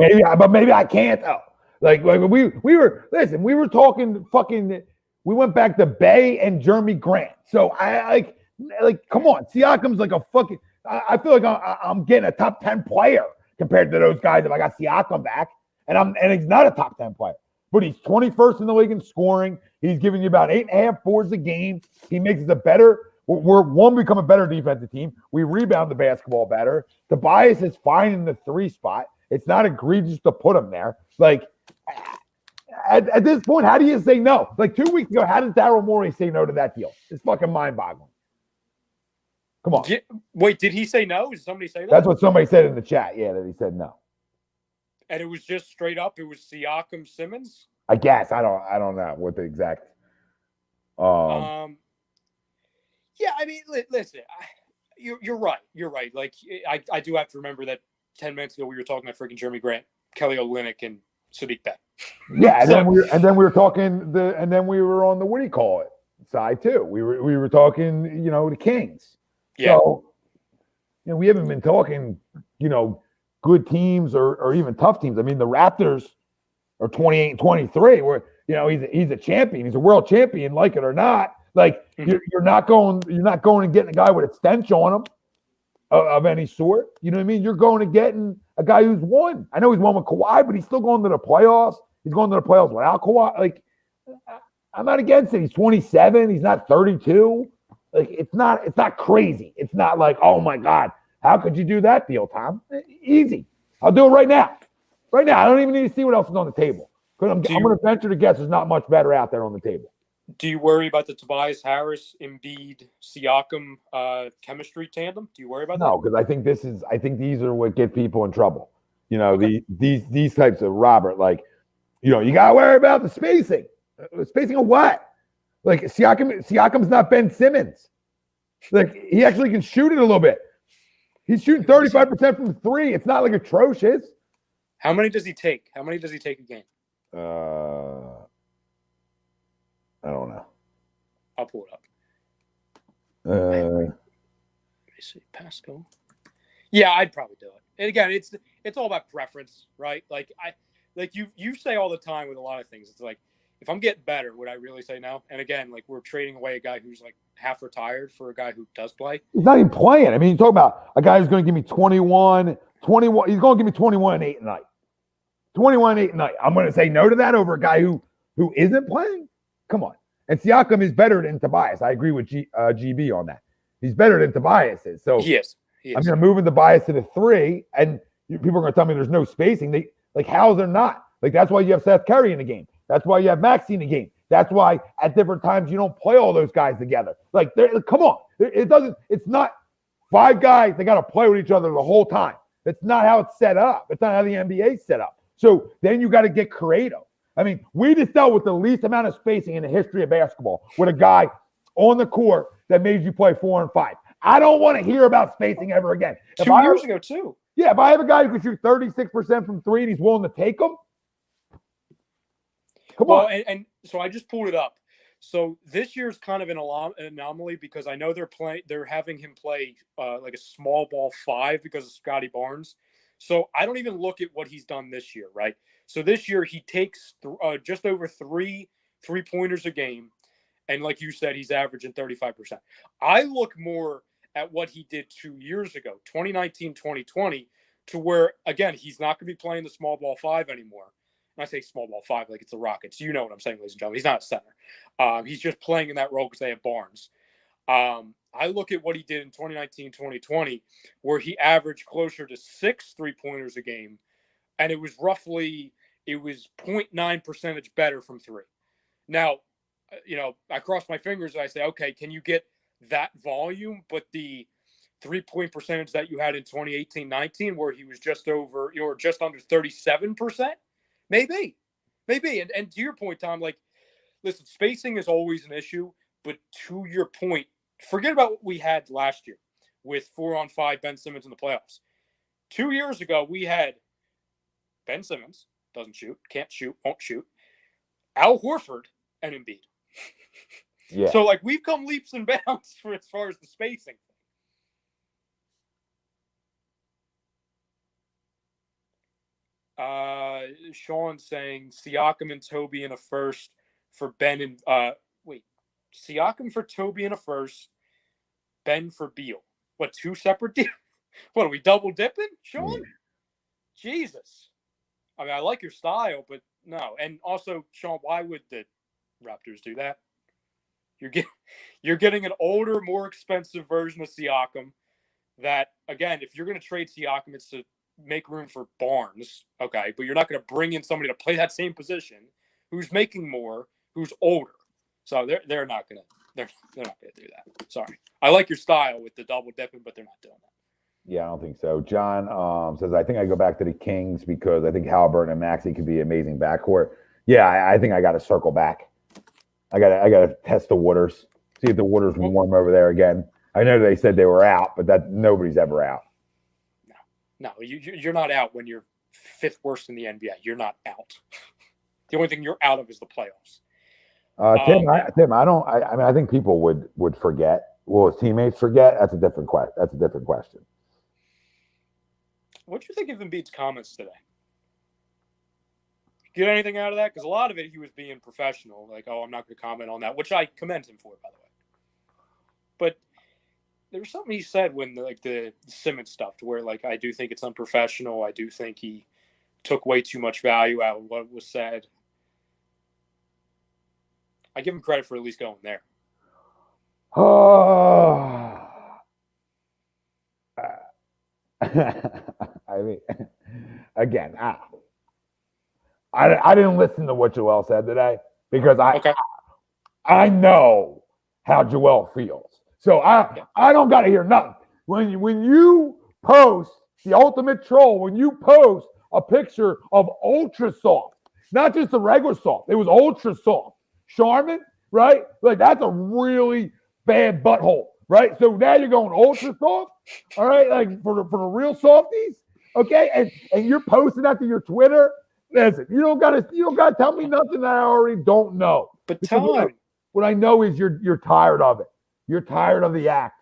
I can't though. Like we were talking fucking. We went back to Bay and Jeremy Grant. So I like come on, Siakam's like a fucking. I feel like I'm getting a top 10 player compared to those guys if I got Siakam back, and he's not a top 10 player, but he's 21st in the league in scoring. He's giving you about 8.5 boards a game. He makes us a better. We're become a better defensive team. We rebound the basketball better. Tobias is fine in the 3 spot. It's not egregious to put him there. Like at this point, how do you say no? Like 2 weeks ago, how did Daryl Morey say no to that deal? It's fucking mind-boggling. Come on. Wait, did he say no? Did somebody say that? That's what somebody said in the chat. Yeah, that he said no. And it was just straight up. It was Siakam Simmons. I guess I don't know what the exact. Yeah, I mean, listen, you're right. You're right. Like, I do have to remember that 10 minutes ago we were talking about freaking Jeremy Grant, Kelly Olynyk, and Sadiq Bey. Yeah, and then we were talking and then we were on the what do you call it side too. We were talking, the Kings. Yeah. So, we haven't been talking, good teams or even tough teams. I mean, the Raptors are 28-23. Where he's a champion. He's a world champion, like it or not. Like you're not going and getting a guy with a stench on him of any sort. You know what I mean? You're going and getting a guy who's won. I know he's won with Kawhi, but he's still going to the playoffs. He's going to the playoffs without Kawhi. Like, I'm not against it. He's 27. He's not 32. Like, it's not crazy. It's not like, oh my God, how could you do that deal, Tom? Easy. I'll do it right now. Right now. I don't even need to see what else is on the table. Because I'm going to venture to guess there's not much better out there on the table. Do you worry about the Tobias Harris, Embiid, Siakam chemistry tandem? Do you worry about that? No, because I think these are what get people in trouble. These types of Robert, like, you gotta worry about the spacing. Spacing of what? Like Siakam's not Ben Simmons. Like, he actually can shoot it a little bit. He's shooting 35% from 3. It's not like atrocious. How many does he take? How many does he take a game? I don't know. I'll pull it up. Let me see, Pascal. Yeah, I'd probably do it. And again, it's all about preference, right? Like you say all the time with a lot of things. It's like, if I'm getting better, would I really say no? And again, like, we're trading away a guy who's like half retired for a guy who does play. He's not even playing. I mean, you talk about a guy who's going to give me 21. He's going to give me 21 and 8 a night. 21 and 8 a night. I'm going to say no to that over a guy who isn't playing. Come on. And Siakam is better than Tobias. I agree with GB on that. He's better than Tobias is. So he is. I'm going to move in Tobias to the 3, and people are going to tell me there's no spacing. How's there not? Like, that's why you have Seth Curry in the game. That's why you have Maxey in the game. That's why at different times you don't play all those guys together. Like, come on. It's not 5 guys that got to play with each other the whole time. That's not how it's set up. It's not how the NBA's set up. So then you got to get creative. I mean, we just dealt with the least amount of spacing in the history of basketball with a guy on the court that made you play 4 and 5. I don't want to hear about spacing ever again. 2 years ago, too. Yeah, if I have a guy who can shoot 36% from three and he's willing to take them, come on. And so I just pulled it up. So this year's kind of an anomaly because I know they're having him play like a small ball 5 because of Scotty Barnes. So I don't even look at what he's done this year, right? So this year he takes just over 3 3-pointers a game. And like you said, he's averaging 35%. I look more at what he did 2 years ago, 2019, 2020, to where, again, he's not going to be playing the small ball 5 anymore. And I say small ball 5 like it's the Rockets. You know what I'm saying, ladies and gentlemen. He's not a center. He's just playing in that role because they have Barnes. I look at what he did in 2019, 2020, where he averaged closer to 6 3-pointers a game, and it was 0.9 percentage better from 3. Now, I cross my fingers and I say, okay, can you get that volume, but the 3-point percentage that you had in 2018-19, where he was just under 37%? Maybe. And to your point, Tom, like, listen, spacing is always an issue, but to your point, forget about what we had last year with 4-on-5 Ben Simmons in the playoffs. 2 years ago, we had Ben Simmons, doesn't shoot, can't shoot, won't shoot, Al Horford, and Embiid. Yeah. So, like, we've come leaps and bounds as far as the spacing. Sean saying Siakam and Toby in a first for Ben and Siakam for Toby in a first, Ben for Beal. What, 2 separate deals? What, are we double dipping, Sean? Yeah. Jesus. I mean, I like your style, but no. And also, Sean, why would the Raptors do that? You're getting an older, more expensive version of Siakam that, again, if you're going to trade Siakam, it's to make room for Barnes, okay? But you're not going to bring in somebody to play that same position who's making more, who's older. So they're not going to do that. Sorry. I like your style with the double dipping, but they're not doing that. Yeah, I don't think so. John says, I think I go back to the Kings because I think Halliburton and Maxey could be an amazing backcourt. Yeah, I think I got to circle back. I got to test the waters, see if the waters warm over there again. I know they said they were out, but that nobody's ever out. No, you're not out when you're 5th worst in the NBA. You're not out. The only thing you're out of is the playoffs. Tim, I think people would forget. Will his teammates forget? That's a different question. What do you think of Embiid's comments today? Get anything out of that? Because a lot of it, he was being professional. Like, oh, I'm not going to comment on that, which I commend him for, by the way. But there was something he said when the Simmons stuff, to where, like, I do think it's unprofessional. I do think he took way too much value out of what was said. I give him credit for at least going there. Oh, I mean, again, I didn't listen to what Joel said today because I know how Joel feels. So I don't got to hear nothing. When you post the ultimate troll, when you post a picture of ultra soft, not just the regular soft, it was ultra soft. Charmin, right? Like, that's a really bad butthole, right? So now you're going ultra soft, all right? Like, for the real softies, okay? And you're posting that to your Twitter. Listen, you don't gotta tell me nothing that I already don't know. But Tom, what I know is you're tired of it. You're tired of the act.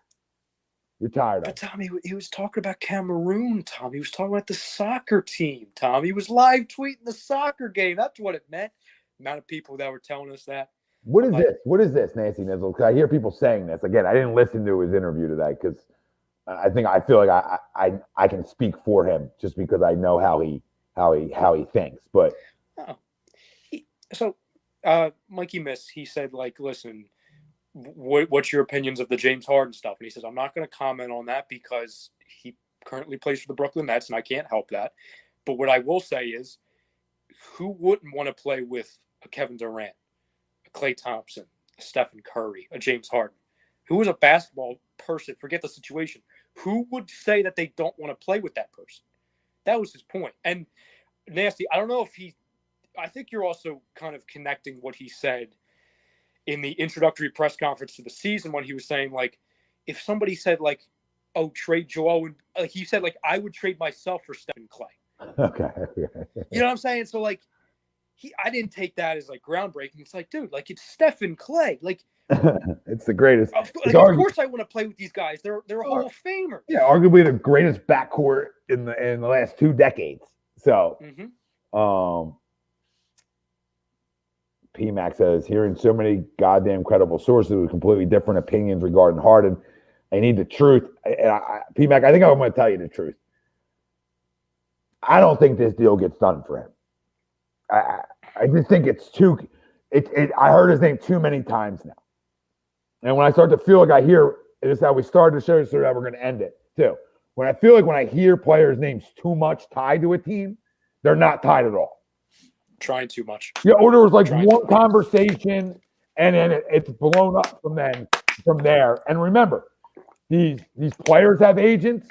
You're tired of it. But Tom, he was talking about Cameroon, Tom. He was talking about the soccer team, Tom. He was live tweeting the soccer game. That's what it meant. The amount of people that were telling us that. What is this? What is this, Nancy Nizzle? Because I hear people saying this. Again, I didn't listen to his interview today because I feel like I can speak for him just because I know how he thinks. But Mikey Miss, he said, like, listen, what's your opinions of the James Harden stuff? And he says, I'm not going to comment on that because he currently plays for the Brooklyn Nets and I can't help that. But what I will say is, who wouldn't want to play with a Kevin Durant, a Klay Thompson, a Stephen Curry, a James Harden? Who is a basketball person? Forget the situation. Who would say that they don't want to play with that person? That was his point. And Nasty, I don't know if I think you're also kind of connecting what he said in the introductory press conference to the season when he was saying, like, if somebody said, like, oh, trade Joel. And like he said, like, I would trade myself for Stephen Clay. Okay. You know what I'm saying? So, like, I didn't take that as, like, groundbreaking. It's like, dude, like, it's Stephen Clay. Like, It's the greatest. of It's course I want to play with these guys. They're Hall of Famers. Yeah, arguably the greatest backcourt in the last 2 decades. So, PMAX says, hearing so many goddamn credible sources with completely different opinions regarding Harden, I need the truth. PMAC, I think I'm going to tell you the truth. I don't think this deal gets done for him. I just think it's too. I heard his name too many times now, and when I start to feel like I hear, this is how we started the show, so that we're going to end it too. When I feel like when I hear players' names too much tied to a team, they're not tied at all. Trying too much. Yeah, or there was like one conversation, and then it's blown up from there. And remember, these players have agents.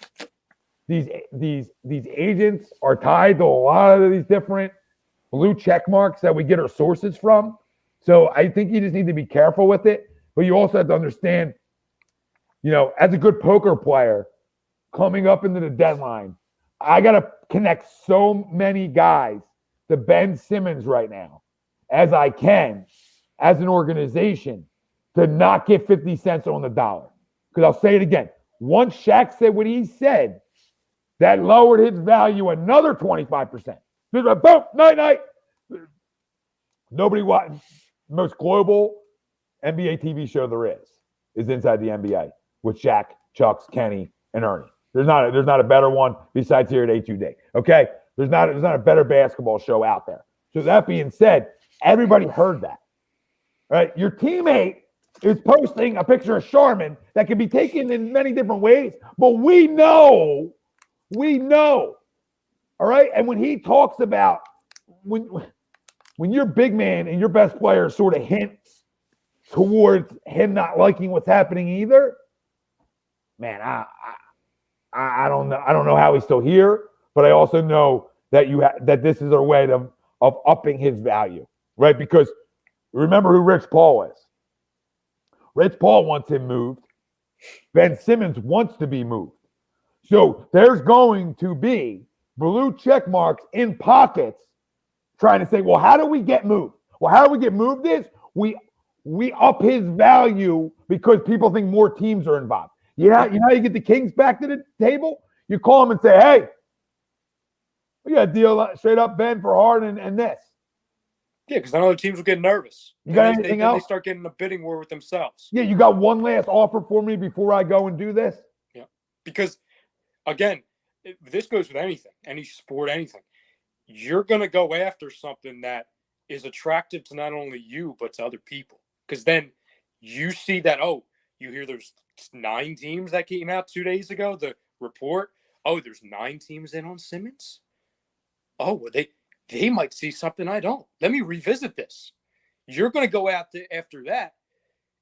These agents are tied to a lot of these different blue check marks that we get our sources from. So I think you just need to be careful with it. But you also have to understand, as a good poker player, coming up into the deadline, I got to connect so many guys to Ben Simmons right now as I can as an organization to not get 50 cents on the dollar. Because I'll say it again. Once Shaq said what he said, that lowered his value another 25%. Boom, night. Nobody watches. Most global NBA TV show there is Inside the NBA with Shaq, Chucks, Kenny, and Ernie. There's not a better one besides here at A2D. Okay, there's not a better basketball show out there. So that being said, everybody heard that, right? Your teammate is posting a picture of Sharman that can be taken in many different ways, but we know. All right. And when he talks about when your big man and your best player sort of hints towards him not liking what's happening either, man, I don't know. I don't know how he's still here, but I also know that that this is a way of upping his value, right? Because remember who Rich Paul is. Rich Paul wants him moved. Ben Simmons wants to be moved. So there's going to be blue check marks in pockets trying to say, well, how do we get moved? Well, how do we get moved is we up his value because people think more teams are involved. You know how you get the Kings back to the table? You call them and say, hey, we got a deal straight up, Ben, for Harden and this. Yeah, because then other teams will get nervous. You got anything else? They start getting a bidding war with themselves. Yeah, you got one last offer for me before I go and do this? Yeah, because, again, this goes with anything, any sport, anything. You're going to go after something that is attractive to not only you, but to other people. Because then you see that, you hear there's 9 teams that came out 2 days ago, the report. Oh, there's 9 teams in on Simmons? Oh, well, they might see something I don't. Let me revisit this. You're going to go out after that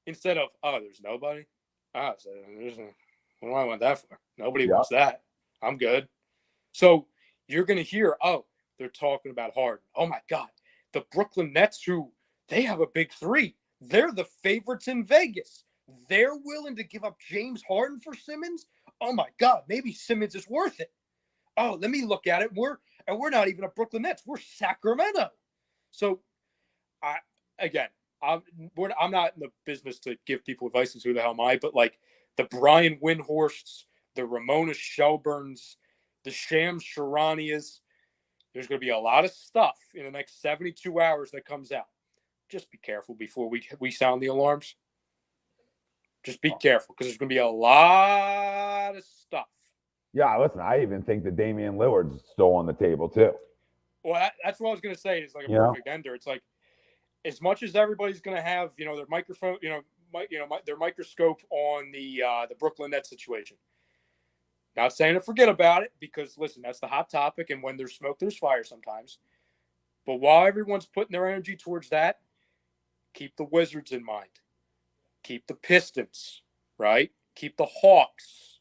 instead of, there's nobody. What do I want that for? Nobody wants that. I'm good. So you're going to hear, they're talking about Harden. Oh, my God. The Brooklyn Nets, who they have a big 3. They're the favorites in Vegas. They're willing to give up James Harden for Simmons? Oh, my God. Maybe Simmons is worth it. Oh, let me look at it. We're not even a Brooklyn Nets. We're Sacramento. So, I'm not in the business to give people advice as who the hell am I, but like the Brian Windhorsts, the Ramona Shelburns, the Shams Charanias, there's going to be a lot of stuff in the next 72 hours that comes out. Just be careful before we sound the alarms. Just be careful because there's going to be a lot of stuff. Yeah, listen, I even think that Damian Lillard's still on the table too. Well, that's what I was going to say. It's like a perfect ender. It's like as much as everybody's going to have, their microphone, their microscope on the Brooklyn Nets situation. Not saying to forget about it because, listen, that's the hot topic, and when there's smoke, there's fire sometimes. But while everyone's putting their energy towards that, keep the Wizards in mind. Keep the Pistons, right? Keep the Hawks.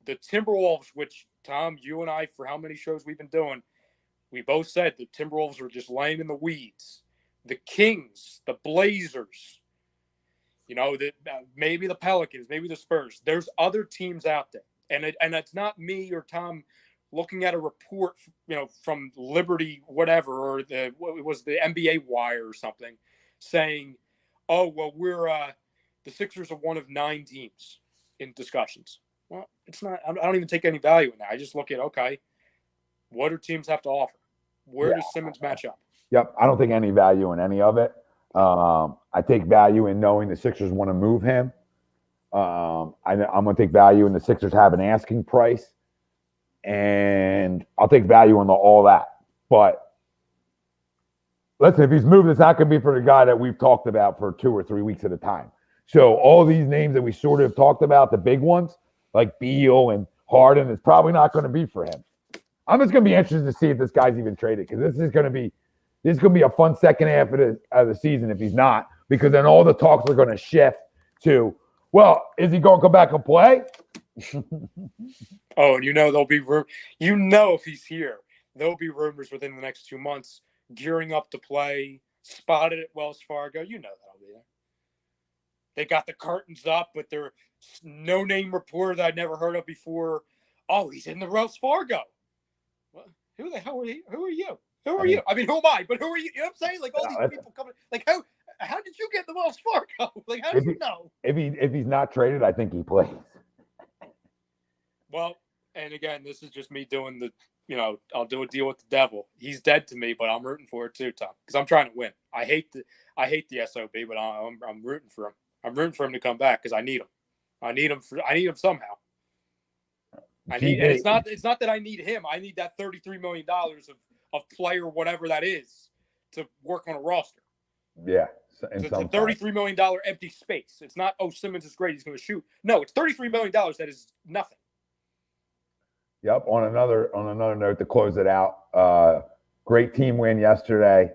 The Timberwolves, which, Tom, you and I, for how many shows we've been doing, we both said the Timberwolves were just laying in the weeds. The Kings, the Blazers, maybe the Pelicans, maybe the Spurs. There's other teams out there. And it's not me or Tom looking at a report, from Liberty, whatever, or it was the NBA Wire or something, saying, "Oh, well, the Sixers are one of 9 teams in discussions." Well, it's not. I don't even take any value in that. I just look at, okay, what do teams have to offer? Where does Simmons match up? Yep, I don't think any value in any of it. I take value in knowing the Sixers want to move him. I'm going to take value in the Sixers have an asking price, and I'll take value in all that. But listen, if he's moved, it's not going to be for the guy that we've talked about for 2 or 3 weeks at a time. So all these names that we sort of talked about, the big ones like Beal and Harden, it's probably not going to be for him. I'm just going to be interested to see if this guy's even traded, because this is going to be a fun second half of the season if he's not, because then all the talks are going to shift to, well, is he going to come back and play? Oh, and there'll be if he's here, there'll be rumors within the next 2 months gearing up to play, spotted at Wells Fargo. That'll be there. They got the curtains up, but they're no-name reporter that I'd never heard of before. Oh, he's in the Wells Fargo. Well, who the hell are you? Who are you? Who are you? I mean, who am I? But who are you? You know what I'm saying? Like, all these people coming. Like, how did you get the Wells Fargo? Like, how do you know? If he's not traded, I think he plays. Well, and again, this is just me doing I'll do a deal with the devil. He's dead to me, but I'm rooting for it too, Tom, because I'm trying to win. I hate the SOB, but I'm rooting for him. I'm rooting for him to come back because I need him. I need him somehow. And it's not that I need him. I need that $33 million of player, whatever that is, to work on a roster. Yeah. It's a $33 million empty space. It's not, Simmons is great, he's going to shoot. No, it's $33 million that is nothing. Yep. On another note to close it out, great team win yesterday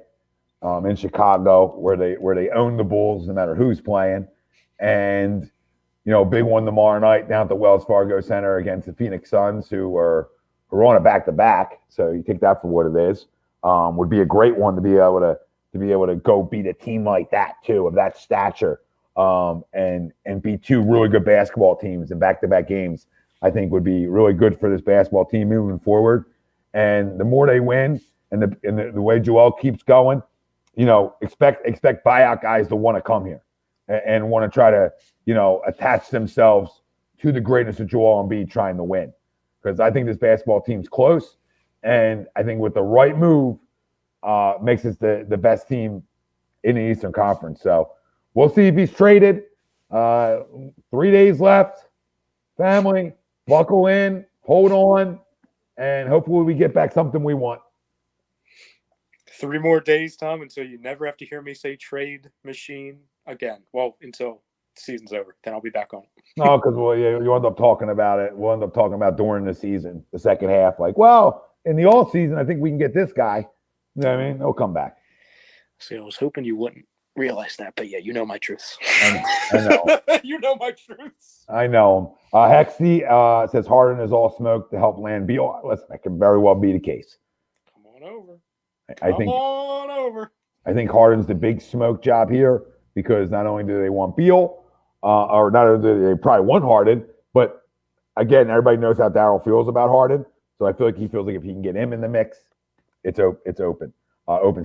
in Chicago, where they own the Bulls no matter who's playing, and big one tomorrow night down at the Wells Fargo Center against the Phoenix Suns, who are on a back-to-back. So you take that for what it is. Would be a great one to be able to go beat a team like that too, of that stature, and beat 2 really good basketball teams in back-to-back games. I think would be really good for this basketball team moving forward. And the more they win, and the way Joel keeps going, expect buyout guys to want to come here and want to try to attach themselves to the greatness of Joel Embiid trying to win. Because I think this basketball team's close, and I think with the right move, makes us the best team in the Eastern Conference. So we'll see if he's traded. 3 days left. Family, buckle in, hold on, and hopefully we get back something we want. 3 more days, Tom, until you never have to hear me say trade machine again. Well, until the season's over. Then I'll be back on it. No, because you end up talking about it. We'll end up talking about during the season, the second half. Like, well, in the off season, I think we can get this guy. You know what I mean? He'll come back. See, I was hoping you wouldn't realize that, but yeah, you know my truths. I know. You know my truths. I know him. Hexy says Harden is all smoke to help land Beal. Listen, that can very well be the case. Come on over. I think Harden's the big smoke job here, because not only do they want Beal, or not only do they probably want Harden, but again, everybody knows how Darryl feels about Harden. So I feel like he feels like if he can get him in the mix, it's open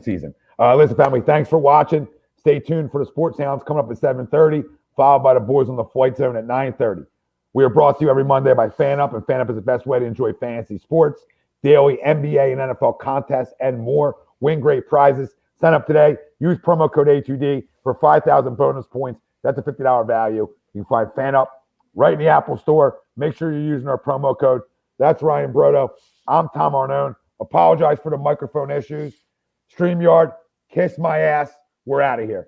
season. Listen, family, thanks for watching. Stay tuned for the Sports Sounds coming up at 7:30, followed by the Boys on the Flight Zone at 9:30. We are brought to you every Monday by FanUp, and FanUp is the best way to enjoy fantasy sports, daily NBA and NFL contests, and more. Win great prizes. Sign up today. Use promo code A2D for 5,000 bonus points. That's a $50 value. You can find FanUp right in the Apple Store. Make sure you're using our promo code. That's Ryan Brodo. I'm Tom Arnone. Apologize for the microphone issues. StreamYard, kiss my ass. We're out of here.